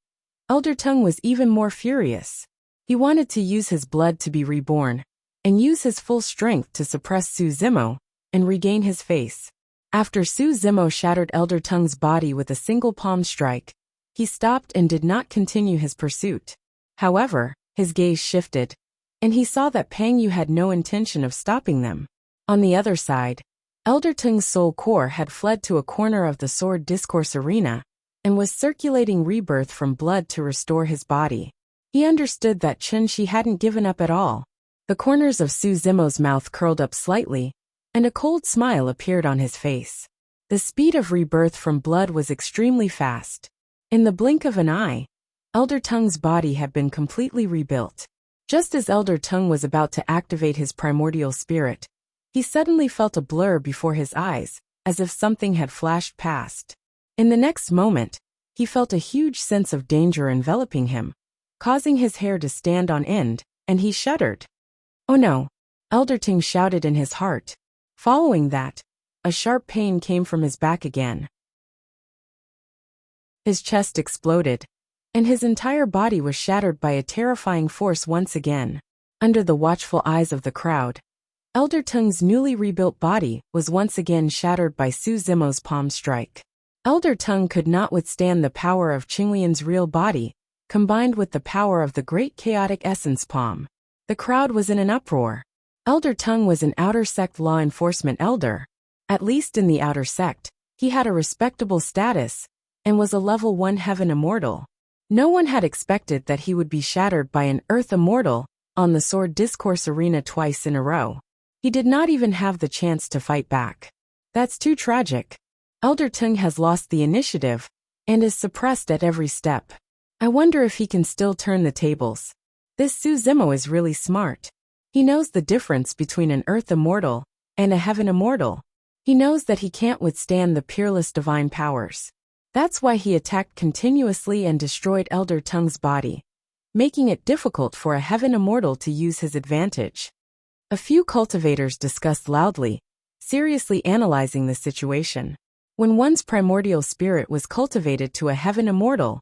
Elder Tongue was even more furious. He wanted to use his blood to be reborn and use his full strength to suppress Su Zimo and regain his face. After Su Zimo shattered Elder Tongue's body with a single palm strike, he stopped and did not continue his pursuit. However, his gaze shifted, and he saw that Pang Yu had no intention of stopping them. On the other side, Elder Tongue's soul core had fled to a corner of the sword discourse arena and was circulating rebirth from blood to restore his body. He understood that Chen Shi hadn't given up at all. The corners of Su Zimo's mouth curled up slightly, and a cold smile appeared on his face. The speed of rebirth from blood was extremely fast. In the blink of an eye, Elder Tongue's body had been completely rebuilt. Just as Elder Tongue was about to activate his primordial spirit, he suddenly felt a blur before his eyes, as if something had flashed past. In the next moment, he felt a huge sense of danger enveloping him, causing his hair to stand on end, and he shuddered. Oh no! Elder Tongue shouted in his heart. Following that, a sharp pain came from his back again. His chest exploded, and his entire body was shattered by a terrifying force once again. Under the watchful eyes of the crowd, Elder Tongue's newly rebuilt body was once again shattered by Su Zimo's palm strike. Elder Tongue could not withstand the power of Qinghuiyan's real body, combined with the power of the great chaotic essence palm. The crowd was in an uproar. Elder Tongue was an outer sect law enforcement elder. At least in the outer sect, he had a respectable status and was a level 1 heaven immortal. No one had expected that he would be shattered by an earth immortal on the sword discourse arena twice in a row. He did not even have the chance to fight back. That's too tragic. Elder Tongue has lost the initiative and is suppressed at every step. I wonder if he can still turn the tables. This Su Zimo is really smart. He knows the difference between an earth immortal and a heaven immortal. He knows that he can't withstand the peerless divine powers. That's why he attacked continuously and destroyed Elder Tongue's body, making it difficult for a heaven immortal to use his advantage. A few cultivators discussed loudly, seriously analyzing the situation. When one's primordial spirit was cultivated to a heaven immortal,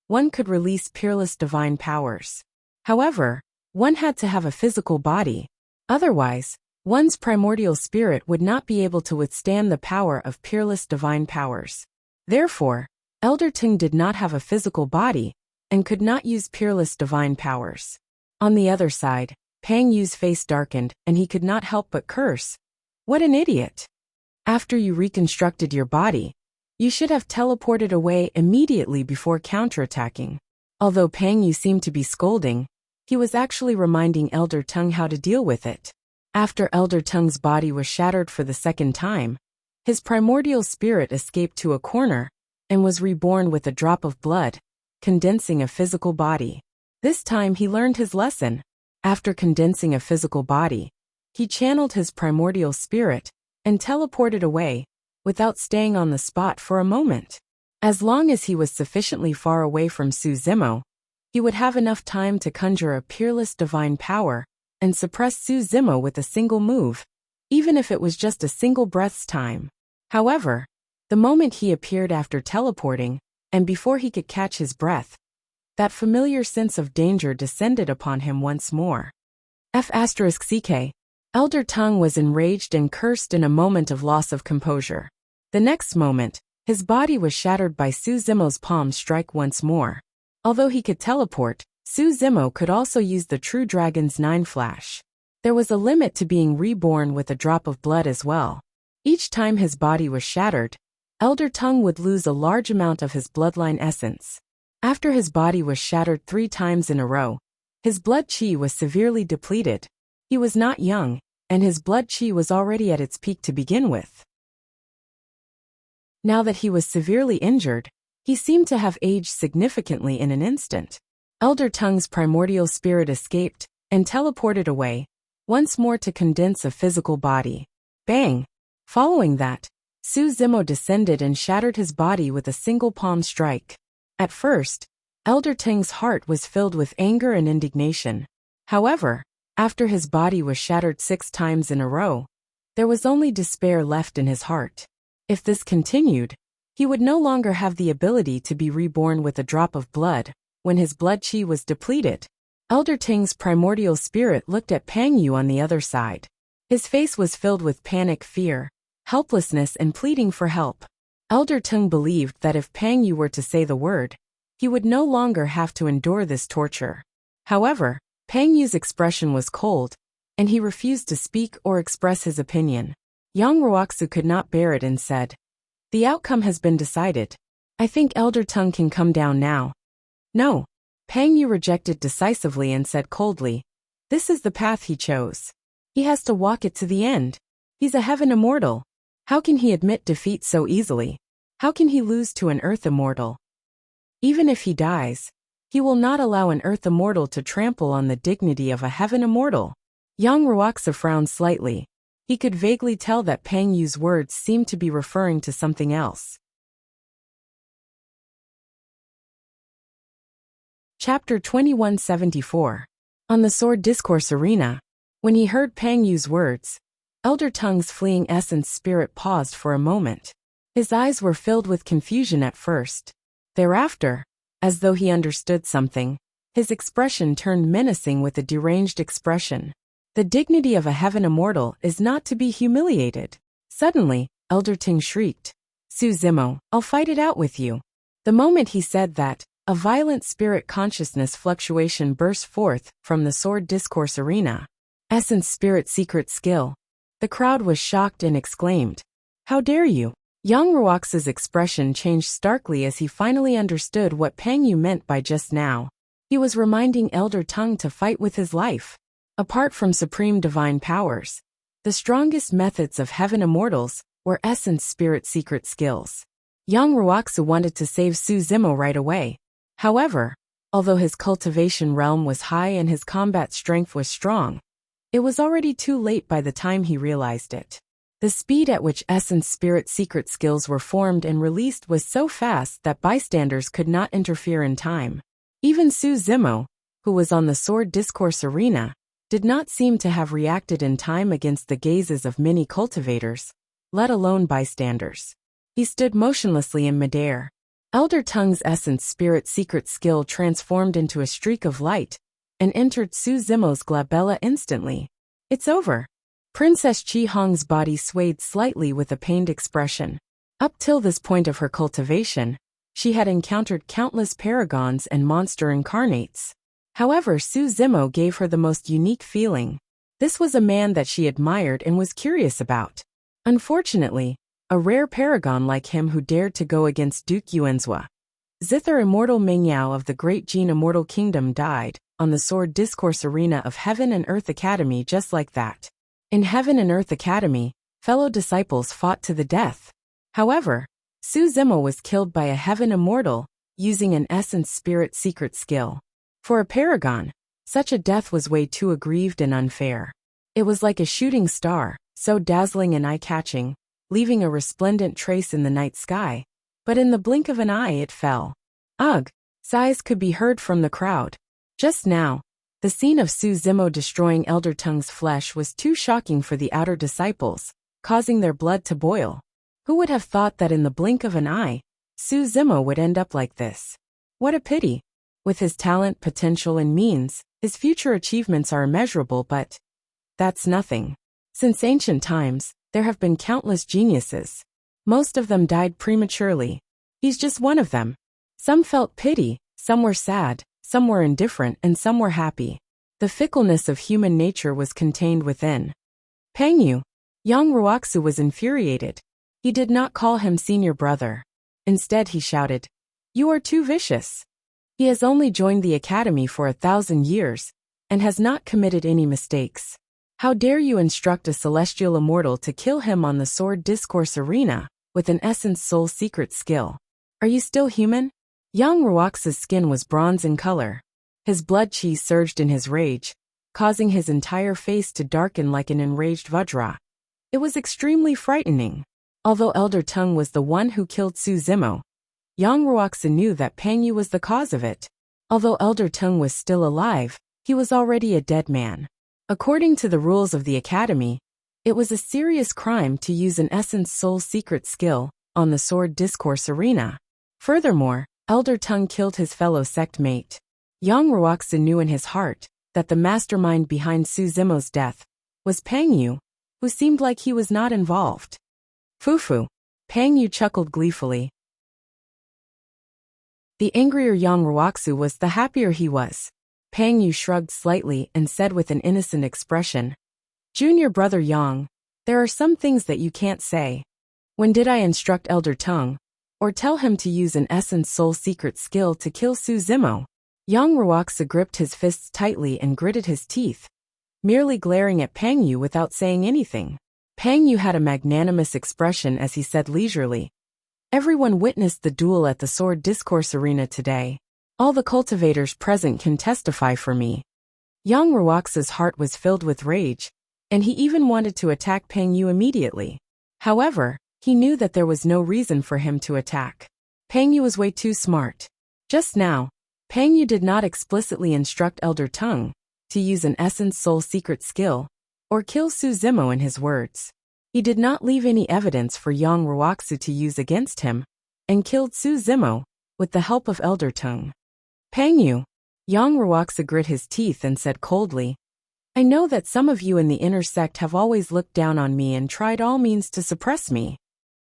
one could release peerless divine powers. However, one had to have a physical body. Otherwise, one's primordial spirit would not be able to withstand the power of peerless divine powers. Therefore, Elder Tongue did not have a physical body and could not use peerless divine powers. On the other side, Pang Yu's face darkened and he could not help but curse. What an idiot! After you reconstructed your body, you should have teleported away immediately before counterattacking. Although Pang Yu seemed to be scolding, he was actually reminding Elder Tongue how to deal with it. After Elder Tongue's body was shattered for the second time, his primordial spirit escaped to a corner and was reborn with a drop of blood, condensing a physical body. This time he learned his lesson. After condensing a physical body, he channeled his primordial spirit and teleported away, without staying on the spot for a moment. As long as he was sufficiently far away from Su Zimo, he would have enough time to conjure a peerless divine power and suppress Su Zimo with a single move, even if it was just a single breath's time. However, the moment he appeared after teleporting, and before he could catch his breath, that familiar sense of danger descended upon him once more. F***ck. Elder Tongue was enraged and cursed in a moment of loss of composure. The next moment, his body was shattered by Su Zimo's palm strike once more. Although he could teleport, Su Zimo could also use the True Dragon's 9 flash. There was a limit to being reborn with a drop of blood as well. Each time his body was shattered, Elder Tongue would lose a large amount of his bloodline essence. After his body was shattered 3 times in a row, his blood chi was severely depleted. He was not young, and his blood chi was already at its peak to begin with. Now that he was severely injured, he seemed to have aged significantly in an instant. Elder Tongue's primordial spirit escaped and teleported away, once more to condense a physical body. Bang! Following that, Su Zimo descended and shattered his body with a single palm strike. At first, Elder Tongue's heart was filled with anger and indignation. However, after his body was shattered 6 times in a row, there was only despair left in his heart. If this continued, he would no longer have the ability to be reborn with a drop of blood. When his blood chi was depleted, Elder Tongue's primordial spirit looked at Pang Yu on the other side. His face was filled with panic, fear, helplessness, and pleading for help. Elder Tongue believed that if Pang Yu were to say the word, he would no longer have to endure this torture. However, Pang Yu's expression was cold, and he refused to speak or express his opinion. Yang Ruoxu could not bear it and said, "The outcome has been decided. I think Elder Tongue can come down now." "No." Pang Yu rejected decisively and said coldly, "This is the path he chose. He has to walk it to the end. He's a heaven immortal. How can he admit defeat so easily? How can he lose to an earth immortal? Even if he dies, he will not allow an earth immortal to trample on the dignity of a heaven immortal." Yang Ruoxu frowned slightly. He could vaguely tell that Pang Yu's words seemed to be referring to something else. Chapter 2174. On the Sword Discourse Arena. When he heard Pang Yu's words, Elder Tongue's fleeing essence spirit paused for a moment. His eyes were filled with confusion at first. Thereafter, as though he understood something, his expression turned menacing with a deranged expression. The dignity of a heaven immortal is not to be humiliated. Suddenly, Elder Tongue shrieked, "Su Zimo, I'll fight it out with you." The moment he said that, a violent spirit consciousness fluctuation burst forth from the Sword Discourse Arena. Essence spirit secret skill. The crowd was shocked and exclaimed, "How dare you?" Yang Ruoxu's expression changed starkly as he finally understood what Pang Yu meant by just now. He was reminding Elder Tongue to fight with his life. Apart from supreme divine powers, the strongest methods of heaven immortals were essence spirit secret skills. Yang Ruoxu wanted to save Su Zimo right away. However, although his cultivation realm was high and his combat strength was strong, it was already too late by the time he realized it. The speed at which essence spirit secret skills were formed and released was so fast that bystanders could not interfere in time. Even Su Zimo, who was on the Sword Discourse Arena, did not seem to have reacted in time against the gazes of many cultivators, let alone bystanders. He stood motionlessly in midair. Elder Tongue's essence spirit secret skill transformed into a streak of light and entered Su Zimo's glabella instantly. "It's over." Princess Chi Hong's body swayed slightly with a pained expression. Up till this point of her cultivation, she had encountered countless paragons and monster incarnates. However, Su Zimo gave her the most unique feeling. This was a man that she admired and was curious about. Unfortunately, a rare paragon like him who dared to go against Duke Yuanzhua. Zither Immortal Mengyao of the Great Jin Immortal Kingdom died on the Sword Discourse Arena of Heaven and Earth Academy just like that. In Heaven and Earth Academy, fellow disciples fought to the death. However, Su Zimo was killed by a heaven immortal using an essence spirit secret skill. For a paragon, such a death was way too aggrieved and unfair. It was like a shooting star, so dazzling and eye-catching, leaving a resplendent trace in the night sky, but in the blink of an eye it fell. Ugh! Sighs could be heard from the crowd. Just now, the scene of Su Zimo destroying Elder Tung's flesh was too shocking for the outer disciples, causing their blood to boil. Who would have thought that in the blink of an eye, Su Zimo would end up like this? What a pity! With his talent, potential, and means, his future achievements are immeasurable, but that's nothing. Since ancient times, there have been countless geniuses. Most of them died prematurely. He's just one of them. Some felt pity, some were sad, some were indifferent, and some were happy. The fickleness of human nature was contained within Pengyu. Young Ruoxu was infuriated. He did not call him senior brother. Instead he shouted, "You are too vicious. He has only joined the academy for 1,000 years, and has not committed any mistakes. How dare you instruct a celestial immortal to kill him on the sword discourse arena, with an essence soul secret skill? Are you still human?" Young Ruox's skin was bronze in color. His blood chi surged in his rage, causing his entire face to darken like an enraged Vajra. It was extremely frightening. Although Elder Tung was the one who killed Su Zimo, Young Ruoxu knew that Pengyu was the cause of it. Although Elder Tung was still alive, he was already a dead man. According to the rules of the academy, it was a serious crime to use an essence soul secret skill on the sword discourse arena. Furthermore, Elder Tung killed his fellow sect mate. Young Ruoxu knew in his heart that the mastermind behind Su Zimo's death was Pengyu, who seemed like he was not involved. Fufu. Pengyu chuckled gleefully. The angrier Young Ruoxu was, the happier he was. Pengyu shrugged slightly and said with an innocent expression, "Junior brother Yang, there are some things that you can't say. When did I instruct Elder Tung, or tell him to use an essence soul secret skill to kill Su Zimo?" Young Ruoxu gripped his fists tightly and gritted his teeth, merely glaring at Pengyu without saying anything. Pengyu had a magnanimous expression as he said leisurely, "Everyone witnessed the duel at the sword discourse arena today. All the cultivators present can testify for me." Young Ruoxu's heart was filled with rage, and he even wanted to attack Pengyu immediately. However, he knew that there was no reason for him to attack. Pengyu was way too smart. Just now, Pengyu did not explicitly instruct Elder Tung to use an essence soul secret skill, or kill Su Zimo in his words. He did not leave any evidence for Young Ruoxu to use against him, and killed Su Zimo with the help of Elder Tung. "Pengyu." Young Ruoxu grit his teeth and said coldly, "I know that some of you in the inner sect have always looked down on me and tried all means to suppress me.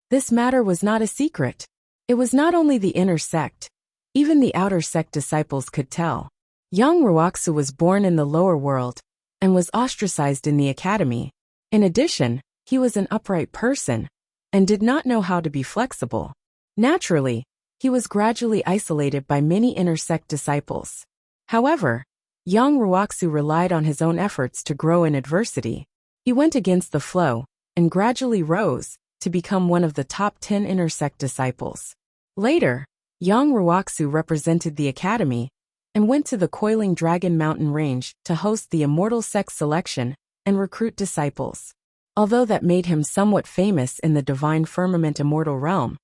This matter was not a secret. It was not only the inner sect, even the outer sect disciples could tell. Young Ruoxu was born in the lower world, and was ostracized in the academy. In addition, he was an upright person, and did not know how to be flexible. Naturally, he was gradually isolated by many inner sect disciples. However, Young Ruoxu relied on his own efforts to grow in adversity. He went against the flow, and gradually rose to become one of the top 10 inner sect disciples. Later, Young Ruoxu represented the academy, and went to the Coiling Dragon Mountain Range to host the Immortal Sect selection and recruit disciples. Although that made him somewhat famous in the Divine Firmament Immortal realm,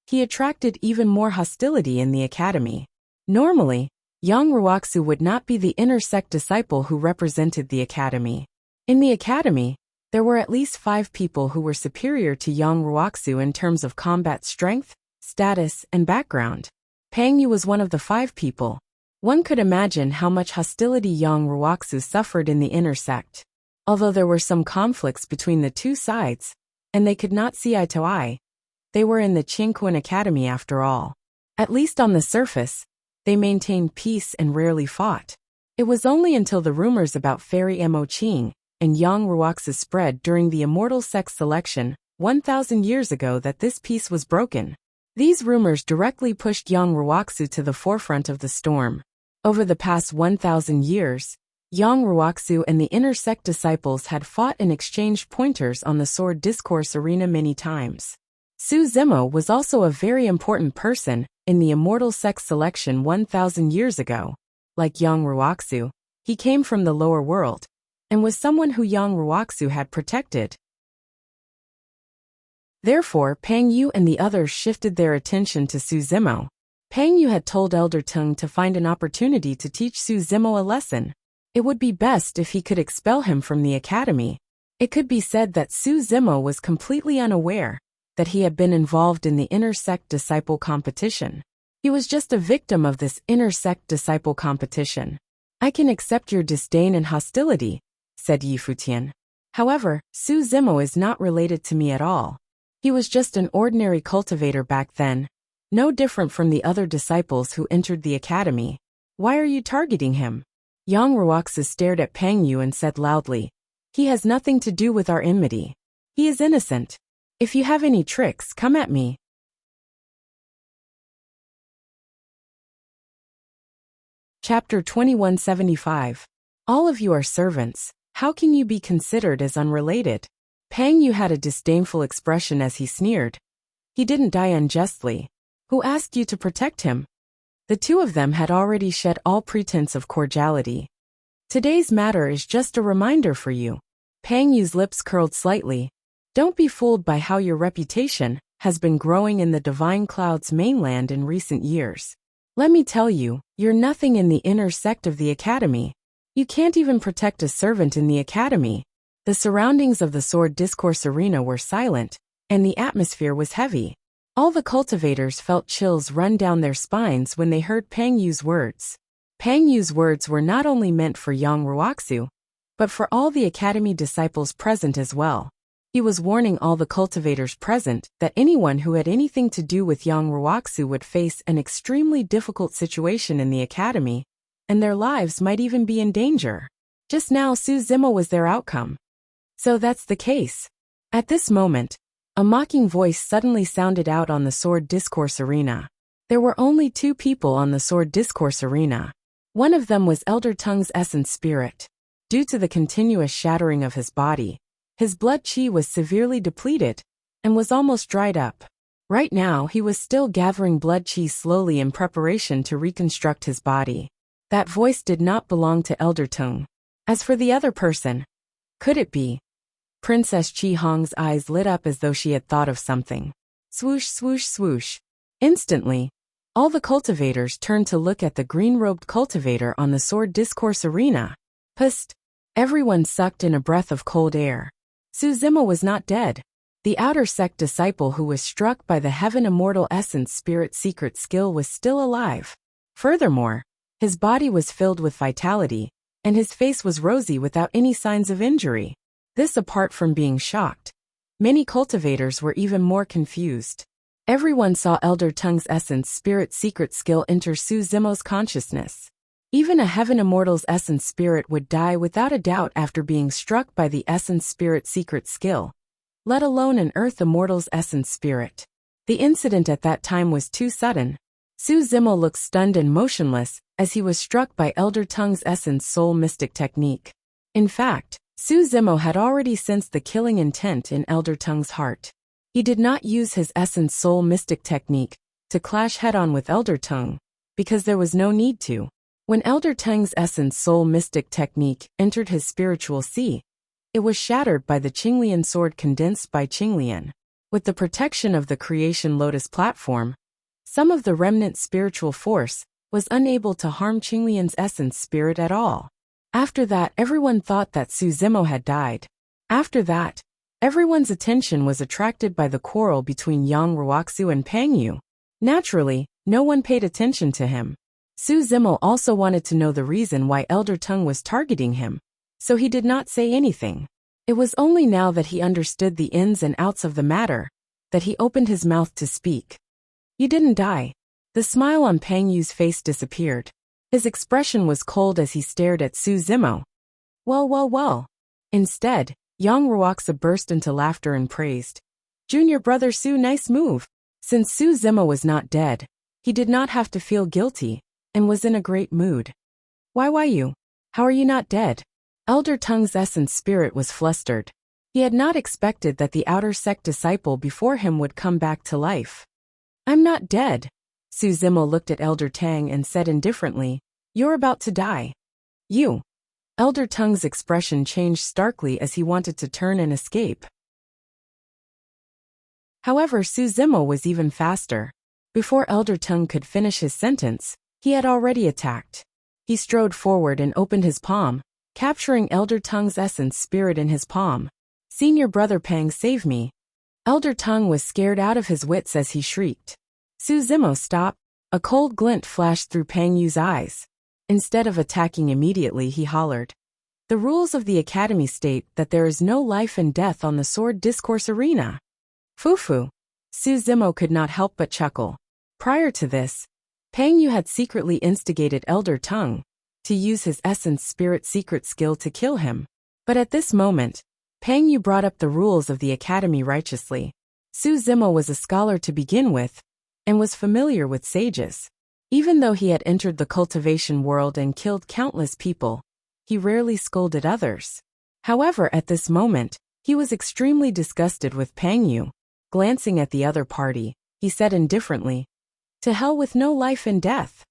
he attracted even more hostility in the academy. Normally, Young Ruoxu would not be the inner sect disciple who represented the academy. In the academy, there were at least 5 people who were superior to Young Ruoxu in terms of combat strength, status, and background. Pengyu was one of the 5 people. One could imagine how much hostility Young Ruoxu suffered in the inner sect. Although there were some conflicts between the two sides, and they could not see eye to eye, they were in the Qingquan Academy after all. At least on the surface, they maintained peace and rarely fought. It was only until the rumors about Fairy Mo Qing and Young Ruoxu spread during the Immortal Sect selection 1,000 years ago that this peace was broken. These rumors directly pushed Young Ruoxu to the forefront of the storm. Over the past 1,000 years, Young Ruoxu and the inner sect disciples had fought and exchanged pointers on the sword discourse arena many times. Su Zimo was also a very important person in the Immortal Sect selection 1,000 years ago. Like Young Ruoxu, he came from the lower world, and was someone who Young Ruoxu had protected. Therefore, Pang Yu and the others shifted their attention to Su Zimo. Pang Yu had told Elder Tung to find an opportunity to teach Su Zimo a lesson. It would be best if he could expel him from the academy. It could be said that Su Zimo was completely unaware that he had been involved in the inter-sect disciple competition. He was just a victim of this inter-sect disciple competition. I can accept your disdain and hostility, said Yi Futian. However, Su Zimo is not related to me at all. He was just an ordinary cultivator back then, no different from the other disciples who entered the academy. Why are you targeting him? Yang Ruoxu stared at Pang Yu and said loudly, he has nothing to do with our enmity. He is innocent. If you have any tricks, come at me. Chapter 2175. All of you are servants. How can you be considered as unrelated? Pang Yu had a disdainful expression as he sneered. He didn't die unjustly. Who asked you to protect him? The two of them had already shed all pretense of cordiality. Today's matter is just a reminder for you. Pang Yu's lips curled slightly. Don't be fooled by how your reputation has been growing in the Divine Cloud's mainland in recent years. Let me tell you, you're nothing in the inner sect of the academy. You can't even protect a servant in the academy. The surroundings of the Sword Discourse Arena were silent, and the atmosphere was heavy. All the cultivators felt chills run down their spines when they heard Pang Yu's words. Pang Yu's words were not only meant for Yang Ruoxu, but for all the academy disciples present as well. He was warning all the cultivators present that anyone who had anything to do with Yang Ruoxu would face an extremely difficult situation in the academy, and their lives might even be in danger. Just now Su Zimo was their outcome. So that's the case. At this moment, a mocking voice suddenly sounded out on the Sword Discourse Arena. There were only two people on the Sword Discourse Arena. One of them was Elder Tung's essence spirit. Due to the continuous shattering of his body, his blood qi was severely depleted and was almost dried up. Right now he was still gathering blood qi slowly in preparation to reconstruct his body. That voice did not belong to Elder Tung. As for the other person, could it be? Princess Chi Hong's eyes lit up as though she had thought of something. Swoosh, swoosh, swoosh. Instantly, all the cultivators turned to look at the green-robed cultivator on the Sword Discourse Arena. Psst! Everyone sucked in a breath of cold air. Su Zimo was not dead. The outer sect disciple who was struck by the Heaven Immortal Essence Spirit secret skill was still alive. Furthermore, his body was filled with vitality, and his face was rosy without any signs of injury. This apart from being shocked. Many cultivators were even more confused. Everyone saw Elder Tung's Essence Spirit secret skill enter Su Zimo's consciousness. Even a Heaven Immortal's Essence Spirit would die without a doubt after being struck by the Essence Spirit secret skill, let alone an Earth Immortal's Essence Spirit. The incident at that time was too sudden. Su Zimo looked stunned and motionless as he was struck by Elder Tung's Essence Soul Mystic technique. In fact, Su Zimo had already sensed the killing intent in Elder Tung's heart. He did not use his Essence Soul Mystic technique to clash head-on with Elder Tung, because there was no need to. When Elder Tung's Essence Soul Mystic technique entered his spiritual sea, it was shattered by the Qinglian sword condensed by Qinglian. With the protection of the Creation Lotus platform, some of the remnant spiritual force was unable to harm Qinglian's essence spirit at all. After that, everyone thought that Su Zimo had died. After that, everyone's attention was attracted by the quarrel between Yang Ruoxu and Pang Yu. Naturally, no one paid attention to him. Su Zimo also wanted to know the reason why Elder Tung was targeting him, so he did not say anything. It was only now that he understood the ins and outs of the matter that he opened his mouth to speak. You didn't die. The smile on Pang Yu's face disappeared. His expression was cold as he stared at Su Zimo. Well. Instead, Yang Ruoxu burst into laughter and praised. Junior brother Su, nice move. Since Su Zimo was not dead, he did not have to feel guilty, and was in a great mood. Why you? How are you not dead? Elder Tung's essence spirit was flustered. He had not expected that the outer sect disciple before him would come back to life. I'm not dead. Su Zimo looked at Elder Tang and said indifferently, You're about to die. You. Elder Tung's expression changed starkly as he wanted to turn and escape. However, Su Zimo was even faster. Before Elder Tongue could finish his sentence, he had already attacked. He strode forward and opened his palm, capturing Elder Tongue's essence spirit in his palm. "Senior brother Pang, save me." Elder Tongue was scared out of his wits as he shrieked. "Su Zimo, stop." A cold glint flashed through Pang Yu's eyes. Instead of attacking immediately, he hollered. "The rules of the Academy state that there is no life and death on the sword discourse arena." Fufu. Su Zimo could not help but chuckle. Prior to this, Pang Yu had secretly instigated Elder Tongue to use his essence spirit secret skill to kill him. But at this moment, Pang Yu brought up the rules of the Academy righteously. Su Zimo was a scholar to begin with, and was familiar with sages. Even though he had entered the cultivation world and killed countless people, he rarely scolded others. However, at this moment, he was extremely disgusted with Pang Yu. Glancing at the other party, he said indifferently, "To hell with no life and death."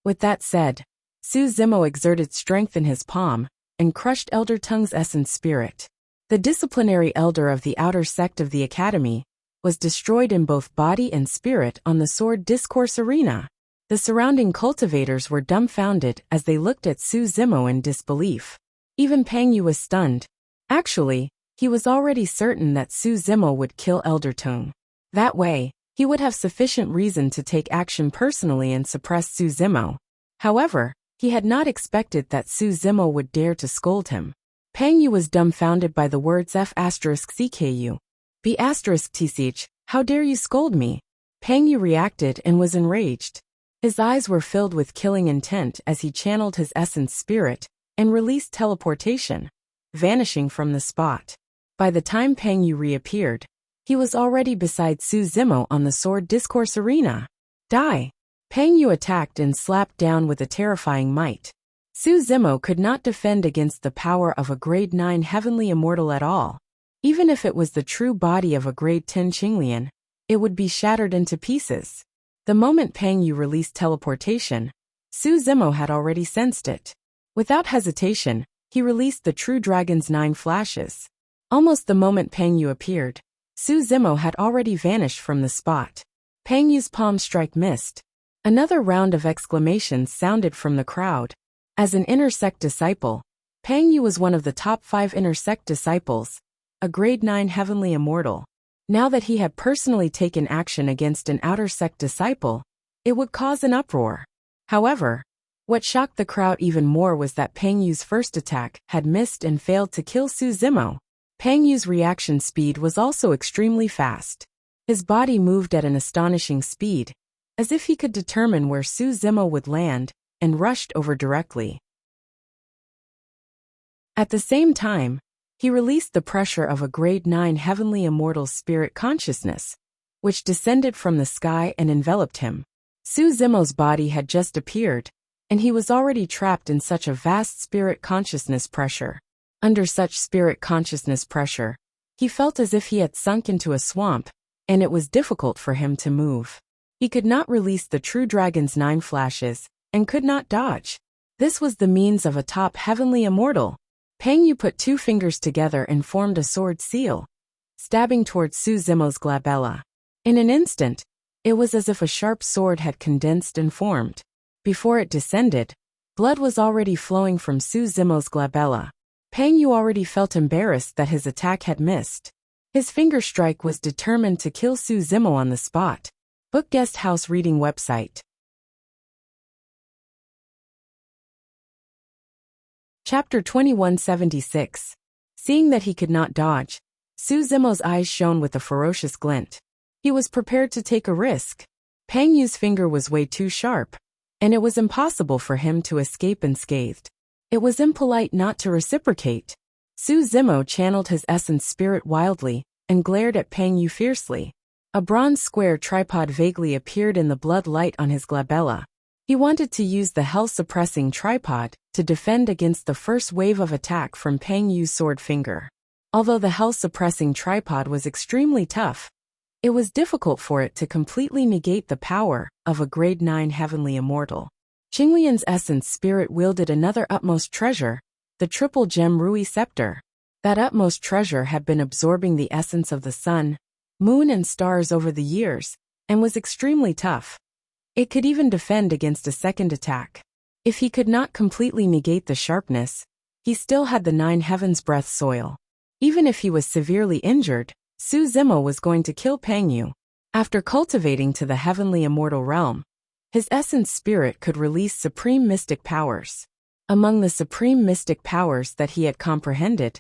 With that said, Su Zimo exerted strength in his palm and crushed Elder Tongue's essence spirit. The disciplinary elder of the outer sect of the Academy was destroyed in both body and spirit on the sword discourse arena. The surrounding cultivators were dumbfounded as they looked at Su Zimo in disbelief. Even Pang Yu was stunned. Actually, he was already certain that Su Zimo would kill Elder Tongue. That way, he would have sufficient reason to take action personally and suppress Su Zimo. However, he had not expected that Su Zimo would dare to scold him. Pang Yu was dumbfounded by the words F*CKU. B*TCH, how dare you scold me? Pang Yu reacted and was enraged. His eyes were filled with killing intent as he channeled his essence spirit and released teleportation, vanishing from the spot. By the time Pang Yu reappeared, he was already beside Su Zimo on the sword discourse arena. Die! Pang Yu attacked and slapped down with a terrifying might. Su Zimo could not defend against the power of a grade 9 heavenly immortal at all. Even if it was the true body of a grade 10 Qinglian, it would be shattered into pieces. The moment Pang Yu released teleportation, Su Zimo had already sensed it. Without hesitation, he released the True Dragon's 9 flashes. Almost the moment Pang Yu appeared, Su Zimo had already vanished from the spot. Pang Yu's palm strike missed. Another round of exclamations sounded from the crowd. As an inner sect disciple, Pang Yu was one of the top 5 inner sect disciples, a grade 9 heavenly immortal. Now that he had personally taken action against an outer sect disciple, it would cause an uproar. However, what shocked the crowd even more was that Pang Yu's first attack had missed and failed to kill Su Zimo. Pang Yu's reaction speed was also extremely fast. His body moved at an astonishing speed, as if he could determine where Su Zimo would land, and rushed over directly. At the same time, he released the pressure of a grade 9 heavenly immortal spirit consciousness, which descended from the sky and enveloped him. Su Zimo's body had just appeared, and he was already trapped in such a vast spirit consciousness pressure. Under such spirit consciousness pressure, he felt as if he had sunk into a swamp, and it was difficult for him to move. He could not release the True Dragon's 9 flashes, and could not dodge. This was the means of a top heavenly immortal. Pang Yu put 2 fingers together and formed a sword seal, stabbing towards Su Zimo's glabella. In an instant, it was as if a sharp sword had condensed and formed. Before it descended, blood was already flowing from Su Zimo's glabella. Pang Yu already felt embarrassed that his attack had missed. His finger strike was determined to kill Su Zimo on the spot. Book Guest House Reading Website. Chapter 2176. Seeing that he could not dodge, Su Zimo's eyes shone with a ferocious glint. He was prepared to take a risk. Pang Yu's finger was way too sharp, and it was impossible for him to escape unscathed. It was impolite not to reciprocate. Su Zimo channeled his essence spirit wildly and glared at Pang Yu fiercely. A bronze square tripod vaguely appeared in the blood light on his glabella. He wanted to use the hell-suppressing tripod to defend against the first wave of attack from Pang Yu's sword finger. Although the hell-suppressing tripod was extremely tough, it was difficult for it to completely negate the power of a grade 9 heavenly immortal. Qinglian's essence spirit wielded another utmost treasure, the triple gem Rui scepter. That utmost treasure had been absorbing the essence of the sun, moon and stars over the years, and was extremely tough. It could even defend against a second attack. If he could not completely negate the sharpness, he still had the 9 heavens breath soil. Even if he was severely injured, Su Zimo was going to kill Pang Yu. After cultivating to the heavenly immortal realm, his essence spirit could release supreme mystic powers. Among the supreme mystic powers that he had comprehended,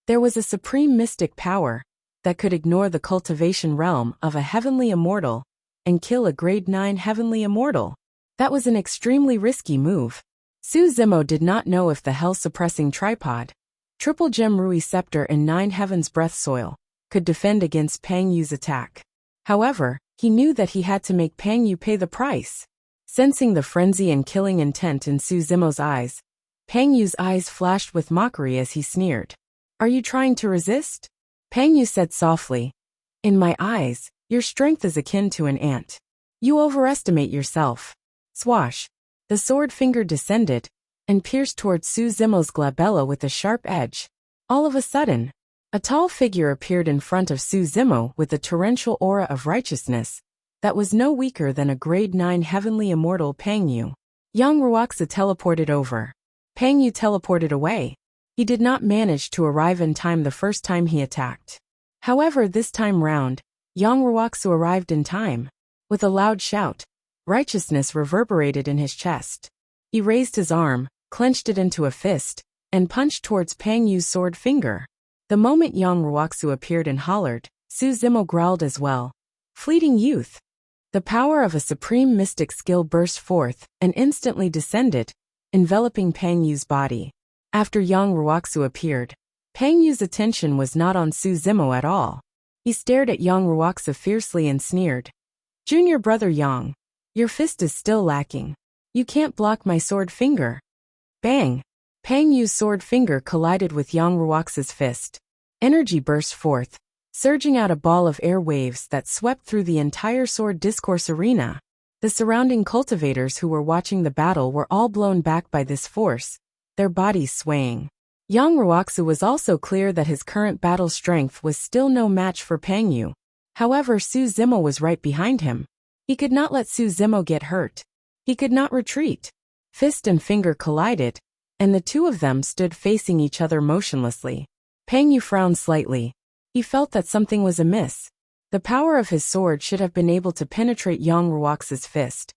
there was a supreme mystic power that could ignore the cultivation realm of a heavenly immortal and kill a grade 9 heavenly immortal. That was an extremely risky move. Su Zimo did not know if the hell-suppressing tripod, triple gem Rui scepter and 9 heavens breath soil could defend against Pang Yu's attack. However, he knew that he had to make Pang Yu pay the price. Sensing the frenzy and killing intent in Su Zimo's eyes, Pang Yu's eyes flashed with mockery as he sneered. "Are you trying to resist?" Pang Yu said softly. "In my eyes, your strength is akin to an ant. You overestimate yourself." Swash! The sword finger descended and pierced towards Su Zimo's glabella with a sharp edge. All of a sudden, a tall figure appeared in front of Su Zimo with a torrential aura of righteousness that was no weaker than a grade 9 heavenly immortal Pang Yu. Yang Ruoxia teleported over. Pang Yu teleported away. He did not manage to arrive in time the first time he attacked. However, this time round, Yang Ruoxia arrived in time. With a loud shout, righteousness reverberated in his chest. He raised his arm, clenched it into a fist, and punched towards Pang Yu's sword finger. The moment Yang Ruoxia appeared and hollered, Su Zimo growled as well. Fleeting youth. The power of a supreme mystic skill burst forth and instantly descended, enveloping Pang Yu's body. After Yang Ruoxia appeared, Pang Yu's attention was not on Su Zimo at all. He stared at Yang Ruoxia fiercely and sneered. "Junior brother Yang, your fist is still lacking. You can't block my sword finger." Bang! Pang Yu's sword finger collided with Yang Ruoxia's fist. Energy burst forth, surging out a ball of air waves that swept through the entire sword discourse arena. The surrounding cultivators who were watching the battle were all blown back by this force, their bodies swaying. Yang Ruoxia was also clear that his current battle strength was still no match for Pang Yu. However, Su Zimo was right behind him. He could not let Su Zimo get hurt. He could not retreat. Fist and finger collided, and the two of them stood facing each other motionlessly. Pang Yu frowned slightly. He felt that something was amiss. The power of his sword should have been able to penetrate Yang Ruoxia's fist.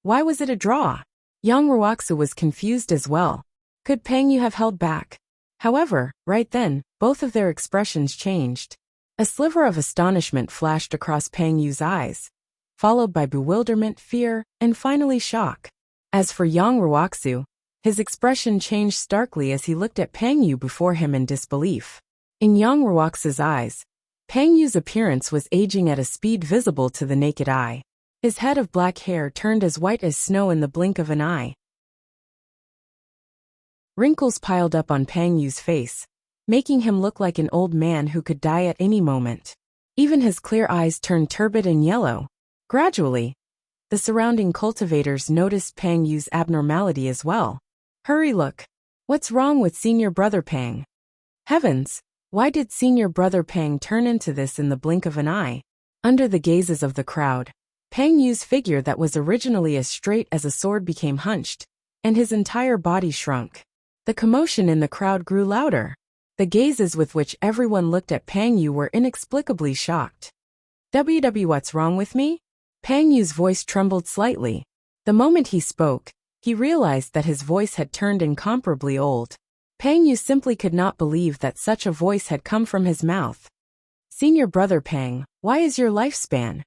Why was it a draw? Yang Ruoxia was confused as well. Could Pang Yu have held back? However, right then, both of their expressions changed. A sliver of astonishment flashed across Pang Yu's eyes, followed by bewilderment, fear, and finally shock. As for Yang Ruoxia, his expression changed starkly as he looked at Pang Yu before him in disbelief. In Yang Ruoxia's eyes, Pang Yu's appearance was aging at a speed visible to the naked eye. His head of black hair turned as white as snow in the blink of an eye. Wrinkles piled up on Pang Yu's face, making him look like an old man who could die at any moment. Even his clear eyes turned turbid and yellow. Gradually, the surrounding cultivators noticed Pang Yu's abnormality as well. "Hurry, look. What's wrong with Senior Brother Pang?" Heavens! Why did Senior Brother Pang turn into this in the blink of an eye? Under the gazes of the crowd, Pang Yu's figure that was originally as straight as a sword became hunched, and his entire body shrunk. The commotion in the crowd grew louder. The gazes with which everyone looked at Pang Yu were inexplicably shocked. What's wrong with me?" Pang Yu's voice trembled slightly. The moment he spoke, he realized that his voice had turned incomparably old. Pang Yu simply could not believe that such a voice had come from his mouth. "Senior Brother Pang, why is your lifespan?"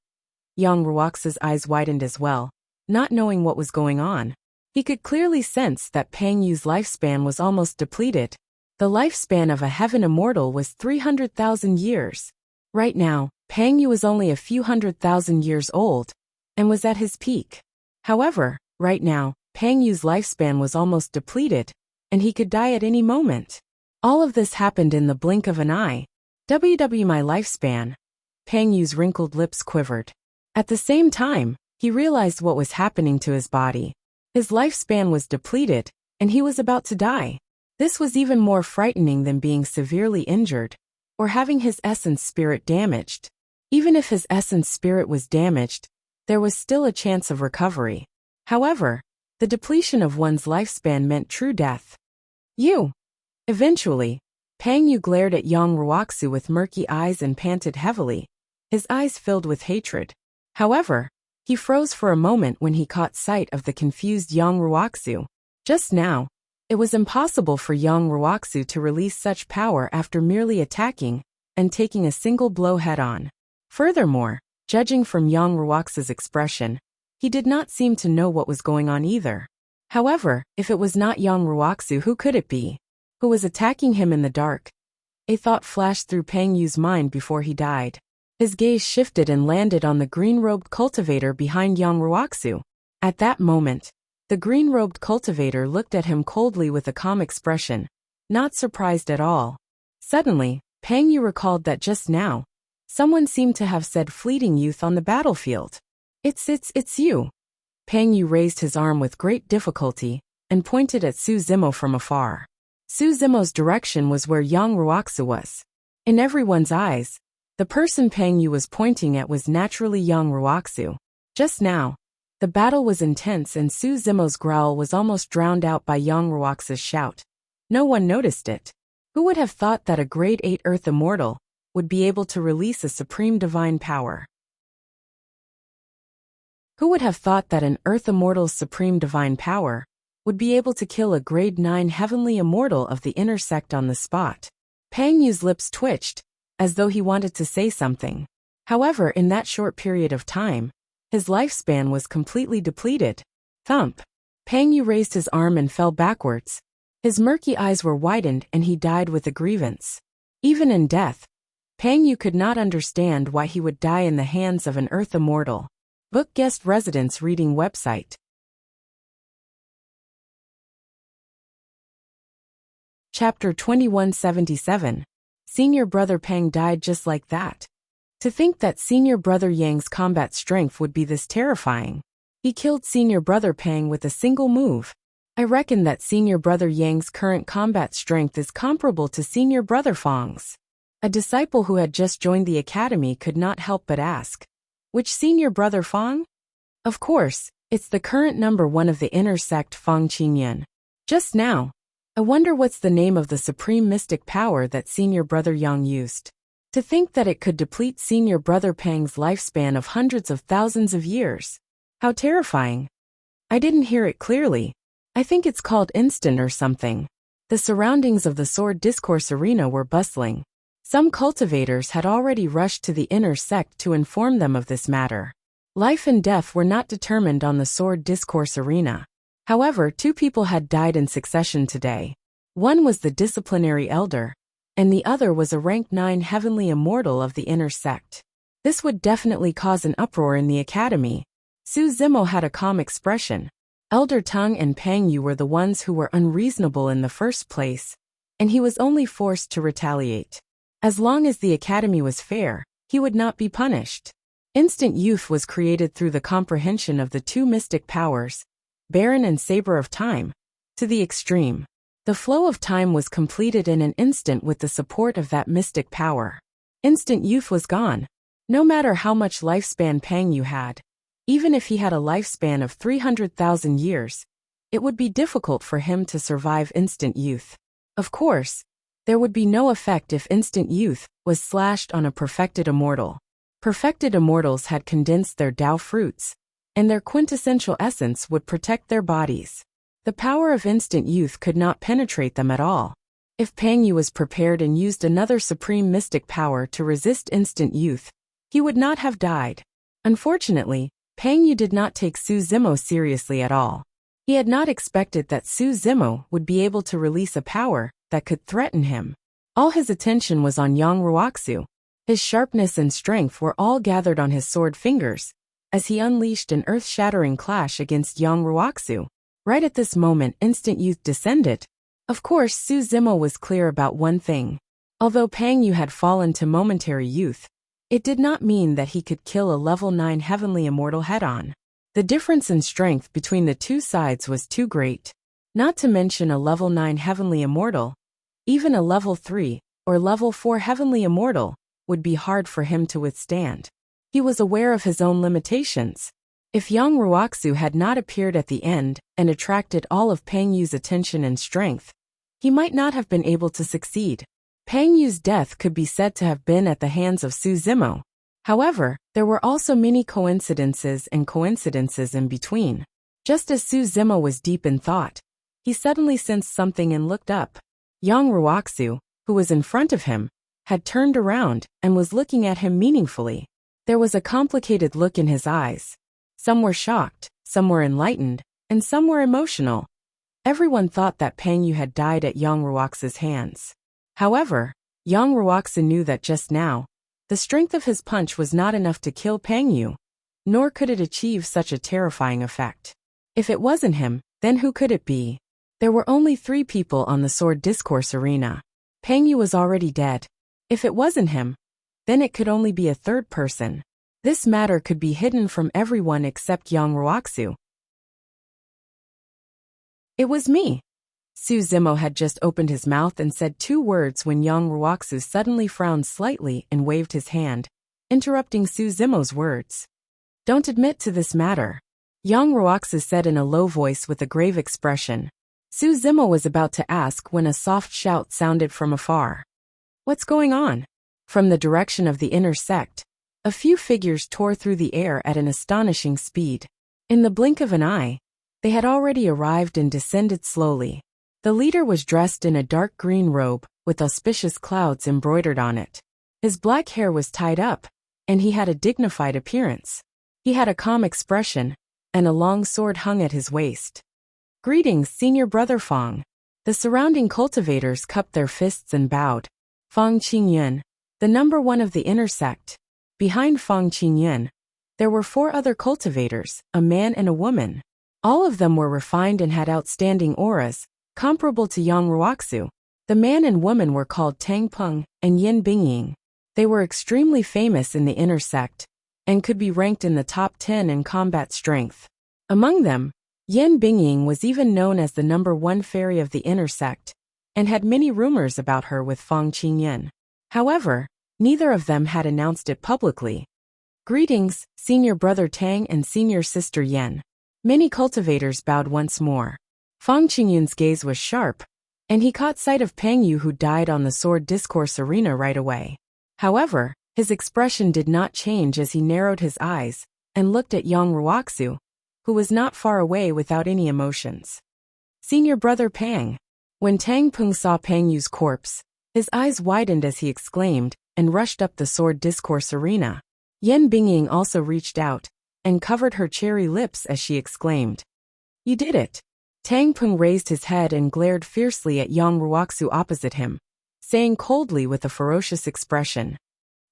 Yang Ruoxia's eyes widened as well, not knowing what was going on. He could clearly sense that Pang Yu's lifespan was almost depleted. The lifespan of a heaven immortal was 300,000 years. Right now, Pang Yu was only a few 100,000 years old, and was at his peak. However, right now, Pang Yu's lifespan was almost depleted, and he could die at any moment. All of this happened in the blink of an eye. My lifespan. Pang Yu's wrinkled lips quivered. At the same time, he realized what was happening to his body. His lifespan was depleted, and he was about to die. This was even more frightening than being severely injured, or having his essence spirit damaged. Even if his essence spirit was damaged, there was still a chance of recovery. However, the depletion of one's lifespan meant true death. You! Eventually, Pang Yu glared at Yang Ruoxu with murky eyes and panted heavily, his eyes filled with hatred. However, he froze for a moment when he caught sight of the confused Yang Ruoxu. Just now, it was impossible for Yang Ruoxu to release such power after merely attacking and taking a single blow head-on. Furthermore, judging from Yang Ruoxu's expression, he did not seem to know what was going on either. However, if it was not Yang Ruoxu, who could it be? Who was attacking him in the dark? A thought flashed through Pang Yu's mind before he died. His gaze shifted and landed on the green-robed cultivator behind Yang Ruoxu. At that moment, the green-robed cultivator looked at him coldly with a calm expression, not surprised at all. Suddenly, Pang Yu recalled that just now, someone seemed to have said fleeting youth on the battlefield. It's you. Pang Yu raised his arm with great difficulty and pointed at Su Zimo from afar. Su Zimo's direction was where Yang Ruoxu was. In everyone's eyes, the person Pang Yu was pointing at was naturally Yang Ruoxu. Just now, the battle was intense and Su Zimo's growl was almost drowned out by Yang Ruoxu's shout. No one noticed it. Who would have thought that a grade 8 Earth Immortal would be able to release a supreme divine power? Who would have thought that an Earth Immortal's supreme divine power would be able to kill a grade 9 heavenly immortal of the inner sect on the spot? Pang Yu's lips twitched, as though he wanted to say something. However, in that short period of time, his lifespan was completely depleted. Thump! Pang Yu raised his arm and fell backwards. His murky eyes were widened and he died with a grievance. Even in death, Pang Yu could not understand why he would die in the hands of an Earth Immortal. Book guest residence reading website. Chapter 2177. Senior Brother Pang died just like that. To think that Senior Brother Yang's combat strength would be this terrifying. He killed Senior Brother Pang with a single move. I reckon that Senior Brother Yang's current combat strength is comparable to Senior Brother Fang's. A disciple who had just joined the academy could not help but ask, which Senior Brother Fang? Of course, it's the current number 1 of the inner sect Fang Qingyuan. Just now, I wonder what's the name of the supreme mystic power that Senior Brother Yang used. To think that it could deplete Senior Brother Pang's lifespan of hundreds of thousands of years. How terrifying. I didn't hear it clearly. I think it's called instant or something. The surroundings of the sword discourse arena were bustling. Some cultivators had already rushed to the inner sect to inform them of this matter. Life and death were not determined on the sword discourse arena. However, 2 people had died in succession today. One was the disciplinary elder, and the other was a rank 9 heavenly immortal of the inner sect. This would definitely cause an uproar in the academy. Su Zimo had a calm expression. Elder Tung and Pang Yu were the ones who were unreasonable in the first place, and he was only forced to retaliate. As long as the academy was fair, he would not be punished. Instant youth was created through the comprehension of the 2 mystic powers, Baron and Saber of Time, to the extreme. The flow of time was completed in an instant with the support of that mystic power. Instant youth was gone. No matter how much lifespan Pang Yu had, even if he had a lifespan of 300,000 years, it would be difficult for him to survive instant youth. Of course, there would be no effect if instant youth was slashed on a perfected immortal. Perfected immortals had condensed their Tao fruits, and their quintessential essence would protect their bodies. The power of instant youth could not penetrate them at all. If Pang Yu was prepared and used another supreme mystic power to resist instant youth, he would not have died. Unfortunately, Pang Yu did not take Su Zimo seriously at all. He had not expected that Su Zimo would be able to release a power that could threaten him. All his attention was on Yang Ruoxu. His sharpness and strength were all gathered on his sword fingers, as he unleashed an earth-shattering clash against Yang Ruoxu. Right at this moment, instant youth descended. Of course, Su Zimo was clear about one thing. Although Pang Yu had fallen to momentary youth, it did not mean that he could kill a level 9 heavenly immortal head-on. The difference in strength between the 2 sides was too great. Not to mention a level 9 heavenly immortal, even a level 3 or level 4 heavenly immortal would be hard for him to withstand. He was aware of his own limitations. If young Ruoxu had not appeared at the end and attracted all of Pang Yu's attention and strength, he might not have been able to succeed. Pang Yu's death could be said to have been at the hands of Su Zimo. However, there were also many coincidences in between. Just as Su Zimo was deep in thought, he suddenly sensed something and looked up. Young Ruoxu, who was in front of him, had turned around and was looking at him meaningfully. There was a complicated look in his eyes. Some were shocked, some were enlightened, and some were emotional. Everyone thought that Pang Yu had died at young Ruoxu's hands. However, young Ruoxu knew that just now, the strength of his punch was not enough to kill Pang Yu, nor could it achieve such a terrifying effect. If it wasn't him, then who could it be? There were only 3 people on the sword discourse arena. Pang Yu was already dead. If it wasn't him, then it could only be a third person. This matter could be hidden from everyone except young Ruoxu. It was me. Su Zimo had just opened his mouth and said 2 words when young Ruoxu suddenly frowned slightly and waved his hand, interrupting Su Zimo's words. Don't admit to this matter, young Ruoxu said in a low voice with a grave expression. Su Zimo was about to ask when a soft shout sounded from afar. What's going on? From the direction of the inner sect, a few figures tore through the air at an astonishing speed. In the blink of an eye, they had already arrived and descended slowly. The leader was dressed in a dark green robe, with auspicious clouds embroidered on it. His black hair was tied up, and he had a dignified appearance. He had a calm expression, and a long sword hung at his waist. Greetings, Senior Brother Fang. The surrounding cultivators cupped their fists and bowed. Fang Qingyun, the number 1 of the inner sect. Behind Fang Qingyun, there were 4 other cultivators, a man and a woman. All of them were refined and had outstanding auras, comparable to young Ruoxu. The man and woman were called Tang Peng and Yin Bingying. They were extremely famous in the inner sect, and could be ranked in the top 10 in combat strength. Among them, Yin Bingying was even known as the number 1 fairy of the inner sect, and had many rumors about her with Fang Qingyun. However, neither of them had announced it publicly. Greetings, Senior Brother Tang and Senior Sister Yen. Many cultivators bowed once more. Fang Qingyun's gaze was sharp, and he caught sight of Pang Yu, who died on the sword discourse arena right away. However, his expression did not change as he narrowed his eyes and looked at young Ruoxu, who was not far away without any emotions. Senior Brother Pang. When Tang Peng saw Pang Yu's corpse, his eyes widened as he exclaimed, and rushed up the sword discourse arena. Yen Bingying also reached out, and covered her cherry lips as she exclaimed. You did it. Tang Peng raised his head and glared fiercely at young Ruoxu opposite him, saying coldly with a ferocious expression.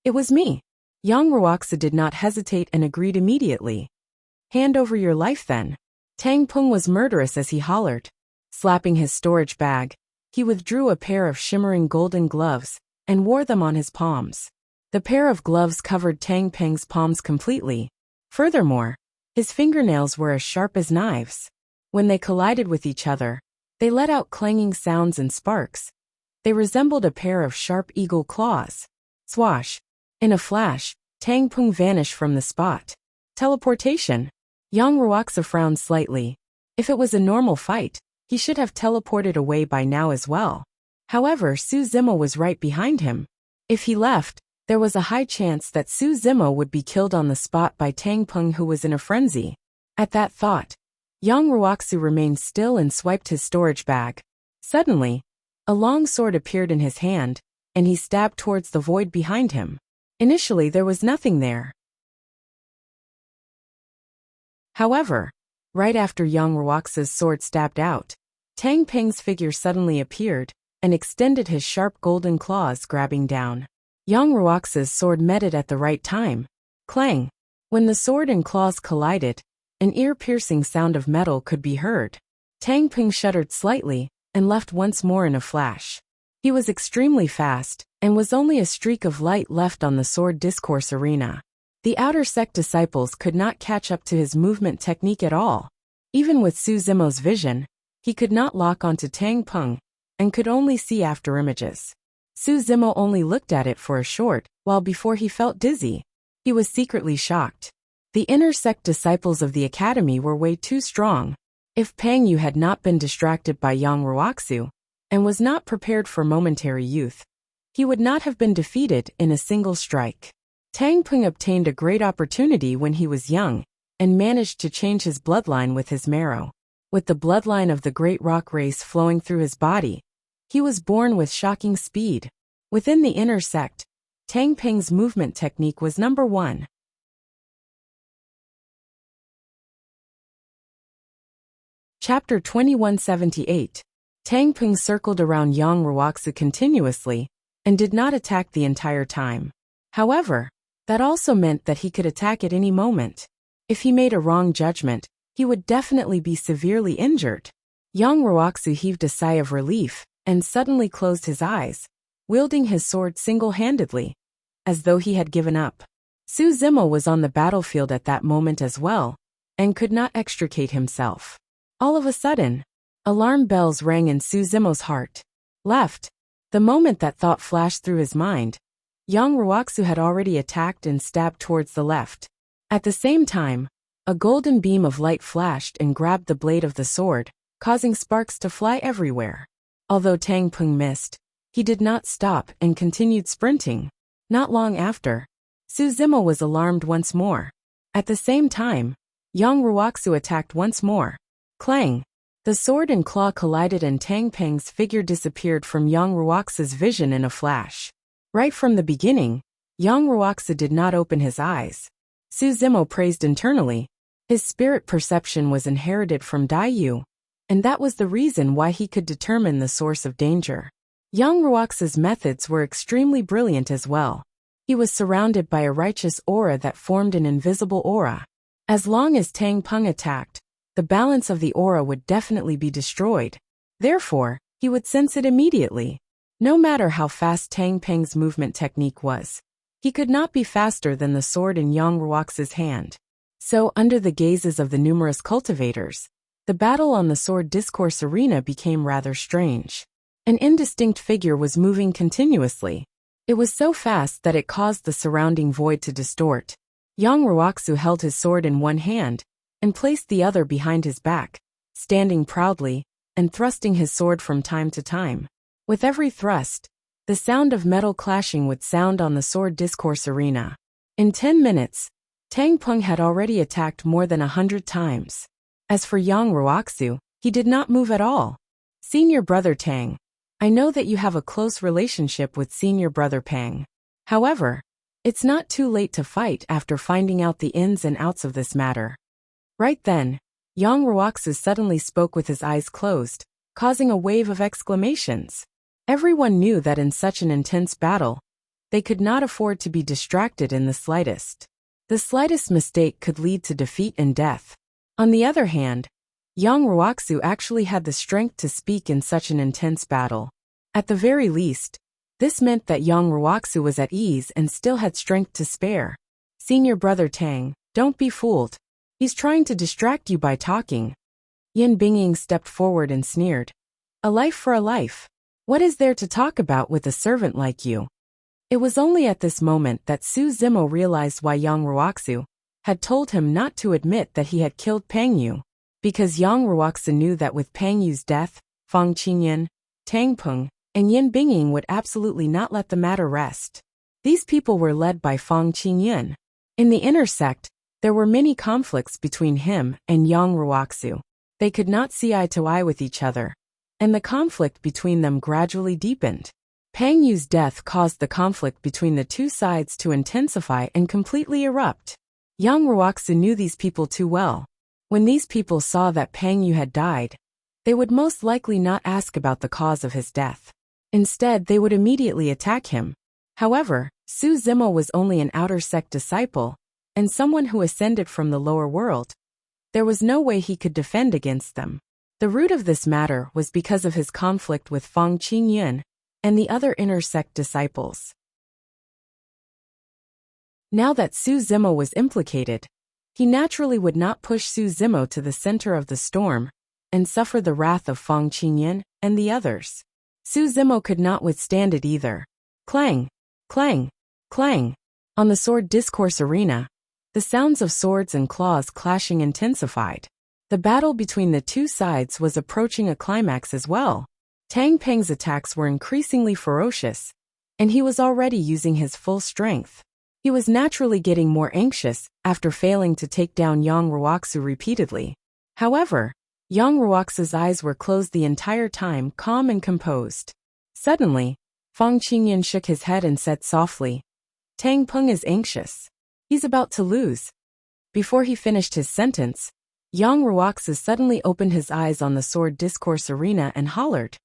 It was me. Young Ruoxu did not hesitate and agreed immediately. Hand over your life then. Tang Peng was murderous as he hollered. Slapping his storage bag, he withdrew a pair of shimmering golden gloves and wore them on his palms. The pair of gloves covered Tang Peng's palms completely. Furthermore, his fingernails were as sharp as knives. When they collided with each other, they let out clanging sounds and sparks. They resembled a pair of sharp eagle claws. Swash! In a flash, Tang Peng vanished from the spot. Teleportation. Young Ruoxu frowned slightly. If it was a normal fight, he should have teleported away by now as well. However, Su Zimo was right behind him. If he left, there was a high chance that Su Zimo would be killed on the spot by Tang Peng, who was in a frenzy. At that thought, young Ruoxu remained still and swiped his storage bag. Suddenly, a long sword appeared in his hand, and he stabbed towards the void behind him. Initially, there was nothing there. However, right after young Ruoxu's sword stabbed out, Tang Peng's figure suddenly appeared and extended his sharp golden claws, grabbing down. Young Ruoxu's sword met it at the right time. Clang! When the sword and claws collided, an ear-piercing sound of metal could be heard. Tang Peng shuddered slightly and left once more in a flash. He was extremely fast, and was only a streak of light left on the sword discourse arena. The outer sect disciples could not catch up to his movement technique at all. Even with Su Zimo's vision, he could not lock onto Tang Peng, and could only see after images. Su Zimo only looked at it for a short while before he felt dizzy. He was secretly shocked. The inner sect disciples of the academy were way too strong. If Pang Yu had not been distracted by Yang Ruoxu and was not prepared for momentary youth, he would not have been defeated in a single strike. Tang Peng obtained a great opportunity when he was young and managed to change his bloodline with his marrow. With the bloodline of the great rock race flowing through his body, he was born with shocking speed. Within the inner sect, Tang Peng's movement technique was number 1. Chapter 2178. Tang Peng circled around Yang Ruoxu continuously and did not attack the entire time. However, that also meant that he could attack at any moment. If he made a wrong judgment, he would definitely be severely injured. Yang Ruoxu heaved a sigh of relief and suddenly closed his eyes, wielding his sword single-handedly, as though he had given up. Su Zimo was on the battlefield at that moment as well, and could not extricate himself. All of a sudden, alarm bells rang in Su Zimo's heart. Left. The moment that thought flashed through his mind, Yang Ruoxu had already attacked and stabbed towards the left. At the same time, a golden beam of light flashed and grabbed the blade of the sword, causing sparks to fly everywhere. Although Tang Peng missed, he did not stop and continued sprinting. Not long after, Su Zimo was alarmed once more. At the same time, Yang Ruoxu attacked once more. Clang! The sword and claw collided and Tang Peng's figure disappeared from Yang Ruoxu's vision in a flash. Right from the beginning, Yang Ruoxu did not open his eyes. Su Zimo praised internally. His spirit perception was inherited from Daiyu, and that was the reason why he could determine the source of danger. Yang Ruoxu's methods were extremely brilliant as well. He was surrounded by a righteous aura that formed an invisible aura. As long as Tang Peng attacked, the balance of the aura would definitely be destroyed. Therefore, he would sense it immediately. No matter how fast Tang Peng's movement technique was, he could not be faster than the sword in Yang Ruoxu's hand. So, under the gazes of the numerous cultivators, the battle on the sword discourse arena became rather strange. An indistinct figure was moving continuously. It was so fast that it caused the surrounding void to distort. Yang Ruoxu held his sword in one hand and placed the other behind his back, standing proudly and thrusting his sword from time to time. With every thrust, the sound of metal clashing would sound on the sword discourse arena. In 10 minutes, Tang Peng had already attacked more than 100 times. As for Yang Ruoxu, he did not move at all. Senior brother Tang, I know that you have a close relationship with senior brother Pang. However, it's not too late to fight after finding out the ins and outs of this matter. Right then, Yang Ruoxu suddenly spoke with his eyes closed, causing a wave of exclamations. Everyone knew that in such an intense battle, they could not afford to be distracted in the slightest. The slightest mistake could lead to defeat and death. On the other hand, Yang Ruoxu actually had the strength to speak in such an intense battle. At the very least, this meant that Yang Ruoxu was at ease and still had strength to spare. Senior brother Tang, don't be fooled. He's trying to distract you by talking. Yin Bingying stepped forward and sneered. A life for a life. What is there to talk about with a servant like you? It was only at this moment that Su Zimo realized why Yang Ruoxu had told him not to admit that he had killed Pang Yu. Because Yang Ruoxu knew that with Pang Yu's death, Fang Qingyan, Tang Peng, and Yin Bingying would absolutely not let the matter rest. These people were led by Fang Qingyan. In the inner sect, there were many conflicts between him and Yang Ruoxu. They could not see eye to eye with each other, and the conflict between them gradually deepened. Pang Yu's death caused the conflict between the two sides to intensify and completely erupt. Yang Ruoxu knew these people too well. When these people saw that Pang Yu had died, they would most likely not ask about the cause of his death. Instead, they would immediately attack him. However, Su Zimo was only an outer sect disciple, and someone who ascended from the lower world. There was no way he could defend against them. The root of this matter was because of his conflict with Fang Qingyan and the other inner sect disciples. Now that Su Zimo was implicated, he naturally would not push Su Zimo to the center of the storm and suffer the wrath of Fang Qingyan and the others. Su Zimo could not withstand it either. Clang, clang, clang. On the sword discourse arena, the sounds of swords and claws clashing intensified. The battle between the two sides was approaching a climax as well. Tang Peng's attacks were increasingly ferocious, and he was already using his full strength. He was naturally getting more anxious after failing to take down Yang Ruoxu repeatedly. However, Yang Ruoxu's eyes were closed the entire time, calm and composed. Suddenly, Fang Qingyan shook his head and said softly, "Tang Peng is anxious. He's about to lose." Before he finished his sentence, Yang Ruoxu suddenly opened his eyes on the sword discourse arena and hollered,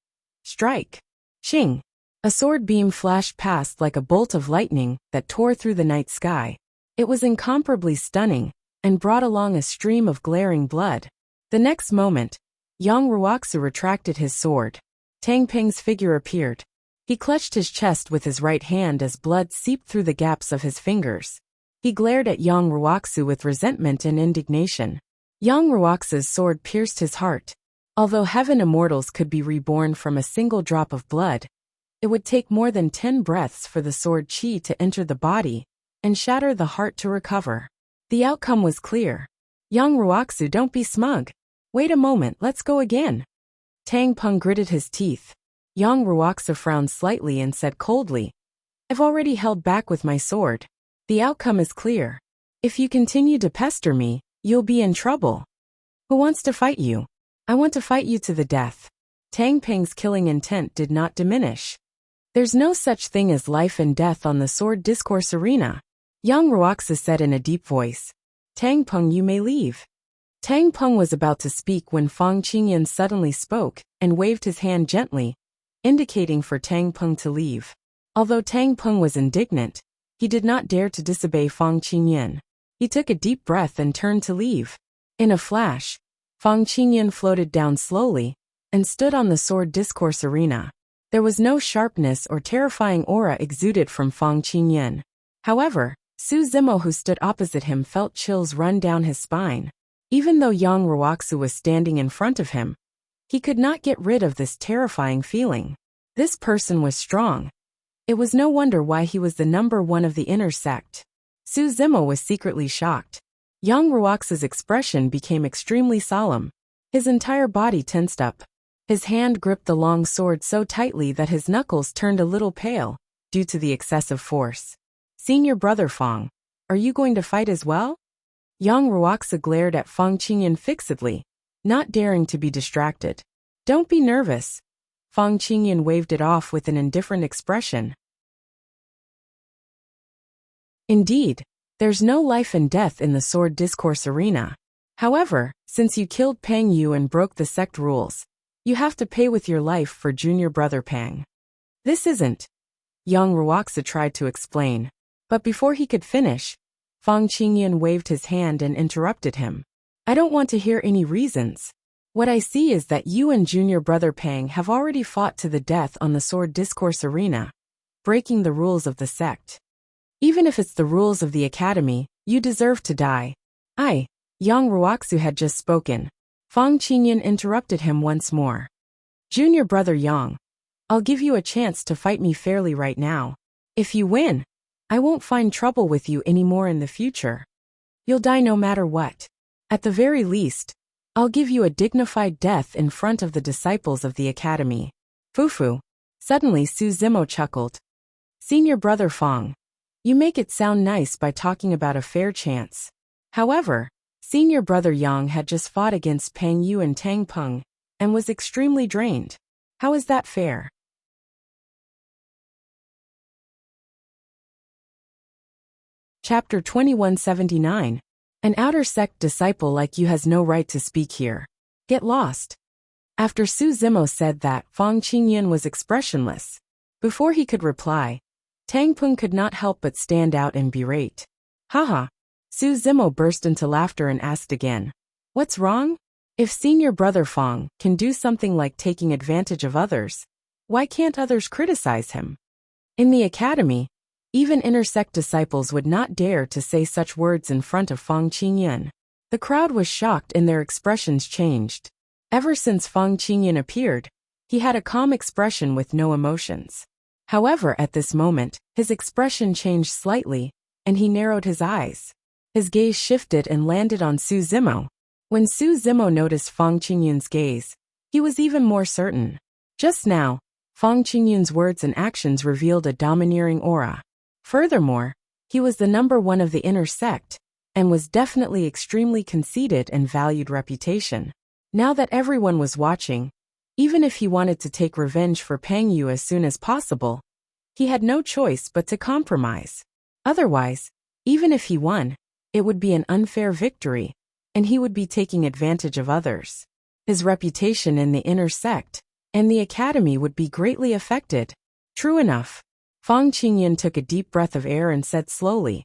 "Strike!" Ching! A sword beam flashed past like a bolt of lightning that tore through the night sky. It was incomparably stunning and brought along a stream of glaring blood. The next moment, Yang Ruoxu retracted his sword. Tang Peng's figure appeared. He clutched his chest with his right hand as blood seeped through the gaps of his fingers. He glared at Yang Ruoxu with resentment and indignation. Yang Ruoxu's sword pierced his heart. Although heaven immortals could be reborn from a single drop of blood, it would take more than 10 breaths for the sword chi to enter the body and shatter the heart to recover. The outcome was clear. Yang Ruoxu, don't be smug. Wait a moment, let's go again. Tang Peng gritted his teeth. Yang Ruoxu frowned slightly and said coldly, "I've already held back with my sword. The outcome is clear. If you continue to pester me, you'll be in trouble. Who wants to fight you? I want to fight you to the death." Tang Peng's killing intent did not diminish. "There's no such thing as life and death on the sword discourse arena," Yang Ruoxu said in a deep voice. "Tang Peng, you may leave." Tang Peng was about to speak when Fang Qingyan suddenly spoke and waved his hand gently, indicating for Tang Peng to leave. Although Tang Peng was indignant, he did not dare to disobey Fang Qingyan. He took a deep breath and turned to leave. In a flash, Fang Qingyan floated down slowly and stood on the sword discourse arena. There was no sharpness or terrifying aura exuded from Fang Qingyan. However, Su Zimo, who stood opposite him, felt chills run down his spine. Even though Yang Ruoxu was standing in front of him, he could not get rid of this terrifying feeling. This person was strong. It was no wonder why he was the number one of the inner sect. Su Zimo was secretly shocked. Yang Ruoxu's expression became extremely solemn. His entire body tensed up. His hand gripped the long sword so tightly that his knuckles turned a little pale, due to the excessive force. "Senior brother Fang, are you going to fight as well?" Yang Ruoxu glared at Fang Qingyan fixedly, not daring to be distracted. "Don't be nervous." Fang Qingyan waved it off with an indifferent expression. "Indeed, there's no life and death in the sword discourse arena. However, since you killed Pang Yu and broke the sect rules, you have to pay with your life for junior brother Pang." "This isn't," Yang Ruoxu tried to explain. But before he could finish, Fang Qingyan waved his hand and interrupted him. "I don't want to hear any reasons. What I see is that you and junior brother Pang have already fought to the death on the sword discourse arena, breaking the rules of the sect. Even if it's the rules of the academy, you deserve to die." Yang Ruoxu had just spoken. Fang Qingyan interrupted him once more. "Junior brother Yang, I'll give you a chance to fight me fairly right now. If you win, I won't find trouble with you anymore in the future. You'll die no matter what. At the very least, I'll give you a dignified death in front of the disciples of the academy." "Fufu." Suddenly Su Zimo chuckled. "Senior brother Fang, you make it sound nice by talking about a fair chance. However, senior brother Yang had just fought against Pang Yu and Tang Peng, and was extremely drained. How is that fair?" Chapter 2179. An outer sect disciple like you has no right to speak here. Get lost. After Su Zimo said that, Fang Qingyan was expressionless. Before he could reply, Tang Peng could not help but stand out and berate. "Haha." Su Zimo burst into laughter and asked again, "What's wrong? If senior brother Fang can do something like taking advantage of others, why can't others criticize him?" In the academy, even inner sect disciples would not dare to say such words in front of Fang Qingyan. The crowd was shocked and their expressions changed. Ever since Fang Qingyan appeared, He had a calm expression with no emotions. However, at this moment, his expression changed slightly, and he narrowed his eyes. His gaze shifted and landed on Su Zimo. When Su Zimo noticed Fang Qingyun's gaze, he was even more certain. Just now, Fang Qingyun's words and actions revealed a domineering aura. Furthermore, he was the number one of the inner sect, and was definitely extremely conceited and valued reputation. Now that everyone was watching, even if he wanted to take revenge for Pang Yu as soon as possible, he had no choice but to compromise. Otherwise, even if he won, it would be an unfair victory, and he would be taking advantage of others. His reputation in the inner sect and the academy would be greatly affected. True enough. Fang Qingyun took a deep breath of air and said slowly,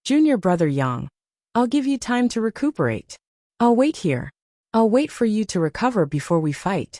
"Junior brother Yang, I'll give you time to recuperate. I'll wait here. I'll wait for you to recover before we fight."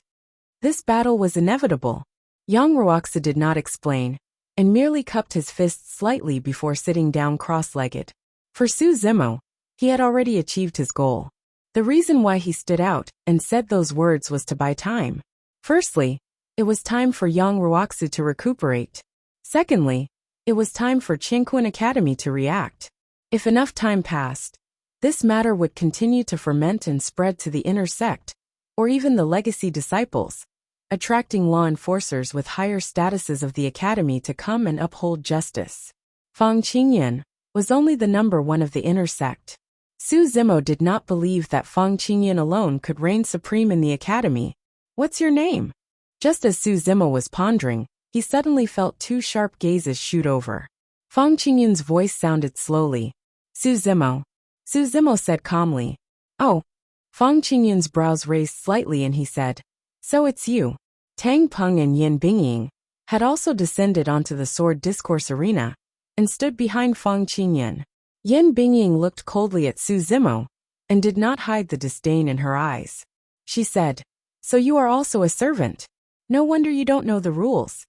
This battle was inevitable. Yang Ruoxia did not explain, and merely cupped his fists slightly before sitting down cross-legged. For Su Zimo, he had already achieved his goal. The reason why he stood out and said those words was to buy time. Firstly, it was time for Yang Ruoxia to recuperate. Secondly, it was time for Qingquan Academy to react. If enough time passed, this matter would continue to ferment and spread to the inner sect, or even the legacy disciples, attracting law enforcers with higher statuses of the academy to come and uphold justice. Fang Qingyun was only the number one of the inner sect. Su Zimo did not believe that Fang Qingyun alone could reign supreme in the academy. "What's your name?" Just as Su Zimo was pondering, he suddenly felt two sharp gazes shoot over. Fang Qingyun's voice sounded slowly. "Su Zimo." Su Zimo said calmly. "Oh." Fang Qingyun's brows raised slightly and he said, "So it's you." Tang Peng and Yin Bingying had also descended onto the sword discourse arena and stood behind Fang Qingyun. Yin Bingying looked coldly at Su Zimo and did not hide the disdain in her eyes. She said, "So you are also a servant? No wonder you don't know the rules."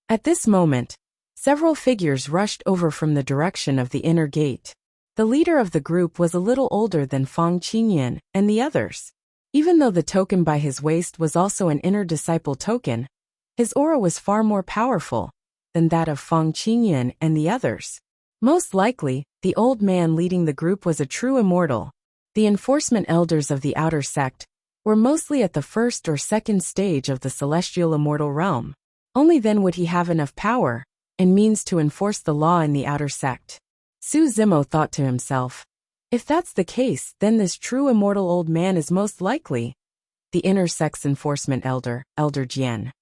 At this moment, several figures rushed over from the direction of the inner gate. The leader of the group was a little older than Fang Qingyun and the others. Even though the token by his waist was also an inner disciple token, his aura was far more powerful than that of Fang Qingyun and the others. Most likely, the old man leading the group was a true immortal. The enforcement elders of the outer sect were mostly at the first or second stage of the celestial immortal realm. Only then would he have enough power and means to enforce the law in the outer sect. Su Zimo thought to himself, "If that's the case, then this true immortal old man is most likely the inner sect's enforcement elder, Elder Jian."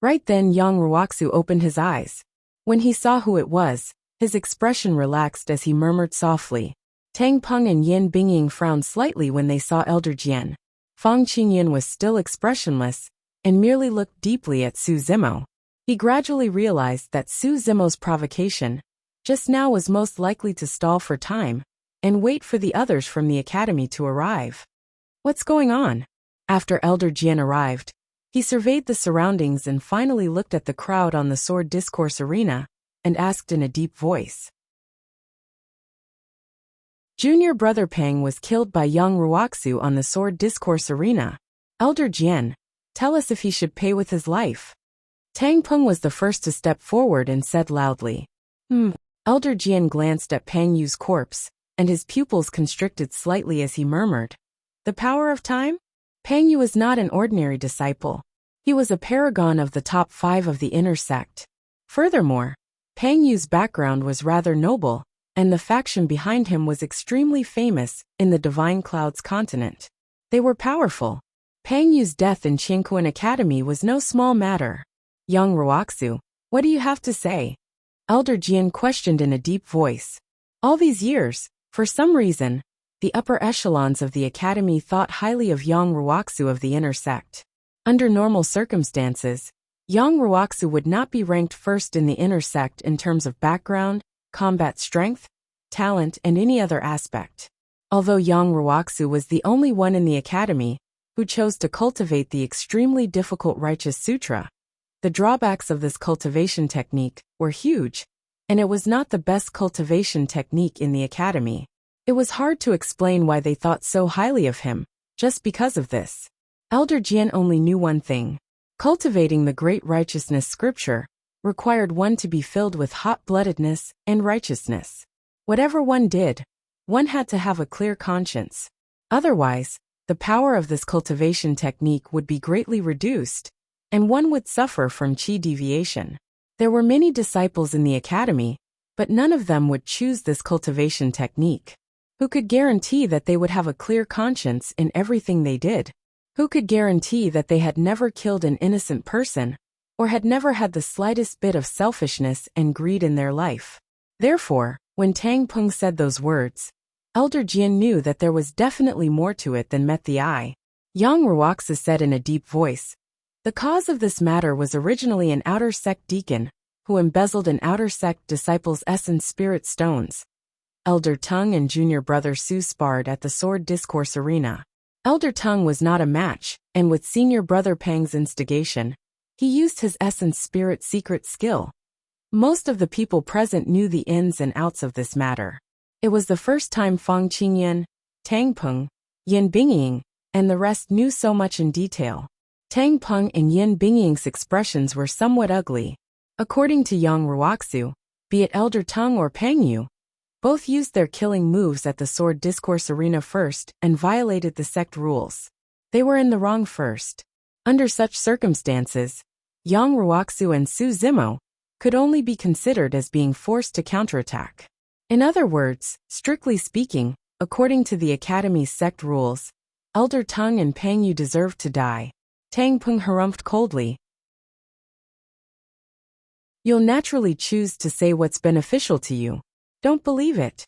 Right then Yang Ruoxia opened his eyes. When he saw who it was, his expression relaxed as he murmured softly. Tang Peng and Yin Bingying frowned slightly when they saw Elder Jian. Fang Qingyun was still expressionless and merely looked deeply at Su Zimo. He gradually realized that Su Zimo's provocation just now was most likely to stall for time and wait for the others from the academy to arrive. "What's going on?" After Elder Jian arrived, he surveyed the surroundings and finally looked at the crowd on the sword discourse arena and asked in a deep voice. Junior brother Peng was killed by Yang Ruoxia on the sword discourse arena. Elder Jian, tell us if he should pay with his life. Tang Peng was the first to step forward and said loudly. Elder Jian glanced at Pang Yu's corpse, and his pupils constricted slightly as he murmured, "The power of time?" Pang Yu was not an ordinary disciple. He was a paragon of the top 5 of the inner sect. Furthermore, Pang Yu's background was rather noble, and the faction behind him was extremely famous in the Divine Clouds continent. They were powerful. Pang Yu's death in Qingquan Academy was no small matter. Yang Ruoxia, what do you have to say? Elder Jian questioned in a deep voice. All these years, for some reason, the upper echelons of the academy thought highly of Yang Ruoxia of the inner sect. Under normal circumstances, Yang Ruoxia would not be ranked first in the inner sect in terms of background, combat strength, talent, and any other aspect. Although Yang Ruoxia was the only one in the academy who chose to cultivate the extremely difficult Righteous Sutra, the drawbacks of this cultivation technique were huge, and it was not the best cultivation technique in the academy. It was hard to explain why they thought so highly of him, just because of this. Elder Jian only knew one thing. Cultivating the great righteousness scripture required one to be filled with hot-bloodedness and righteousness. Whatever one did, one had to have a clear conscience. Otherwise, the power of this cultivation technique would be greatly reduced, and one would suffer from chi deviation. There were many disciples in the academy, but none of them would choose this cultivation technique. Who could guarantee that they would have a clear conscience in everything they did? Who could guarantee that they had never killed an innocent person, or had never had the slightest bit of selfishness and greed in their life? Therefore, when Tang Peng said those words, Elder Jian knew that there was definitely more to it than met the eye. Yang Ruoxia said in a deep voice, "The cause of this matter was originally an outer sect deacon, who embezzled an outer sect disciple's essence spirit stones. Elder Tung and junior brother Su sparred at the sword discourse arena. Elder Tung was not a match, and with senior brother Pang's instigation, he used his essence spirit secret skill. Most of the people present knew the ins and outs of this matter. It was the first time Fang Qingyan, Tang Peng, Yin Bingying, and the rest knew so much in detail. Tang Peng and Yin Bingying's expressions were somewhat ugly. According to Yang Ruoxia, be it Elder Tung or Pang Yu, both used their killing moves at the sword discourse arena first and violated the sect rules. They were in the wrong first. Under such circumstances, Yang Ruoxia and Su Zimo could only be considered as being forced to counterattack. In other words, strictly speaking, according to the Academy's sect rules, Elder Tung and Pang Yu deserved to die. Tang Peng harumphed coldly. You'll naturally choose to say what's beneficial to you. Don't believe it.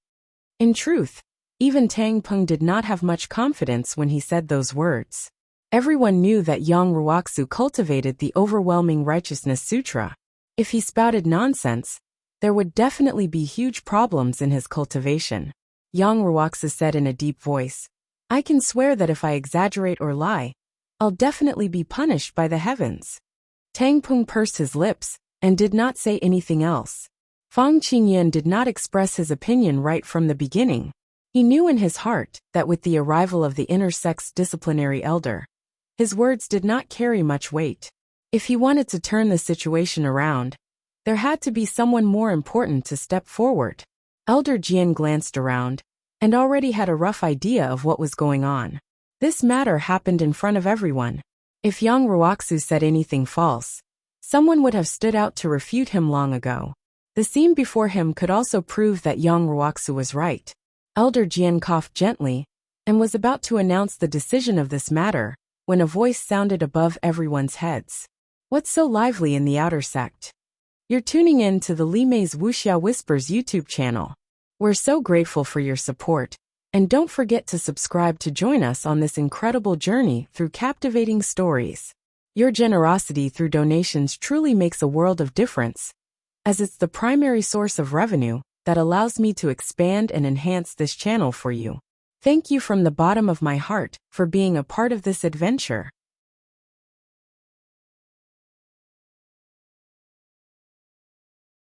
In truth, even Tang Peng did not have much confidence when he said those words. Everyone knew that Yang Ruoxia cultivated the overwhelming righteousness sutra. If he spouted nonsense, there would definitely be huge problems in his cultivation. Yang Ruoxia said in a deep voice, "I can swear that if I exaggerate or lie, I'll definitely be punished by the heavens." Tang Peng pursed his lips and did not say anything else. Fang Qingyan did not express his opinion right from the beginning. He knew in his heart that with the arrival of the inner sect's disciplinary elder, his words did not carry much weight. If he wanted to turn the situation around, there had to be someone more important to step forward. Elder Jian glanced around and already had a rough idea of what was going on. This matter happened in front of everyone. If Yang Ruoxia said anything false, someone would have stood out to refute him long ago. The scene before him could also prove that Yang Ruoxia was right. Elder Jian coughed gently and was about to announce the decision of this matter when a voice sounded above everyone's heads. "What's so lively in the outer sect? You're tuning in to the Li Mei's Wuxia Whispers YouTube channel. We're so grateful for your support, and don't forget to subscribe to join us on this incredible journey through captivating stories. Your generosity through donations truly makes a world of difference, as it's the primary source of revenue that allows me to expand and enhance this channel for you. Thank you from the bottom of my heart for being a part of this adventure."